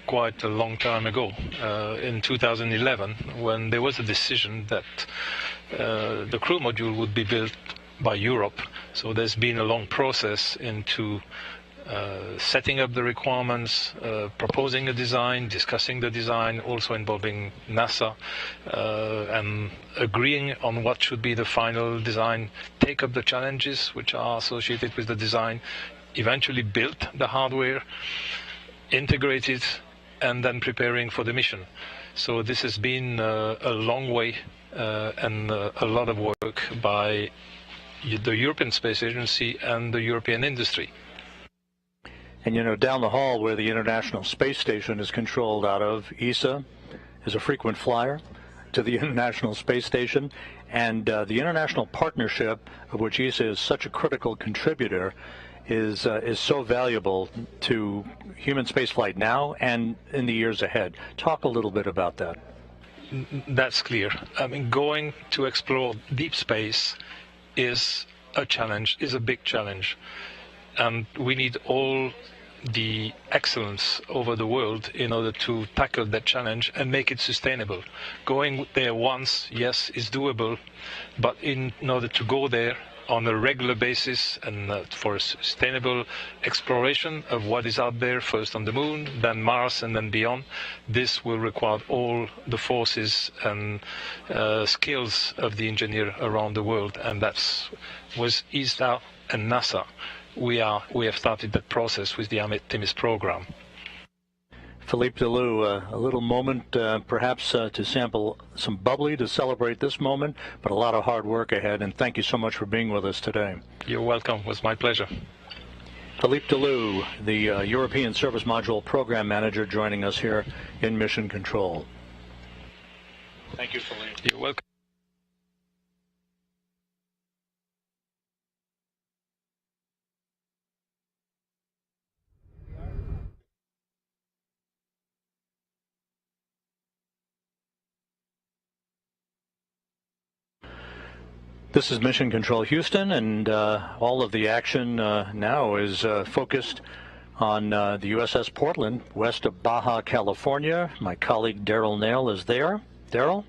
quite a long time ago, in 2011, when there was a decision that the crew module would be built by Europe. So there's been a long process into setting up the requirements, proposing a design, discussing the design, also involving NASA, and agreeing on what should be the final design, take up the challenges which are associated with the design, eventually build the hardware, integrate it, and then preparing for the mission. So this has been a long way and a lot of work by the European Space Agency and the European industry. And you know, down the hall where the International Space Station is controlled out of, ESA is a frequent flyer to the International Space Station, and the international partnership, of which ESA is such a critical contributor, is so valuable to human spaceflight now and in the years ahead. Talk a little bit about that. That's clear. I mean, going to explore deep space is a challenge, is a big challenge. And we need all the excellence over the world in order to tackle that challenge and make it sustainable. Going there once, yes, is doable, but in order to go there on a regular basis and for a sustainable exploration of what is out there, first on the moon, then Mars, and then beyond, this will require all the forces and skills of the engineer around the world, and that's with ESA and NASA. We have started that process with the Artemis program. Philippe Delou, a little moment perhaps to sample some bubbly to celebrate this moment, but a lot of hard work ahead, and thank you so much for being with us today. You're welcome. It was my pleasure. Philippe Delou, the European Service Module Program Manager, joining us here in Mission Control. Thank you, Philippe. You're welcome. This is Mission Control Houston, and all of the action now is focused on the USS Portland, west of Baja, California. My colleague Daryl Nail is there. Daryl?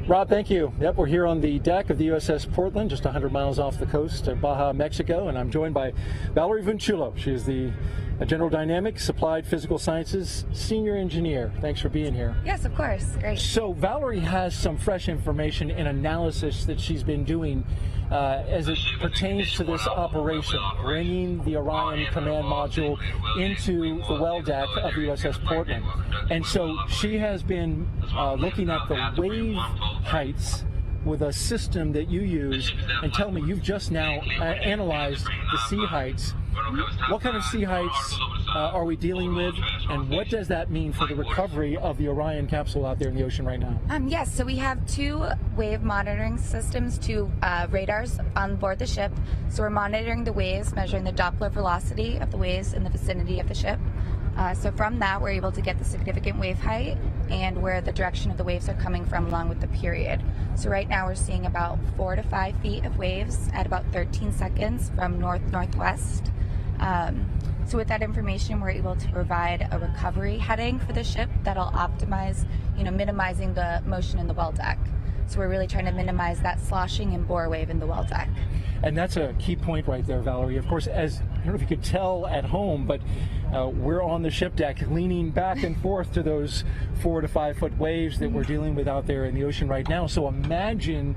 Rob, thank you. Yep, we're here on the deck of the USS Portland, just 100 miles off the coast of Baja, Mexico, and I'm joined by Valerie Vinchulo. She is the General Dynamics Applied Physical Sciences Senior Engineer. Thanks for being here. Yes, of course. Great. So Valerie has some fresh information and analysis that she's been doing as it pertains to this operation, bringing the Orion command module into the well deck of the USS Portland. And so she has been looking at the wave heights with a system that you use, and tell me, you've just now analyzed the sea heights. What kind of sea heights are we dealing with, and what does that mean for the recovery of the Orion capsule out there in the ocean right now? Yes, so we have two wave monitoring systems, two radars on board the ship. So we're monitoring the waves, measuring the Doppler velocity of the waves in the vicinity of the ship. So from that, we're able to get the significant wave height and where the direction of the waves are coming from along with the period. So right now we're seeing about 4 to 5 feet of waves at about 13 seconds from north-northwest. So with that information, we're able to provide a recovery heading for the ship that'll optimize, minimizing the motion in the well deck. So we're really trying to minimize that sloshing and bore wave in the well deck. And that's a key point right there, Valerie. Of course, as I don't know if you could tell at home, but we're on the ship deck leaning back and forth to those 4 to 5 foot waves that we're dealing with out there in the ocean right now. So imagine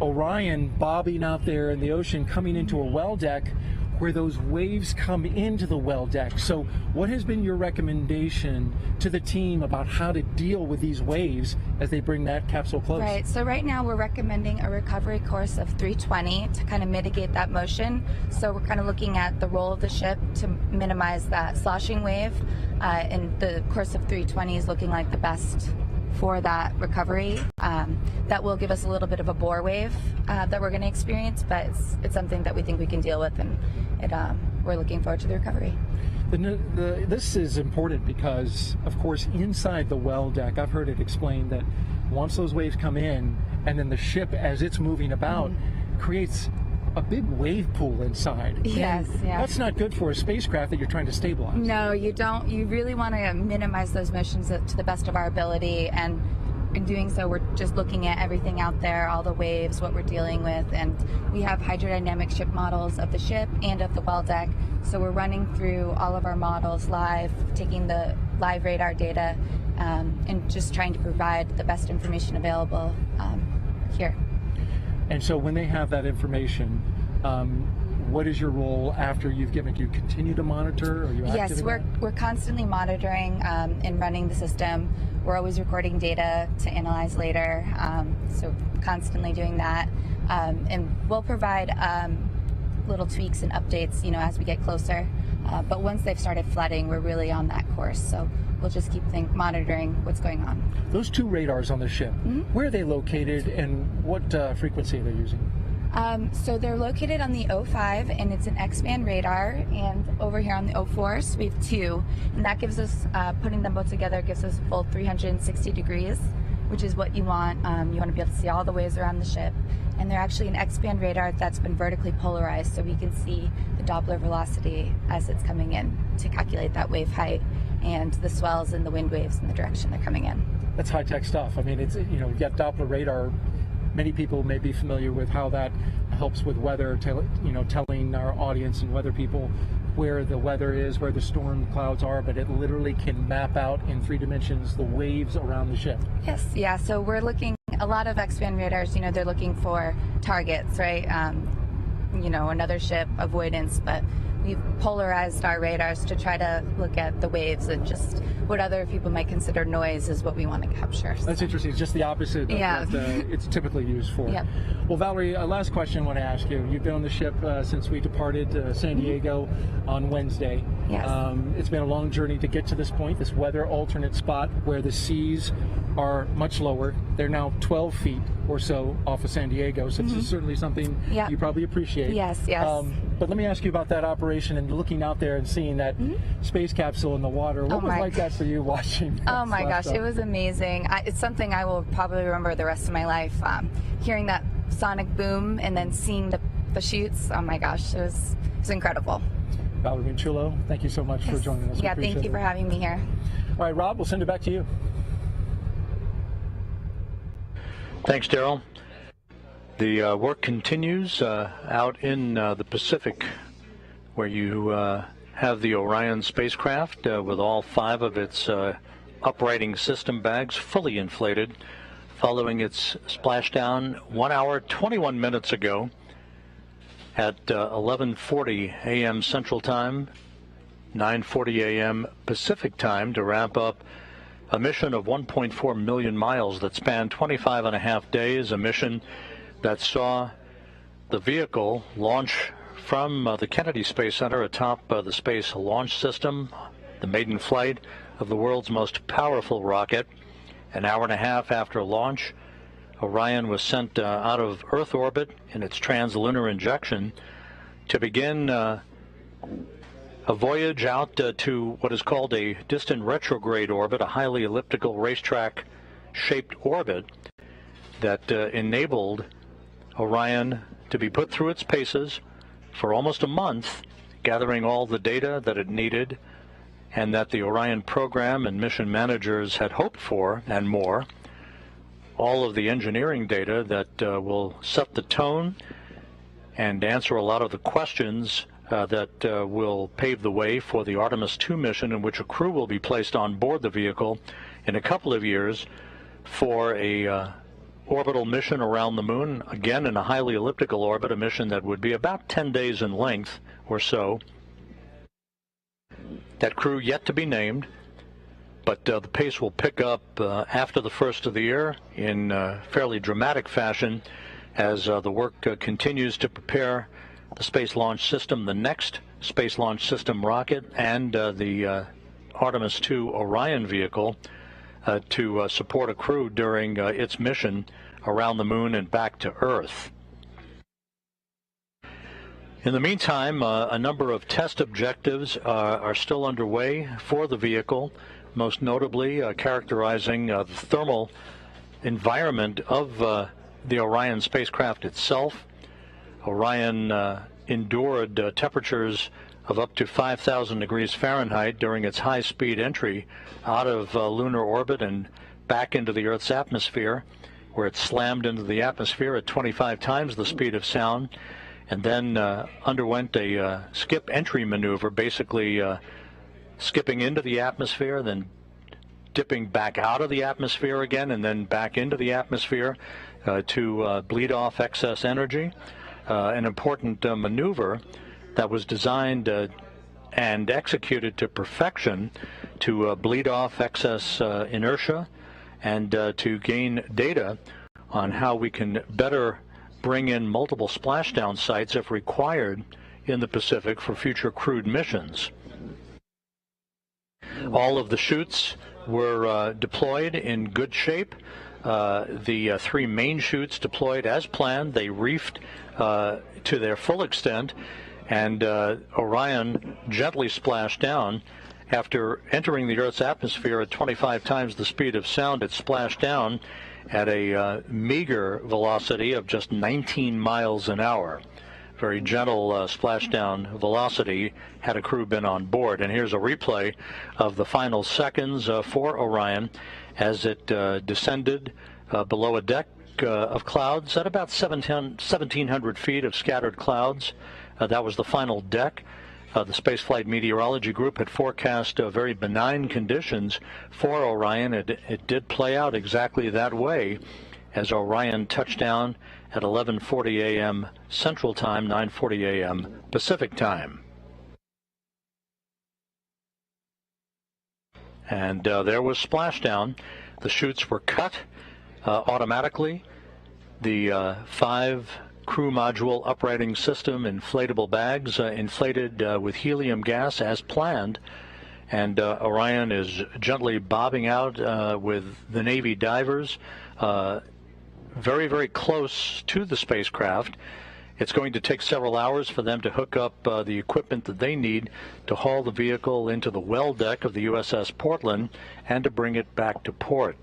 Orion bobbing out there in the ocean, coming into a well deck where those waves come into the well deck. So what has been your recommendation to the team about how to deal with these waves as they bring that capsule close? Right, so right now we're recommending a recovery course of 320 to kind of mitigate that motion. So we're kind of looking at the roll of the ship to minimize that sloshing wave, and the course of 320 is looking like the best for that recovery. That will give us a little bit of a bore wave that we're going to experience, but it's something that we think we can deal with, and we're looking forward to the recovery. This is important because, of course, inside the well deck, I've heard it explained that once those waves come in, and then the ship, as it's moving about, creates a big wave pool inside. Yes, yeah. That's not good for a spacecraft that you're trying to stabilize. No, you don't. You really want to minimize those motions to the best of our ability, and in doing so, we're just looking at everything out there, all the waves, what we're dealing with, and we have hydrodynamic ship models of the ship and of the well deck, so we're running through all of our models live, taking the live radar data, and just trying to provide the best information available here. And so when they have that information, what is your role after you've given it? Do you continue to monitor? Are you active? Yes, we're constantly monitoring and running the system. We're always recording data to analyze later, so constantly doing that. And we'll provide little tweaks and updates, as we get closer. But once they've started flooding, we're really on that course. So we'll just keep monitoring what's going on. Those two radars on the ship, where are they located, and what frequency are they using? So they're located on the 05, and it's an X-band radar, and over here on the 04, so we have two, and that gives us, putting them both together, gives us a full 360 degrees, which is what you want. You want to be able to see all the waves around the ship, and they're actually an X-band radar that's been vertically polarized, so we can see the Doppler velocity as it's coming in to calculate that wave height and the swells and the wind waves in the direction they're coming in. That's high-tech stuff. I mean, it's, you've got Doppler radar. Many people may be familiar with how that helps with weather, telling our audience and weather people where the weather is, where the storm clouds are, but it literally can map out in 3 dimensions the waves around the ship. Yes, yeah, so we're looking, a lot of X-band radars, they're looking for targets, right? Another ship, avoidance, but we've polarized our radars to try to look at the waves, and just what other people might consider noise is what we want to capture. That's interesting. It's just the opposite of what it's typically used for. Yep. Well, Valerie, last question I want to ask you. You've been on the ship since we departed San Diego on Wednesday. Yes. It's been a long journey to get to this point, this weather alternate spot where the seas are much lower. They're now 12 feet or so off of San Diego, so this is certainly something you probably appreciate. Yes, yes. But let me ask you about that operation and looking out there and seeing that space capsule in the water. What was like that for you watching? Oh my gosh, it was amazing. It's something I will probably remember the rest of my life. Hearing that sonic boom and then seeing the chutes, oh my gosh, it was incredible. Valerie Minchulo, thank you so much for joining us. Yeah, thank you for having me here. All right, Rob, we'll send it back to you. Thanks, Daryl. The work continues out in the Pacific, where you have the Orion spacecraft with all 5 of its uprighting system bags fully inflated, following its splashdown 1 hour 21 minutes ago at 11:40 a.m. Central Time, 9:40 a.m. Pacific Time, to wrap up a mission of 1.4 million miles that spanned 25 and a half days, a mission that saw the vehicle launch from the Kennedy Space Center atop the Space Launch System, the maiden flight of the world's most powerful rocket. An hour and a half after launch, Orion was sent out of Earth orbit in its translunar injection to begin a voyage out to what is called a distant retrograde orbit, a highly elliptical racetrack-shaped orbit that enabled Orion to be put through its paces for almost a month, gathering all the data that it needed and that the Orion program and mission managers had hoped for, and more. All of the engineering data that will set the tone and answer a lot of the questions that will pave the way for the Artemis 2 mission, in which a crew will be placed on board the vehicle in a couple of years for a orbital mission around the moon, again in a highly elliptical orbit, a mission that would be about 10 days in length or so. That crew yet to be named, but the pace will pick up after the first of the year in fairly dramatic fashion as the work continues to prepare the Space Launch System, the next Space Launch System rocket, and the Artemis 2 Orion vehicle to support a crew during its mission around the moon and back to Earth. In the meantime, a number of test objectives are still underway for the vehicle, most notably characterizing the thermal environment of the Orion spacecraft itself. Orion endured temperatures of up to 5,000 degrees Fahrenheit during its high-speed entry out of lunar orbit and back into the Earth's atmosphere, where it slammed into the atmosphere at 25 times the speed of sound, and then underwent a skip entry maneuver, basically skipping into the atmosphere, then dipping back out of the atmosphere again, and then back into the atmosphere to bleed off excess energy. An important maneuver that was designed and executed to perfection to bleed off excess inertia and to gain data on how we can better bring in multiple splashdown sites if required in the Pacific for future crewed missions. All of the chutes were deployed in good shape. The three main chutes deployed as planned. They reefed to their full extent, and Orion gently splashed down. After entering the Earth's atmosphere at 25 times the speed of sound, it splashed down at a meager velocity of just 19 miles an hour. Very gentle splashdown velocity had a crew been on board. And here's a replay of the final seconds for Orion as it descended below a deck of clouds at about 1,700 feet of scattered clouds. That was the final deck. The Spaceflight Meteorology Group had forecast very benign conditions for Orion. It did play out exactly that way as Orion touched down at 11:40 a.m. Central Time, 9:40 a.m. Pacific Time. And there was splashdown. The chutes were cut automatically. The 5 crew module uprighting system inflatable bags inflated with helium gas as planned, and Orion is gently bobbing out with the Navy divers very, very close to the spacecraft. It's going to take several hours for them to hook up the equipment that they need to haul the vehicle into the well deck of the USS Portland and to bring it back to port.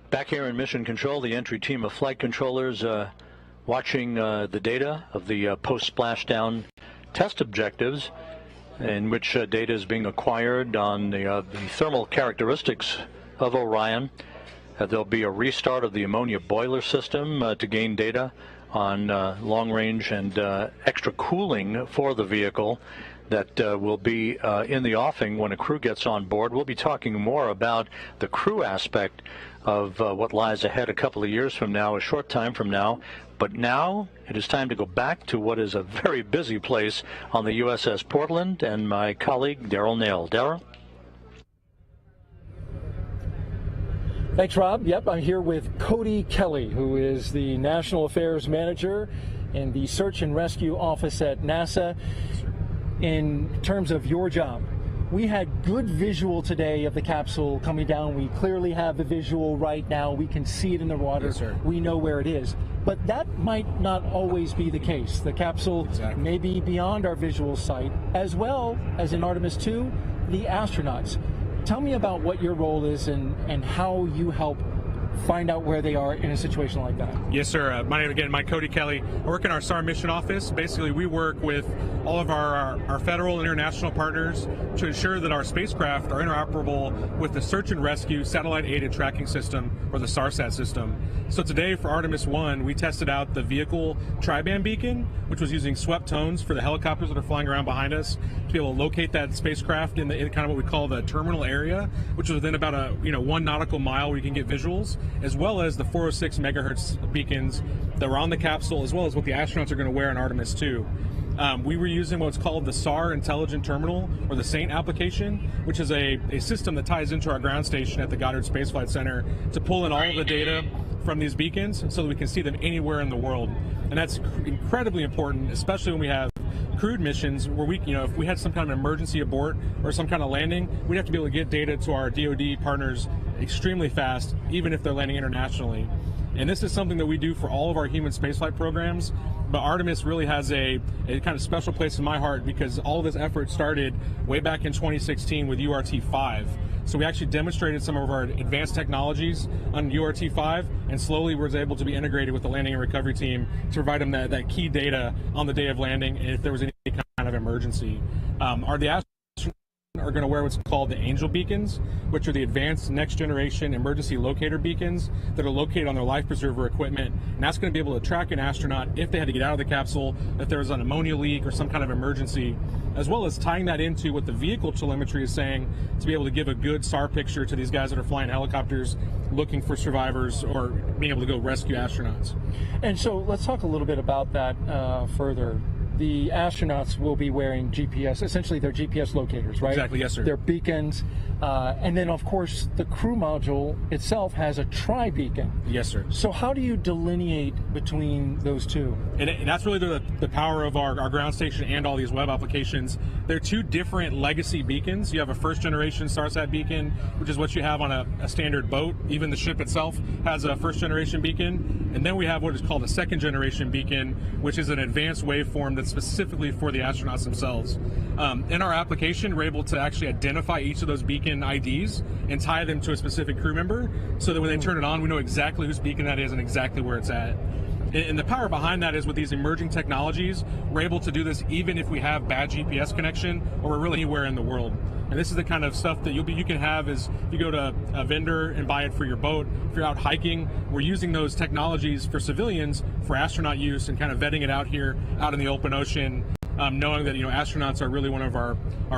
Back here in Mission Control, the entry team of flight controllers watching the data of the post-splashdown test objectives, in which data is being acquired on the thermal characteristics of Orion. There'll be a restart of the ammonia boiler system to gain data on long range and extra cooling for the vehicle that will be in the offing when a crew gets on board. We'll be talking more about the crew aspect of what lies ahead a couple of years from now, a short time from now. But now it is time to go back to what is a very busy place on the USS Portland, and my colleague Daryl Nail. Daryl? Thanks, Rob. Yep, I'm here with Cody Kelly, who is the National Affairs Manager in the Search and Rescue Office at NASA. In terms of your job, we had good visual today of the capsule coming down. We clearly have the visual right now. We can see it in the water. Yes, sir. We know where it is. But that might not always be the case. The capsule may be beyond our visual sight, as well as in Artemis 2, the astronauts. Tell me about what your role is and how you help find out where they are in a situation like that. Yes, sir. My name again, Mike Cody Kelly. I work in our SAR mission office. Basically, we work with all of our federal and international partners to ensure that our spacecraft are interoperable with the Search and Rescue Satellite-Aided Tracking System, or the SARSAT system. So today for Artemis 1, we tested out the vehicle tri-band beacon, which was using swept tones for the helicopters that are flying around behind us to be able to locate that spacecraft in kind of what we call the terminal area, which is within about 1 nautical mile where you can get visuals, as well as the 406 megahertz beacons that were on the capsule, as well as what the astronauts are going to wear in Artemis 2. We were using what's called the SAR Intelligent Terminal, or the SAINT application, which is a system that ties into our ground station at the Goddard Space Flight Center to pull in all of the data from these beacons so that we can see them anywhere in the world. And that's incredibly important, especially when we have crewed missions where we, if we had some kind of emergency abort or some kind of landing, we'd have to be able to get data to our DoD partners extremely fast, even if they're landing internationally. And this is something that we do for all of our human spaceflight programs, but Artemis really has a kind of special place in my heart because all of this effort started way back in 2016 with URT-5. So we actually demonstrated some of our advanced technologies on URT-5 and slowly was able to be integrated with the landing and recovery team to provide them that key data on the day of landing and if there was any kind of emergency. The astronauts are going to wear what's called the Angel beacons, which are the advanced next generation emergency locator beacons that are located on their life preserver equipment, and that's going to be able to track an astronaut if they had to get out of the capsule, if there was an ammonia leak or some kind of emergency, as well as tying that into what the vehicle telemetry is saying to be able to give a good SAR picture to these guys that are flying helicopters looking for survivors or being able to go rescue astronauts. And so let's talk a little bit about that further. The astronauts will be wearing GPS, essentially they're GPS locators, right? Exactly, yes, sir. They're beacons. And then, of course, the crew module itself has a tri-beacon. Yes, sir. So how do you delineate between those two? And that's really the power of our ground station and all these web applications. They're two different legacy beacons. You have a first-generation SARSAT beacon, which is what you have on a standard boat. Even the ship itself has a first-generation beacon. And then we have what is called a second-generation beacon, which is an advanced waveform that's specifically for the astronauts themselves. In our application, we're able to actually identify each of those beacon IDs and tie them to a specific crew member so that when they turn it on, we know exactly whose beacon that is and exactly where it's at. And the power behind that is with these emerging technologies, we're able to do this even if we have bad GPS connection or we're really anywhere in the world. And this is the kind of stuff that you can have is if you go to a vendor and buy it for your boat, if you're out hiking, we're using those technologies for civilians for astronaut use and kind of vetting it out here out in the open ocean, knowing that astronauts are really one of our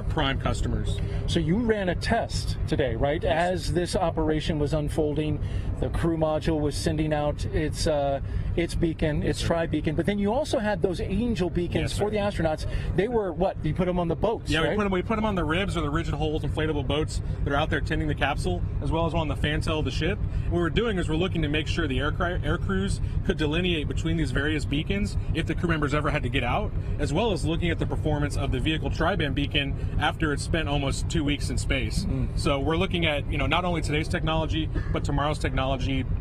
prime customers. So you ran a test today, right? Yes. As this operation was unfolding, the crew module was sending out its beacon, its tri-beacon, but then you also had those Angel beacons for the astronauts. They were what? You put them on the boats, yeah, right? we put them on the ribs or the rigid hulls, inflatable boats that are out there tending the capsule, as well as on the fantail of the ship. What we're doing is we're looking to make sure the air crews could delineate between these various beacons if the crew members ever had to get out, as well as looking at the performance of the vehicle tri-band beacon after it's spent almost 2 weeks in space. So we're looking at not only today's technology but tomorrow's technology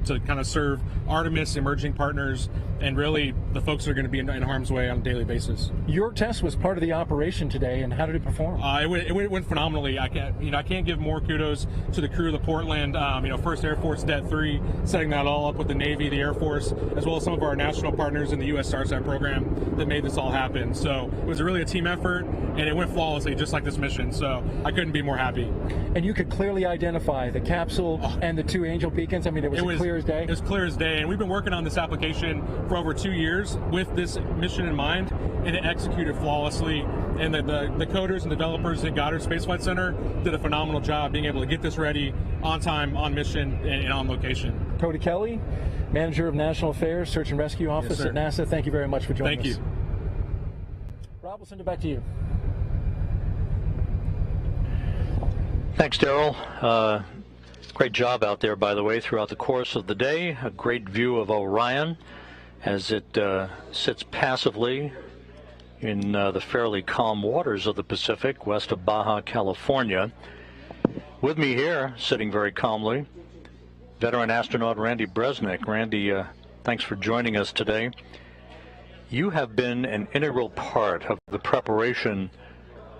to kind of serve Artemis emerging partners and really the folks that are going to be in harm's way on a daily basis. Your test was part of the operation today, and how did it perform? It went phenomenally. I can't give more kudos to the crew of the Portland, First Air Force Det 3 setting that all up with the Navy, the Air Force, as well as some of our international partners in the U.S. StarSat program that made this all happen. So it was really a team effort, and it went flawlessly, just like this mission. So I couldn't be more happy. And you could clearly identify the capsule and the two angel beacons. I mean, it was clear as day. It was clear as day, and we've been working on this application for over 2 years with this mission in mind, and it executed flawlessly. And the coders and developers at Goddard Space Flight Center did a phenomenal job being able to get this ready on time, on mission, and on location. Cody Kelly, Manager of National Affairs, Search and Rescue Office at NASA. Thank you very much for joining us. Thank you. Rob, we'll send it back to you. Thanks, Daryl. Great job out there, by the way, throughout the course of the day. A great view of Orion as it sits passively in the fairly calm waters of the Pacific, west of Baja, California. With me here, sitting very calmly, veteran astronaut Randy Bresnik. Randy, thanks for joining us today. You have been an integral part of the preparation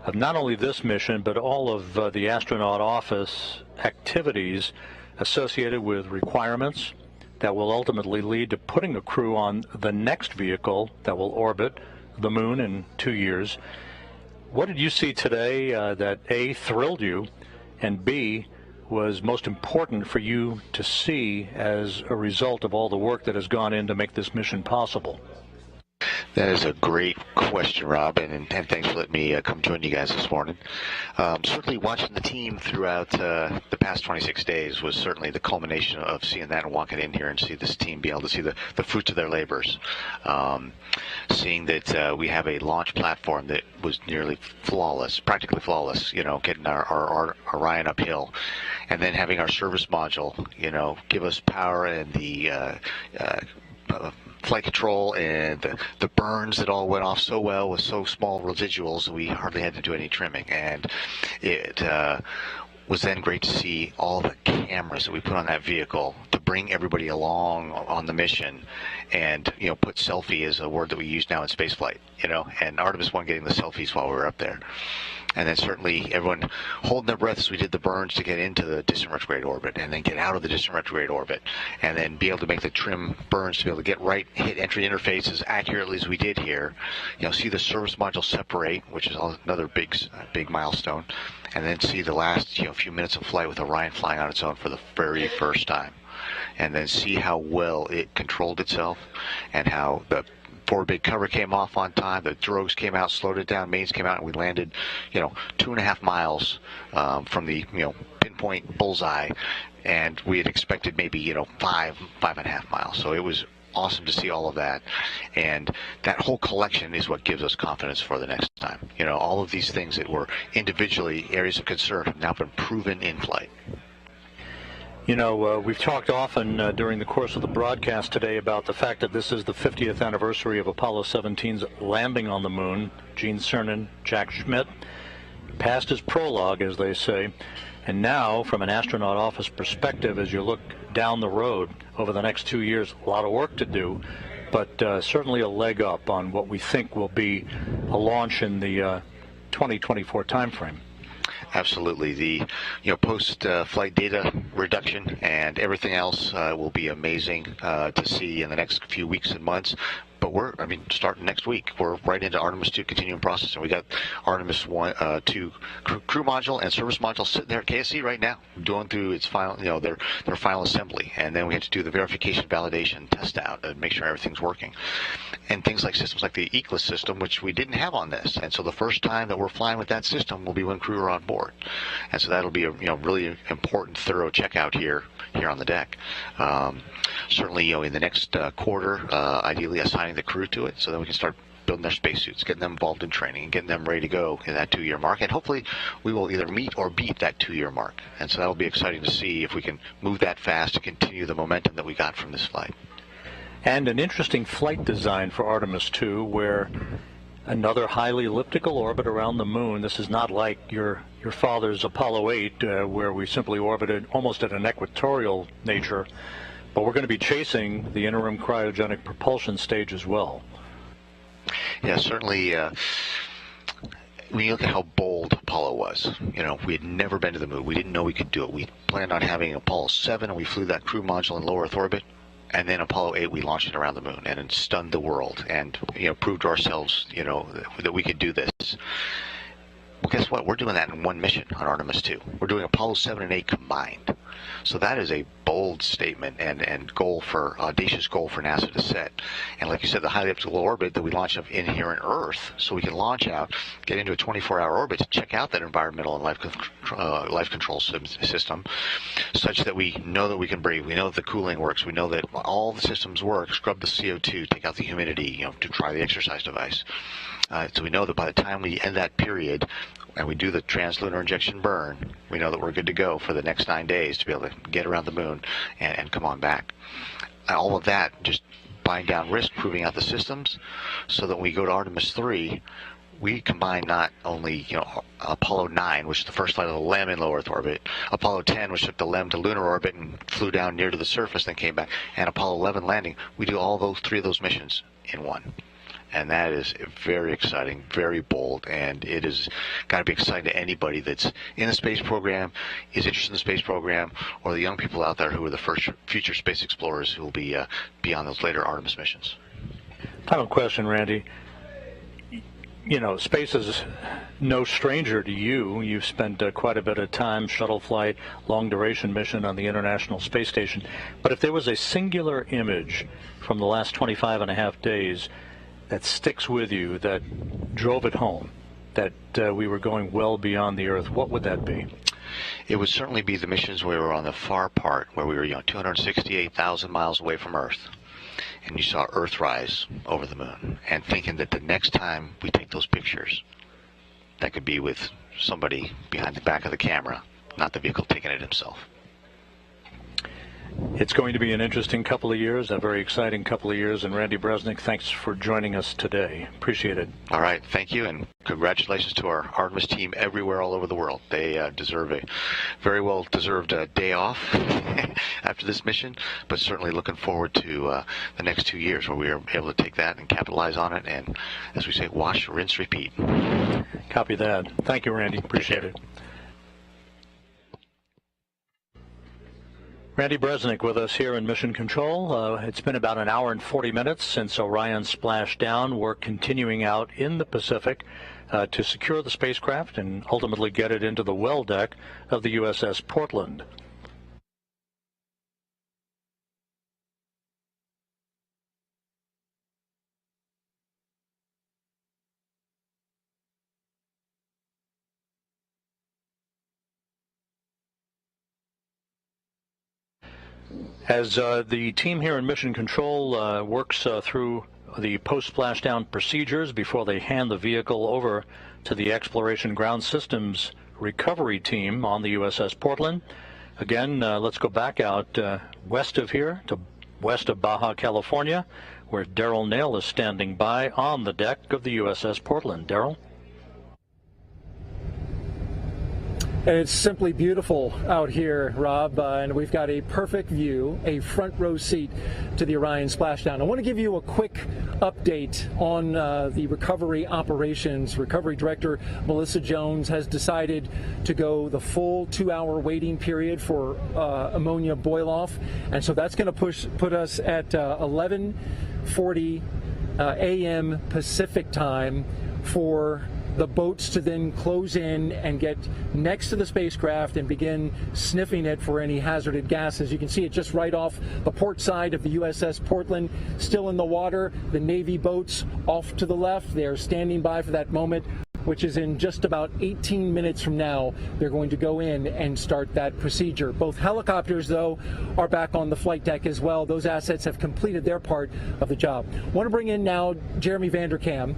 of not only this mission, but all of the astronaut office activities associated with requirements that will ultimately lead to putting a crew on the next vehicle that will orbit the moon in 2 years. What did you see today that A, thrilled you, and B, was most important for you to see as a result of all the work that has gone in to make this mission possible? That is a great question, Rob, and thanks for letting me come join you guys this morning. Certainly watching the team throughout the past 26 days was certainly the culmination of seeing that and walking in here and see this team be able to see the fruits of their labors. Seeing that we have a launch platform that was nearly flawless, practically flawless, getting our Orion uphill, and then having our service module, give us power and the flight control and the burns that all went off so well with so small residuals we hardly had to do any trimming. And it was then great to see all the cameras that we put on that vehicle to bring everybody along on the mission, and put selfie as a word that we use now in spaceflight, and Artemis-1 getting the selfies while we were up there. And then certainly everyone holding their breath as we did the burns to get into the distant retrograde orbit and then get out of the distant retrograde orbit and then be able to make the trim burns to be able to get right, hit entry interface as accurately as we did here. See the service module separate, which is another big milestone, and then see the last few minutes of flight with Orion flying on its own for the very first time. And then see how well it controlled itself and how the forward big cover came off on time, the drogues came out, slowed it down, mains came out, and we landed, 2.5 miles from the, pinpoint bullseye, and we had expected maybe, 5.5 miles. So it was awesome to see all of that, and that whole collection is what gives us confidence for the next time. All of these things that were individually areas of concern have now been proven in flight. We've talked often during the course of the broadcast today about the fact that this is the 50th anniversary of Apollo 17's landing on the moon. Gene Cernan, Jack Schmitt, past his prologue, as they say. And now, from an astronaut office perspective, as you look down the road over the next 2 years, a lot of work to do, but certainly a leg up on what we think will be a launch in the 2024 timeframe. Absolutely. The post-flight data reduction and everything else will be amazing to see in the next few weeks and months. But starting next week, we're right into Artemis 2 continuum processing. We got Artemis 2 crew module and service module sitting there at KSC right now, going through its final, their final assembly, and then we had to do the verification, validation, test out, and make sure everything's working. And things like systems like the ECLIS system, which we didn't have on this, and so the first time that we're flying with that system will be when crew are on board, and so that'll be a really important, thorough checkout here on the deck. Certainly, in the next quarter, ideally assigning the crew to it so that we can start building their spacesuits, getting them involved in training, and getting them ready to go in that 2-year mark. And hopefully we will either meet or beat that 2-year mark. And so that'll be exciting to see if we can move that fast to continue the momentum that we got from this flight. And an interesting flight design for Artemis 2, where another highly elliptical orbit around the moon. This is not like your father's Apollo 8, where we simply orbited almost at an equatorial nature. But we're going to be chasing the interim cryogenic propulsion stage as well. Yeah, certainly. When you look at how bold Apollo was, we had never been to the moon. We didn't know we could do it. We planned on having Apollo 7, and we flew that crew module in low Earth orbit. And then Apollo 8, we launched it around the moon and it stunned the world and, proved to ourselves, that we could do this. Well, guess what? We're doing that in one mission on Artemis 2. We're doing Apollo 7 and 8 combined. So that is a bold statement and audacious goal for NASA to set. And like you said, the highly elliptical orbit that we launch up in here on Earth, so we can launch out, get into a 24-hour orbit to check out that environmental and life control system, such that we know that we can breathe. We know that the cooling works. We know that all the systems work. Scrub the CO2, take out the humidity, to try the exercise device. So we know that by the time we end that period and we do the translunar injection burn, we know that we're good to go for the next 9 days to be able to get around the moon and come on back. And all of that just buying down risk, proving out the systems, so that when we go to Artemis 3, we combine not only Apollo 9, which is the first flight of the LEM in low Earth orbit, Apollo 10, which took the LEM to lunar orbit and flew down near to the surface, then came back, and Apollo 11 landing. We do all those 3 of those missions in one. And that is very exciting, very bold, and it has got to be exciting to anybody that's in the space program, is interested in the space program, or the young people out there who are the first future space explorers who will be on those later Artemis missions. Final question, Randy. Space is no stranger to you. You've spent quite a bit of time, shuttle flight, long-duration mission on the International Space Station. But if there was a singular image from the last 25 and a half days that sticks with you, that drove it home, that we were going well beyond the Earth, what would that be? It would certainly be the missions where we were on the far part, where we were 268,000 miles away from Earth, and you saw Earthrise over the moon, and thinking that the next time we take those pictures, that could be with somebody behind the back of the camera, not the vehicle taking it himself. It's going to be an interesting couple of years, a very exciting couple of years. And Randy Bresnik, thanks for joining us today. Appreciate it. All right. Thank you. And congratulations to our Artemis team everywhere all over the world. They deserve a very well-deserved day off after this mission, but certainly looking forward to the next 2 years where we are able to take that and capitalize on it. And as we say, wash, rinse, repeat. Copy that. Thank you, Randy. Appreciate it. Randy Bresnik with us here in Mission Control. It's been about an hour and 40 minutes since Orion splashed down. We're continuing out in the Pacific to secure the spacecraft and ultimately get it into the well deck of the USS Portland. As the team here in Mission Control works through the post-splashdown procedures before they hand the vehicle over to the Exploration Ground Systems recovery team on the USS Portland. Again, let's go back out west of here to west of Baja, California, where Daryl Nail is standing by on the deck of the USS Portland. Daryl? It's simply beautiful out here, Rob, and we've got a perfect view, a front row seat to the Orion splashdown. I want to give you a quick update on the recovery operations. Recovery Director Melissa Jones has decided to go the full 2-hour waiting period for ammonia boil-off, and so that's going to put us at 11:40 a.m. Pacific time for the boats to then close in and get next to the spacecraft and begin sniffing it for any hazardous gases. You can see it just right off the port side of the USS Portland, still in the water. The Navy boats off to the left, they're standing by for that moment, which is in just about 18 minutes from now. They're going to go in and start that procedure. Both helicopters, though, are back on the flight deck as well. Those assets have completed their part of the job. I want to bring in now Jeremy Vanderkam.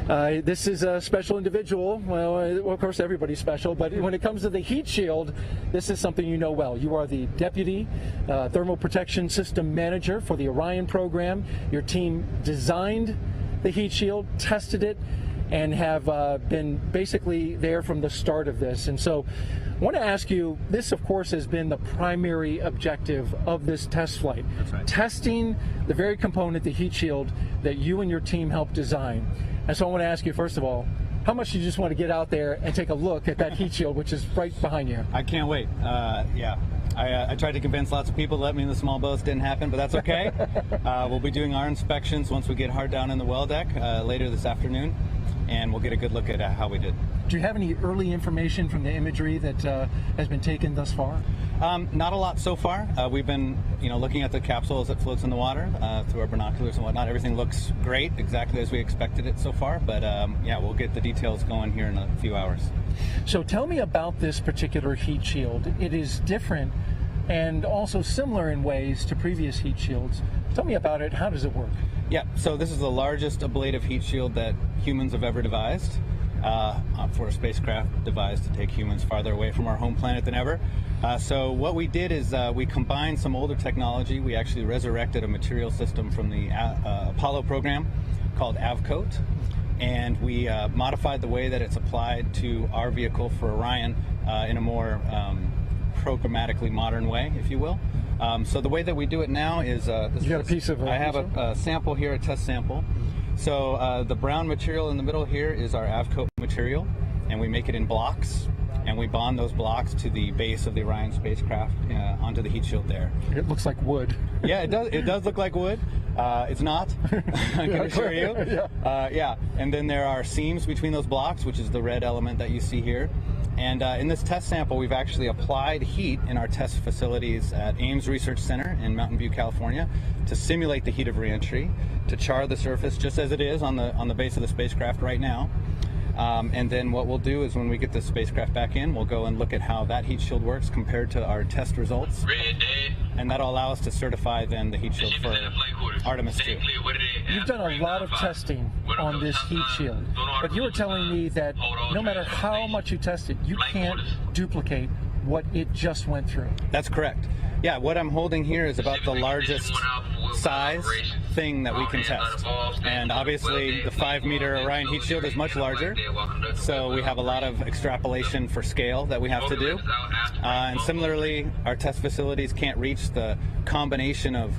This is a special individual. Well, of course, everybody's special, but when it comes to the heat shield, this is something you know well. You are the Deputy Thermal Protection System Manager for the Orion program. Your team designed the heat shield, tested it, and have been basically there from the start of this. And so I want to ask you, this, of course, has been the primary objective of this test flight. That's right. Testing the very component, the heat shield, that you and your team helped design. And so I want to ask you, first of all, how much do you just want to get out there and take a look at that heat shield, which is right behind you? I can't wait. Yeah. I tried to convince lots of people to let me in the small boats. Didn't happen, but that's okay. We'll be doing our inspections once we get hard down in the well deck later this afternoon, and we'll get a good look at how we did. Do you have any early information from the imagery that has been taken thus far? Not a lot so far. We've been, looking at the capsule as it floats in the water through our binoculars and whatnot. Everything looks great, exactly as we expected it so far. But yeah, we'll get the details going here in a few hours. So tell me about this particular heat shield. It is different and also similar in ways to previous heat shields. Tell me about it. How does it work? Yeah, so this is the largest ablative heat shield that humans have ever devised. For a spacecraft devised to take humans farther away from our home planet than ever. So what we did is we combined some older technology. We actually resurrected a material system from the Apollo program called AVCOAT, and we modified the way that it's applied to our vehicle for Orion in a more programmatically modern way, if you will. So the way that we do it now is you got a piece of I have a sample here, a test sample. So the brown material in the middle here is our AVCOAT material, and we make it in blocks, and we bond those blocks to the base of the Orion spacecraft onto the heat shield there. It looks like wood. Yeah, it does. It does look like wood. It's not. I can assure you. Yeah. And then there are seams between those blocks, which is the red element that you see here. And in this test sample, we've actually applied heat in our test facilities at Ames Research Center in Mountain View, California, to simulate the heat of reentry, to char the surface just as it is on the base of the spacecraft right now. And then what we'll do is when we get the spacecraft back in, we'll go and look at how that heat shield works compared to our test results. And that'll allow us to certify then the heat shield for Artemis 2. You've done a lot of testing on this heat shield, but you were telling me that no matter how much you test it, you can't duplicate what it just went through. That's correct. Yeah, what I'm holding here is about the largest size thing that we can test. And obviously the 5-meter Orion heat shield is much larger, so we have a lot of extrapolation for scale that we have to do. And similarly, our test facilities can't reach the combination of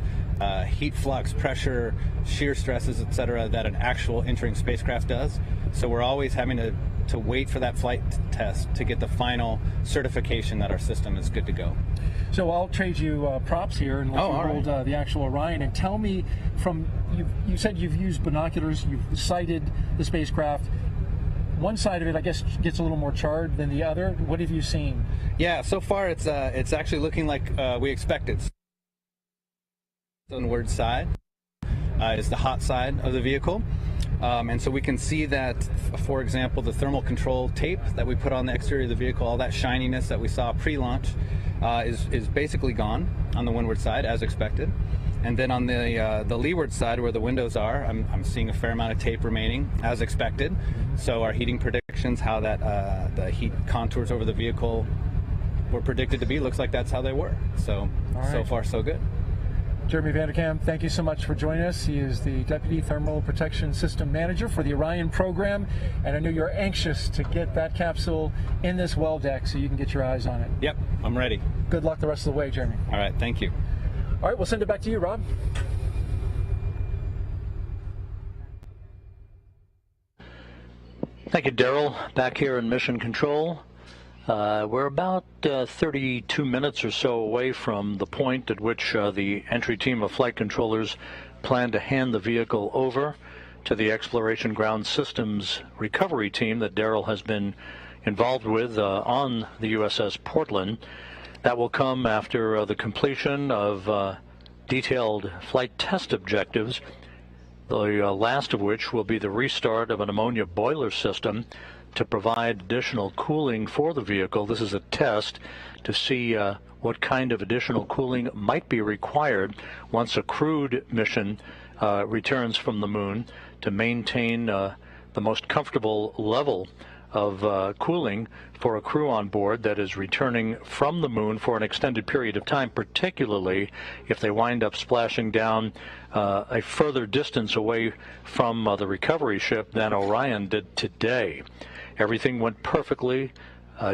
heat flux, pressure, shear stresses, etc. that an actual entering spacecraft does. So we're always having to wait for that flight test to get the final certification that our system is good to go. So I'll trade you props here and let you hold the actual Orion, and tell me you said you've used binoculars, you've sighted the spacecraft. One side of it, I guess, gets a little more charred than the other. What have you seen? Yeah, so far it's actually looking like we expected. The inward side is the hot side of the vehicle. And so we can see that, for example, the thermal control tape that we put on the exterior of the vehicle, all that shininess that we saw pre-launch is basically gone on the windward side, as expected. And then on the leeward side, where the windows are, I'm seeing a fair amount of tape remaining, as expected. So our heating predictions, how that the heat contours over the vehicle were predicted to be, looks like that's how they were. So, so far, so good. Jeremy Vanderkam, thank you so much for joining us. He is the Deputy Thermal Protection System Manager for the Orion program, and I know you're anxious to get that capsule in this well deck so you can get your eyes on it. Yep, I'm ready. Good luck the rest of the way, Jeremy. All right, thank you. All right, we'll send it back to you, Rob. Thank you, Daryl. Back here in Mission Control. We're about 32 minutes or so away from the point at which the entry team of flight controllers plan to hand the vehicle over to the Exploration Ground Systems recovery team that Daryl has been involved with on the USS Portland. That will come after the completion of detailed flight test objectives, the last of which will be the restart of an ammonia boiler system to provide additional cooling for the vehicle. This is a test to see what kind of additional cooling might be required once a crewed mission returns from the moon to maintain the most comfortable level of cooling for a crew on board that is returning from the moon for an extended period of time, particularly if they wind up splashing down a further distance away from the recovery ship than Orion did today. Everything went perfectly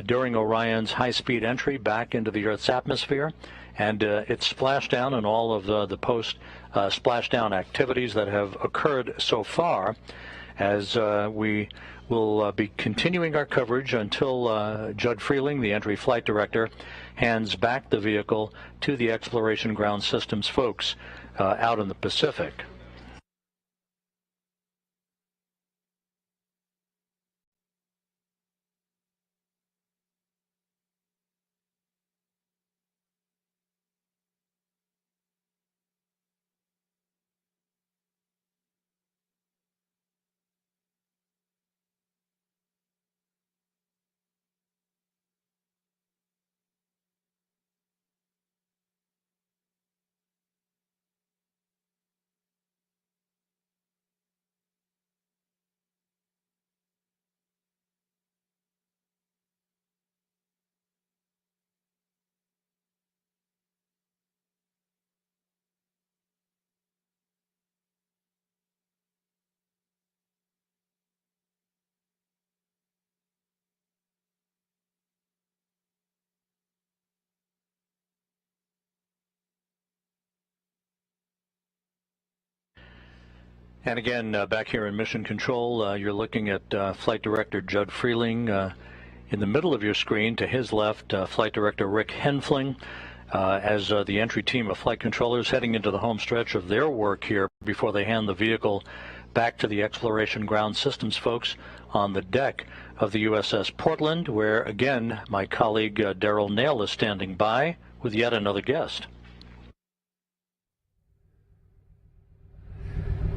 during Orion's high-speed entry back into the Earth's atmosphere, and it splashed down and all of the post-splashdown activities that have occurred so far. as we will be continuing our coverage until Judd Freeling, the entry flight director, hands back the vehicle to the Exploration Ground Systems folks out in the Pacific. And again, back here in Mission Control, you're looking at Flight Director Judd Freeling. In the middle of your screen, to his left, Flight Director Rick Henfling, as the entry team of flight controllers heading into the home stretch of their work here before they hand the vehicle back to the Exploration Ground Systems folks on the deck of the USS Portland, where, again, my colleague Daryl Nail is standing by with yet another guest.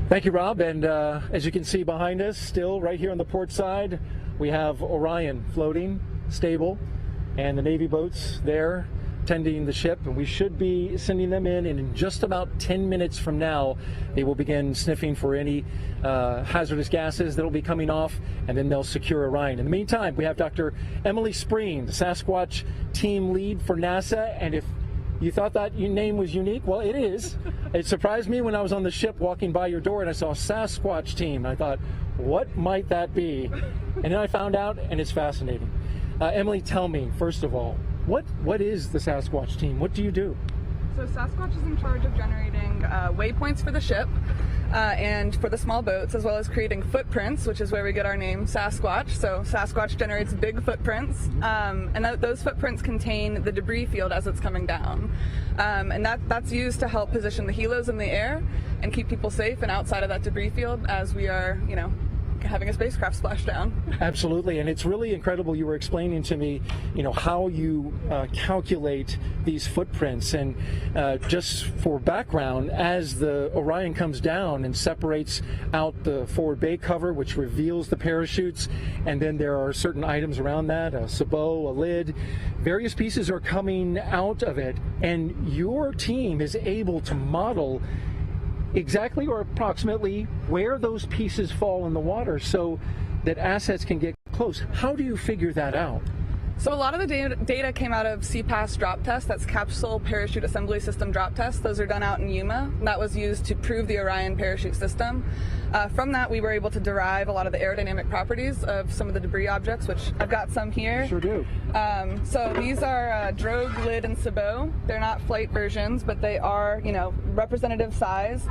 Thank you, Rob. And as you can see behind us, still right here on the port side, we have Orion floating, stable, and the Navy boats there tending the ship. And we should be sending them in, and in just about 10 minutes from now, they will begin sniffing for any hazardous gases that will be coming off, and then they'll secure Orion. In the meantime, we have Dr. Emily Spreen, the Sasquatch team lead for NASA. And if you thought that your name was unique, well, it is. It surprised me when I was on the ship walking by your door and I saw Sasquatch team. I thought, what might that be? And then I found out, and it's fascinating. Emily, tell me, first of all, what is the Sasquatch team? What do you do? So Sasquatch is in charge of generating waypoints for the ship and for the small boats, as well as creating footprints, which is where we get our name Sasquatch. So Sasquatch generates big footprints, and those footprints contain the debris field as it's coming down. And that's used to help position the helos in the air and keep people safe and outside of that debris field as we are, having a spacecraft splashdown. Absolutely, and it's really incredible. You were explaining to me, how you calculate these footprints, and just for background, as the Orion comes down and separates out the forward bay cover, which reveals the parachutes, and then there are certain items around that, a sabot, a lid, various pieces are coming out of it, and your team is able to model exactly or approximately where those pieces fall in the water so that assets can get close. How do you figure that out? So a lot of the data came out of CPAS drop test. That's Capsule Parachute Assembly System drop tests. Those are done out in Yuma. That was used to prove the Orion parachute system. From that, we were able to derive a lot of the aerodynamic properties of some of the debris objects, which I've got some here. You sure do. So these are drogue, lid, and sabot. They're not flight versions, but they are, representative size.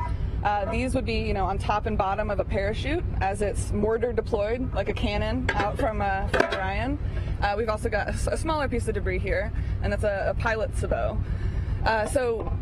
These would be, on top and bottom of a parachute as it's mortar deployed, like a cannon out from Orion. We've also got a smaller piece of debris here, and that's a pilot sabot. So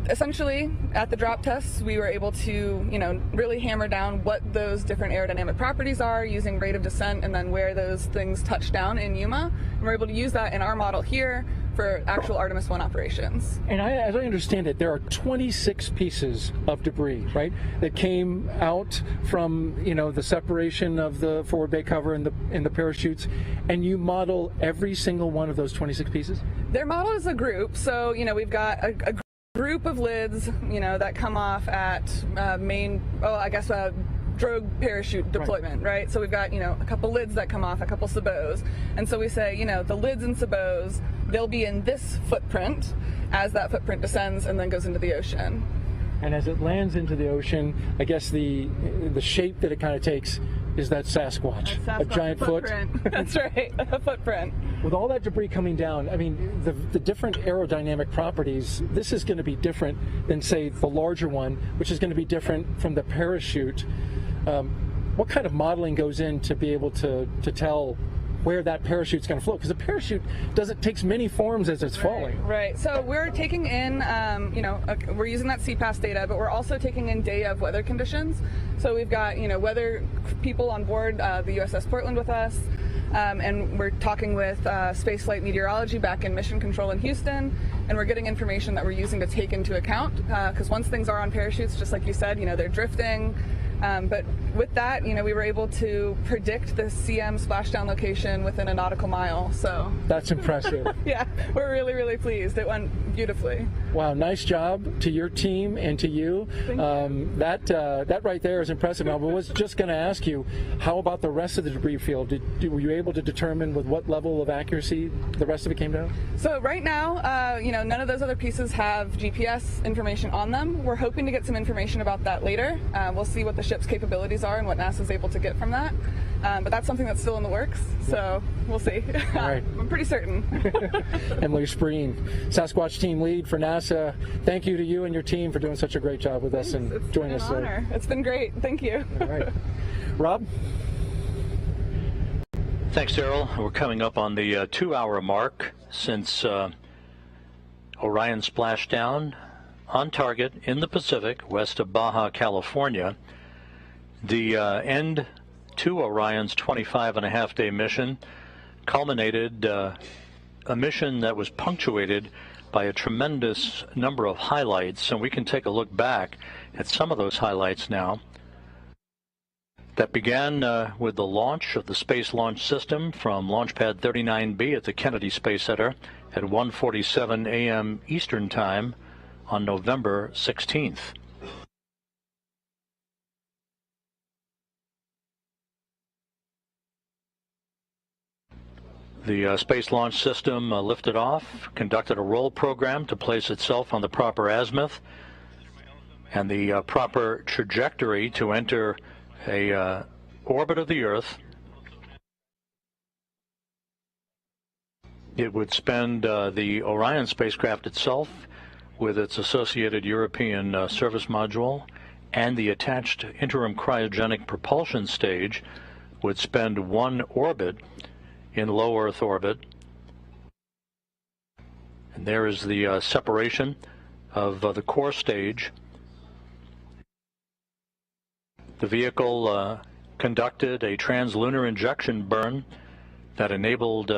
essentially, at the drop tests, we were able to, really hammer down what those different aerodynamic properties are using rate of descent and then where those things touch down in Yuma. And we're able to use that in our model here for actual Artemis 1 operations. And as I understand it, there are 26 pieces of debris, right, that came out from, the separation of the forward bay cover and the parachutes, and you model every single one of those 26 pieces? They're modeled as a group, so, we've got a group of lids, that come off at drogue parachute deployment, right? So we've got, a couple lids that come off, a couple sabots. And so we say, the lids and sabots, they'll be in this footprint as that footprint descends and then goes into the ocean. And as it lands into the ocean, I guess the shape that it kind of takes is that Sasquatch, a giant footprint. foot. That's right, a footprint. With all that debris coming down, I mean, the different aerodynamic properties, this is going to be different than, say, the larger one, which is going to be different from the parachute. what kind of modeling goes in to be able to tell where that parachute's going to float? Because a parachute takes many forms as it's falling. Right. So we're taking in, we're using that CPAS data, but we're also taking in day of weather conditions. So we've got, weather people on board the USS Portland with us, and we're talking with spaceflight meteorology back in Mission Control in Houston, and we're getting information that we're using to take into account, because once things are on parachutes, just like you said, they're drifting. But with that, we were able to predict the CM splashdown location within a nautical mile. So that's impressive. Yeah, we're really, really pleased. It went beautifully. Wow, nice job to your team and to you. Thank you. That right there is impressive. I was just going to ask you, how about the rest of the debris field? Were you able to determine with what level of accuracy the rest of it came down? So right now, none of those other pieces have GPS information on them. We're hoping to get some information about that later. We'll see what the ship's capabilities are and what NASA's able to get from that. But that's something that's still in the works, so we'll see. All right. I'm pretty certain. Emily Spreen, Sasquatch team lead for NASA. Thank you to you and your team for doing such a great job with us and joining us. It's been an honor. It's been great. Thank you. All right. Rob? Thanks, Daryl. We're coming up on the 2-hour mark since Orion splashdown on target in the Pacific, west of Baja, California. The end to Orion's 25-and-a-half-day mission culminated a mission that was punctuated by a tremendous number of highlights, and we can take a look back at some of those highlights now. That began with the launch of the Space Launch System from Launch Pad 39B at the Kennedy Space Center at 1:47 a.m. Eastern Time on November 16th. The Space Launch System lifted off, conducted a roll program to place itself on the proper azimuth and the proper trajectory to enter a orbit of the Earth. It would spend the Orion spacecraft itself with its associated European service module and the attached interim cryogenic propulsion stage would spend one orbit in low Earth orbit. And there is the separation of the core stage. The vehicle conducted a translunar injection burn that enabled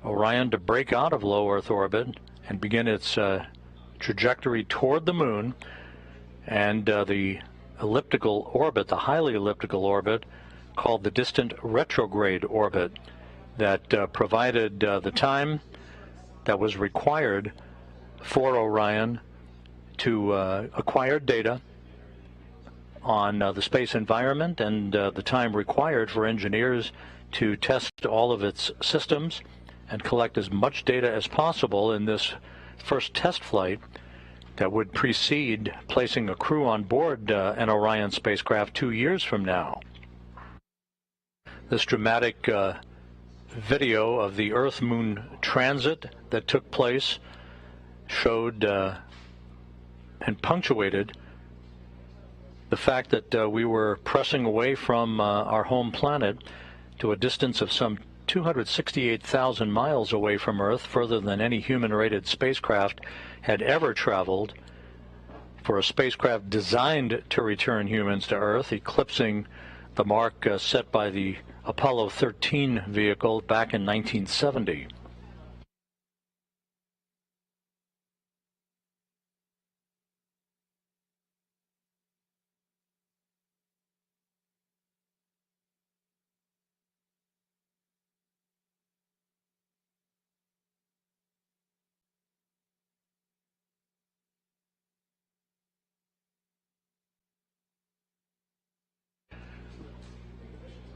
Orion to break out of low Earth orbit and begin its trajectory toward the moon, and the elliptical orbit, the highly elliptical orbit, called the distant retrograde orbit, that provided the time that was required for Orion to acquire data on the space environment and the time required for engineers to test all of its systems and collect as much data as possible in this first test flight that would precede placing a crew on board an Orion spacecraft 2 years from now. This dramatic video of the Earth-Moon transit that took place showed and punctuated the fact that we were pressing away from our home planet to a distance of some 268,000 miles away from Earth, further than any human-rated spacecraft had ever traveled, for a spacecraft designed to return humans to Earth, eclipsing the mark set by the Apollo 13 vehicle back in 1970.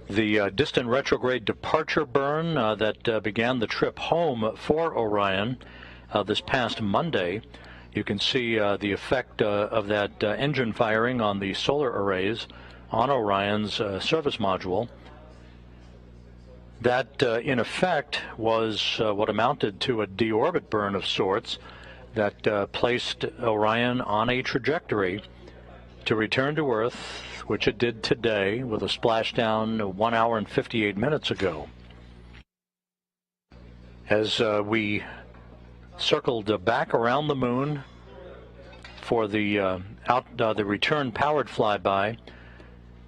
The distant retrograde departure burn that began the trip home for Orion this past Monday. You can see the effect of that engine firing on the solar arrays on Orion's service module. That, in effect, was what amounted to a deorbit burn of sorts that placed Orion on a trajectory to return to Earth which it did today with a splashdown 1 hour and 58 minutes ago. As we circled back around the moon for the return powered flyby,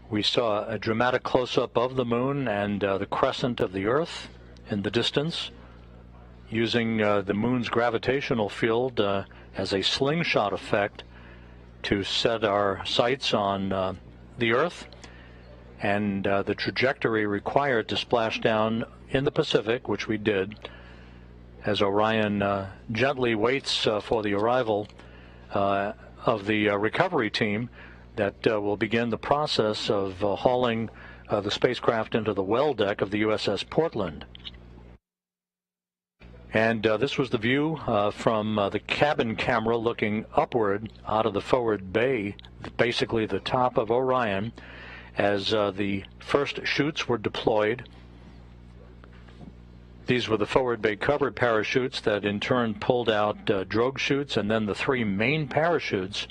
we saw a dramatic close-up of the moon and the crescent of the Earth in the distance, using the moon's gravitational field as a slingshot effect to set our sights on the Earth and the trajectory required to splash down in the Pacific, which we did, as Orion gently waits for the arrival of the recovery team that will begin the process of hauling the spacecraft into the well deck of the USS Portland. And this was the view from the cabin camera looking upward out of the forward bay, basically the top of Orion, as the first chutes were deployed. These were the forward bay covered parachutes that in turn pulled out drogue chutes and then the 3 main parachutes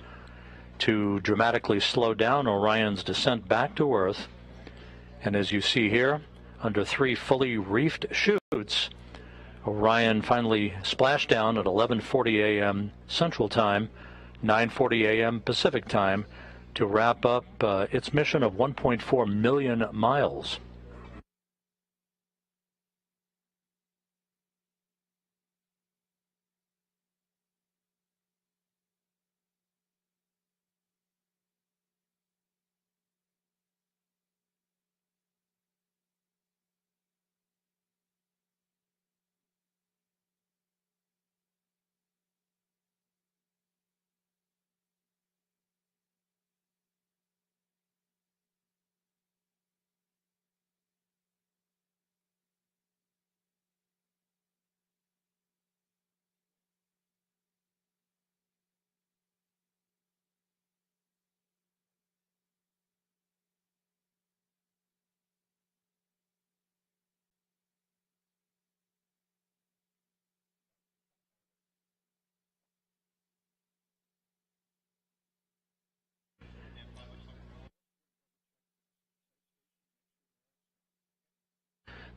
to dramatically slow down Orion's descent back to Earth. And as you see here, under 3 fully reefed chutes, Orion finally splashed down at 11:40 a.m. Central Time, 9:40 a.m. Pacific Time, to wrap up its mission of 1.4 million miles.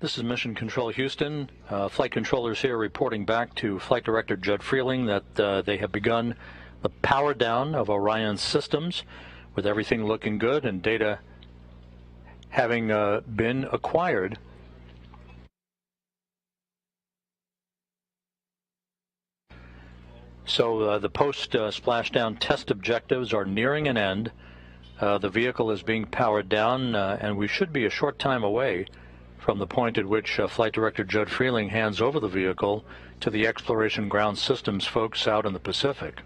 This is Mission Control Houston. Flight controllers here reporting back to Flight Director Judd Freeling that they have begun the power down of Orion's systems, with everything looking good and data having been acquired. So the post-splashdown test objectives are nearing an end. The vehicle is being powered down, and we should be a short time away from the point at which Flight Director Judd Freeling hands over the vehicle to the Exploration Ground Systems folks out in the Pacific.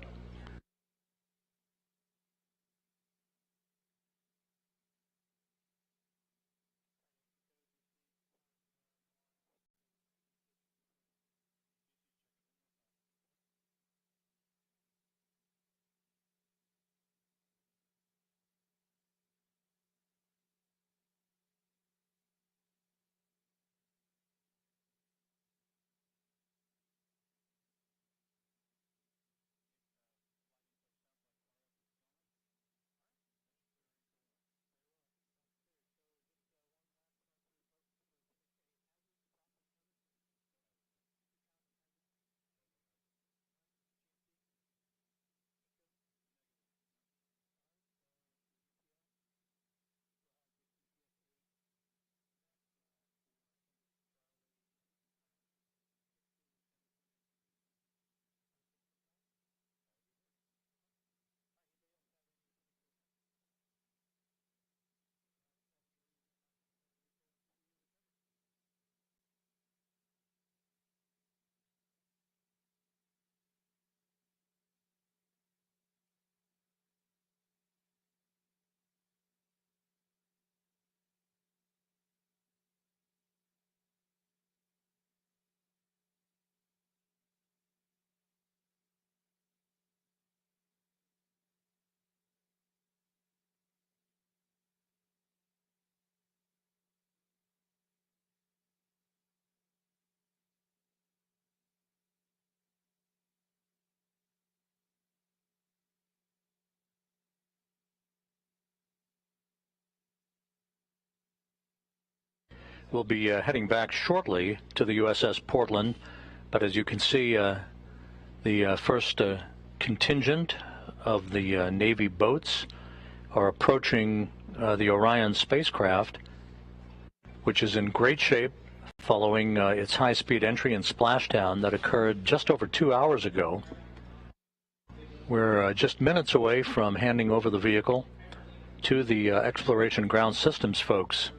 will be heading back shortly to the USS Portland, but as you can see, the first contingent of the Navy boats are approaching the Orion spacecraft, which is in great shape following its high-speed entry and splashdown that occurred just over 2 hours ago. We're just minutes away from handing over the vehicle to the Exploration Ground Systems folks.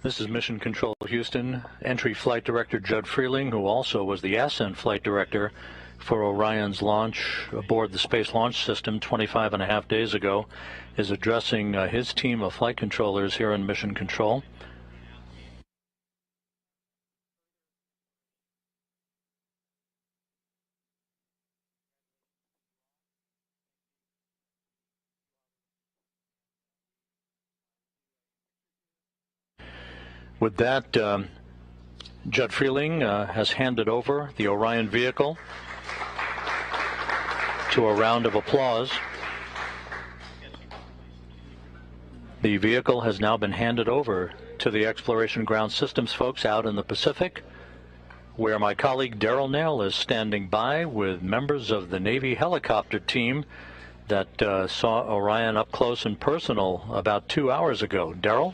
This is Mission Control Houston. Entry Flight Director Judd Freeling, who also was the Ascent Flight Director for Orion's launch aboard the Space Launch System 25.5 days ago, is addressing his team of flight controllers here in Mission Control. With that, Judd Freeling has handed over the Orion vehicle to a round of applause. The vehicle has now been handed over to the Exploration Ground Systems folks out in the Pacific, where my colleague Daryl Nell is standing by with members of the Navy helicopter team that saw Orion up close and personal about 2 hours ago. Daryl?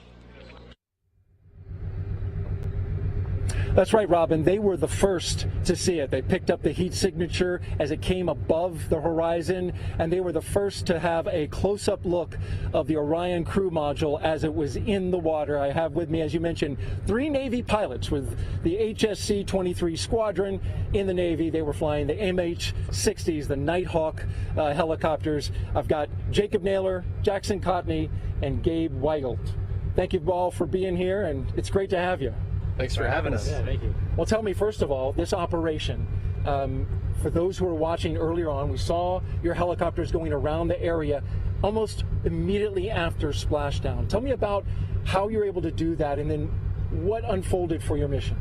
That's right, Robin. They were the first to see it. They picked up the heat signature as it came above the horizon, and they were the first to have a close-up look of the Orion crew module as it was in the water. I have with me, as you mentioned, 3 Navy pilots with the HSC-23 squadron in the Navy. They were flying the MH-60s, the Nighthawk helicopters. I've got Jacob Naylor, Jackson Cotney, and Gabe Weigelt. Thank you all for being here, and it's great to have you. Thanks for having us. Yeah, thank you. Well, tell me, first of all, this operation, for those who were watching earlier on, we saw your helicopters going around the area almost immediately after splashdown. Tell me about how you're able to do that and then what unfolded for your mission.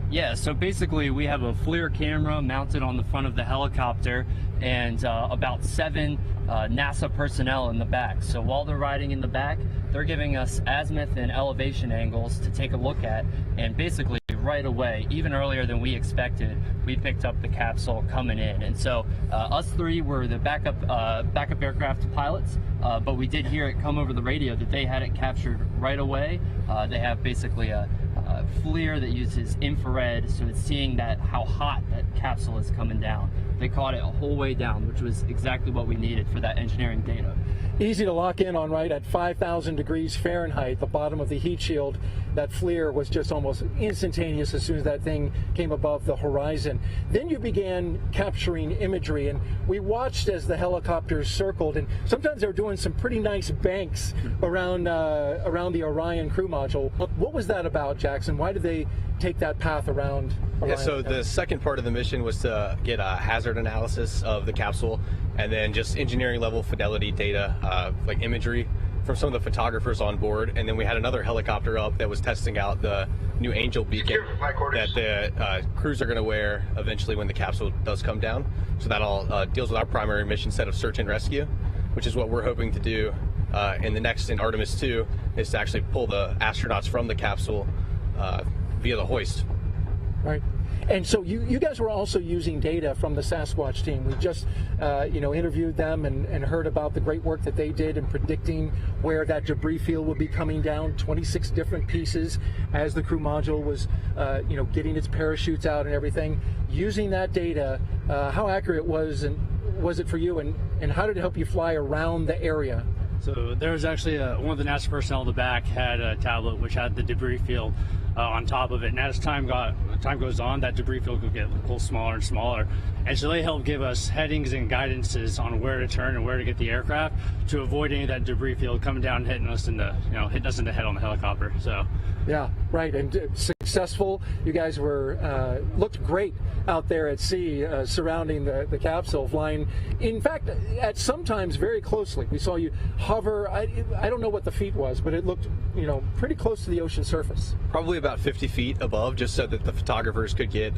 Yeah, so basically we have a FLIR camera mounted on the front of the helicopter and about 7 NASA personnel in the back. So while they're riding in the back, they're giving us azimuth and elevation angles to take a look at, and basically right away, even earlier than we expected, we picked up the capsule coming in. And so us 3 were the backup aircraft pilots, but we did hear it come over the radio that they had it captured right away. They have basically a FLIR that uses infrared, so it's seeing how hot that capsule is coming down. They caught it a whole way down, which was exactly what we needed for that engineering data. Easy to lock in on, right? At 5,000 degrees Fahrenheit, the bottom of the heat shield. that FLIR was just almost instantaneous as soon as that thing came above the horizon. Then you began capturing imagery, and we watched as the helicopters circled, and sometimes they were doing some pretty nice banks around the Orion crew module. What was that about, Jackson? Why did they take that path around Orion? Yeah, so the second part of the mission was to get a hazard analysis of the capsule, and then just engineering level fidelity data, like imagery from some of the photographers on board. And then we had another helicopter up that was testing out the new Angel beacon that the crews are going to wear eventually when the capsule does come down. So that all deals with our primary mission set of search and rescue, which is what we're hoping to do in Artemis 2, is to actually pull the astronauts from the capsule via the hoist. Right. And so you guys were also using data from the Sasquatch team. We just interviewed them and heard about the great work that they did in predicting where that debris field would be coming down, 26 different pieces as the crew module was getting its parachutes out and everything. Using that data, how accurate was it for you, and how did it help you fly around the area? So there was actually one of the NASA personnel in the back had a tablet which had the debris field on top of it, and as time goes on, that debris field could get a little smaller and smaller, and so they helped give us headings and guidances on where to turn and where to get the aircraft to avoid any of that debris field coming down and hitting us in the head on the helicopter. So yeah, right. And successful. You guys were looked great out there at sea, surrounding the capsule, flying, in fact, at sometimes very closely. We saw you hover. I don't know what the feet was, but it looked pretty close to the ocean surface. Probably about 50 feet above, just so that the photographers could get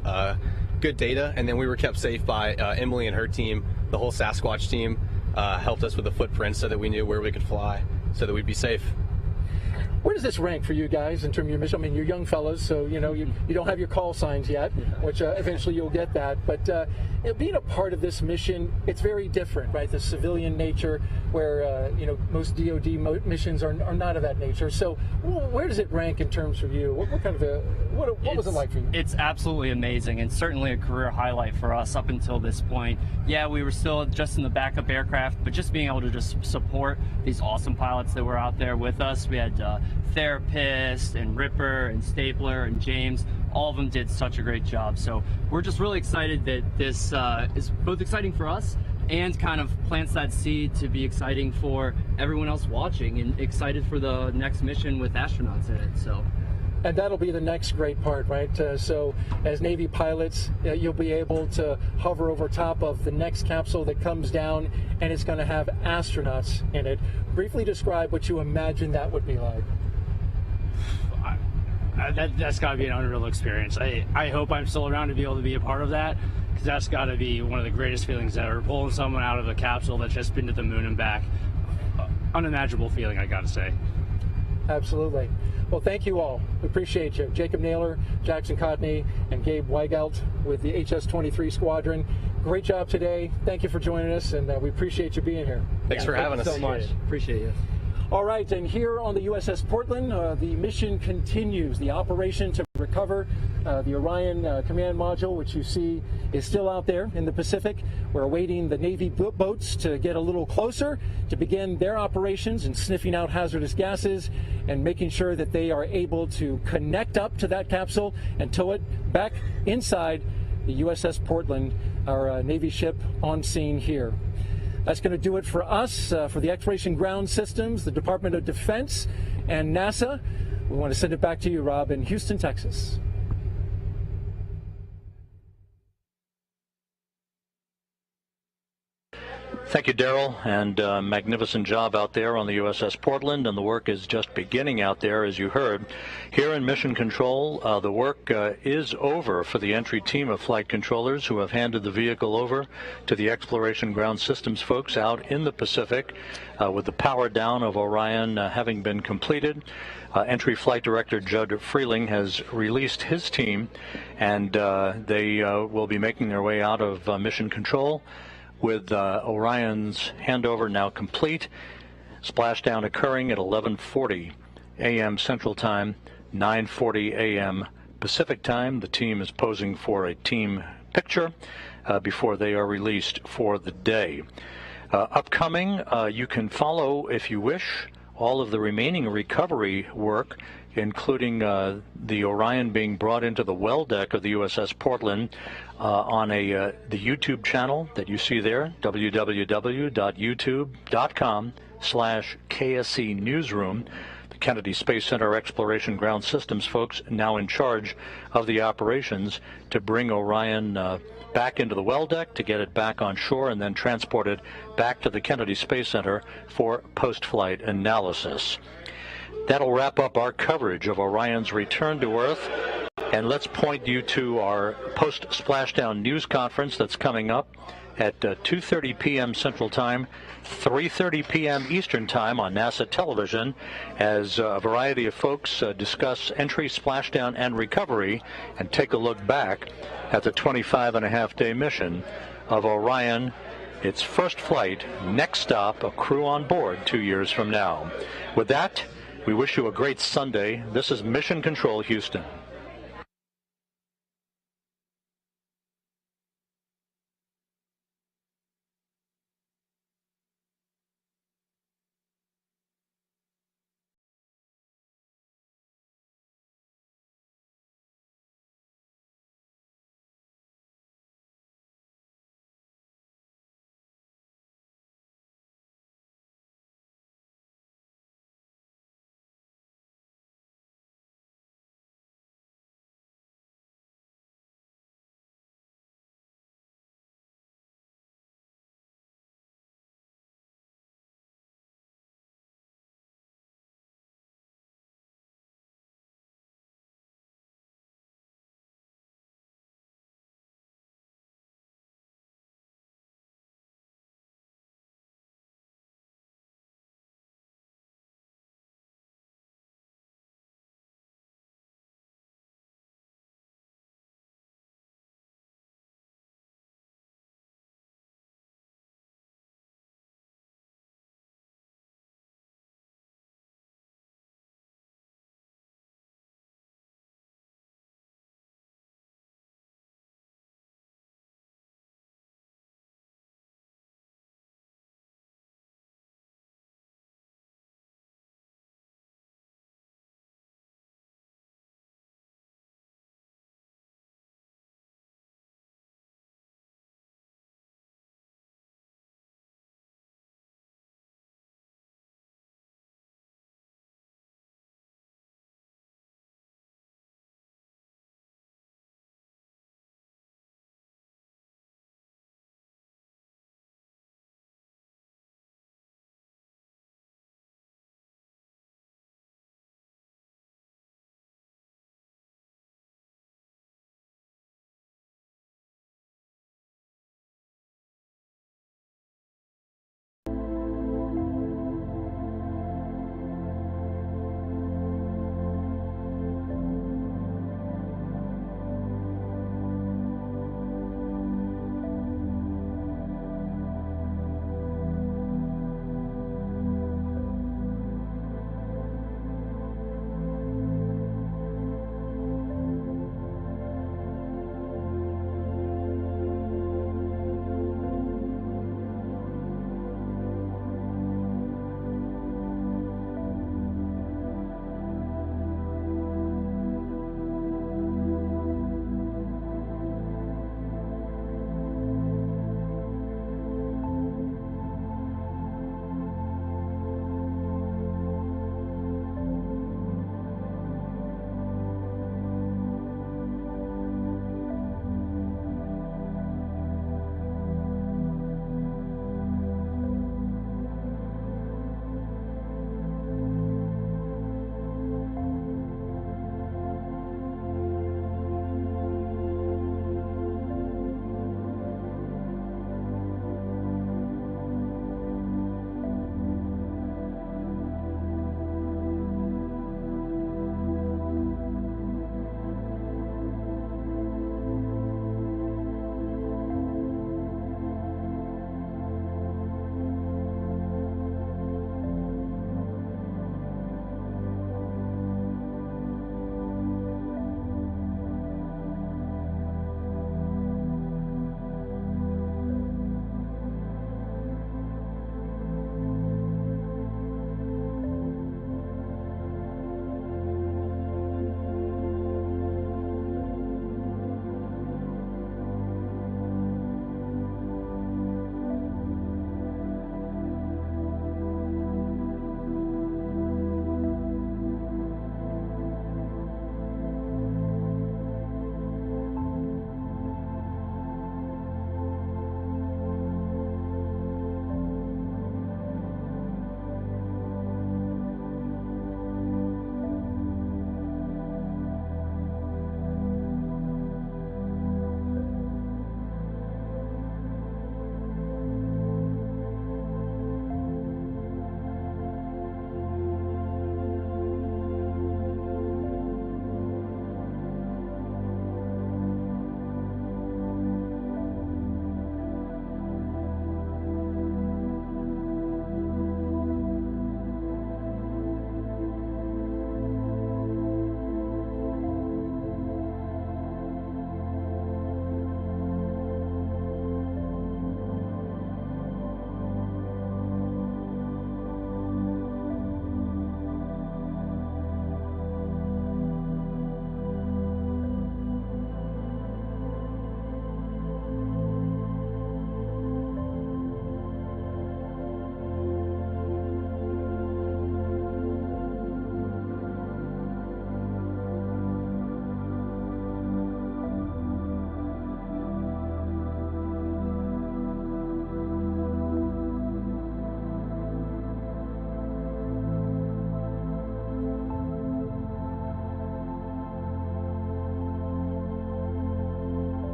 good data. And then we were kept safe by Emily and her team. The whole Sasquatch team helped us with the footprint so that we knew where we could fly, so that we'd be safe. Where does this rank for you guys in terms of your mission? I mean, you're young fellas, so you don't have your call signs yet, which eventually you'll get that. But being a part of this mission, it's very different, right? The civilian nature, where most DoD missions are not of that nature. So, where does it rank in terms of you? What kind of what was it like for you? It's absolutely amazing, and certainly a career highlight for us up until this point. Yeah, we were still just in the backup aircraft, but just being able to just support these awesome pilots that were out there with us. We had Therapist and Ripper and Stapler and James. All of them did such a great job. So we're just really excited that this is both exciting for us and kind of plants that seed to be exciting for everyone else watching, and excited for the next mission with astronauts in it. So. And that'll be the next great part, right? So as Navy pilots, you'll be able to hover over top of the next capsule that comes down, and it's going to have astronauts in it. Briefly describe what you imagine that would be like. That's got to be an unreal experience. I hope I'm still around to be able to be a part of that, because that's got to be one of the greatest feelings ever, pulling someone out of a capsule that's just been to the moon and back. Unimaginable feeling, I got to say. Absolutely. Well, thank you all. We appreciate you. Jacob Naylor, Jackson Cotney, and Gabe Weigelt with the HS-23 Squadron. Great job today. Thank you for joining us, and we appreciate you being here. Thanks for having us. Thank you so much. Appreciate you. All right, and here on the USS Portland, the mission continues. The operation to recover the Orion command module, which you see is still out there in the Pacific. We're awaiting the Navy boats to get a little closer to begin their operations and sniffing out hazardous gases and making sure that they are able to connect up to that capsule and tow it back inside the USS Portland, our Navy ship on scene here. That's going to do it for us, for the Exploration Ground Systems, the Department of Defense, and NASA. We want to send it back to you, Rob, in Houston, Texas. Thank you, Daryl, and magnificent job out there on the USS Portland, and the work is just beginning out there, as you heard. Here in Mission Control, the work is over for the entry team of flight controllers who have handed the vehicle over to the Exploration Ground Systems folks out in the Pacific, with the power down of Orion having been completed. Entry Flight Director Judd Freeling has released his team, and they will be making their way out of Mission Control, with Orion's handover now complete. Splashdown occurring at 11:40 a.m. Central Time, 9:40 a.m. Pacific Time. The team is posing for a team picture before they are released for the day. Upcoming, you can follow, if you wish, all of the remaining recovery work including the Orion being brought into the well deck of the USS Portland on the YouTube channel that you see there, www.youtube.com/KSC Newsroom. The Kennedy Space Center Exploration Ground Systems folks now in charge of the operations to bring Orion back into the well deck, to get it back on shore, and then transport it back to the Kennedy Space Center for post-flight analysis. That'll wrap up our coverage of Orion's return to Earth. And let's point you to our post-splashdown news conference that's coming up at 2:30 p.m. Central Time, 3:30 p.m. Eastern Time on NASA television, as a variety of folks discuss entry, splashdown, and recovery, and take a look back at the 25-and-a-half-day mission of Orion, its first flight, next stop, a crew on board 2 years from now. With that, we wish you a great Sunday. This is Mission Control Houston.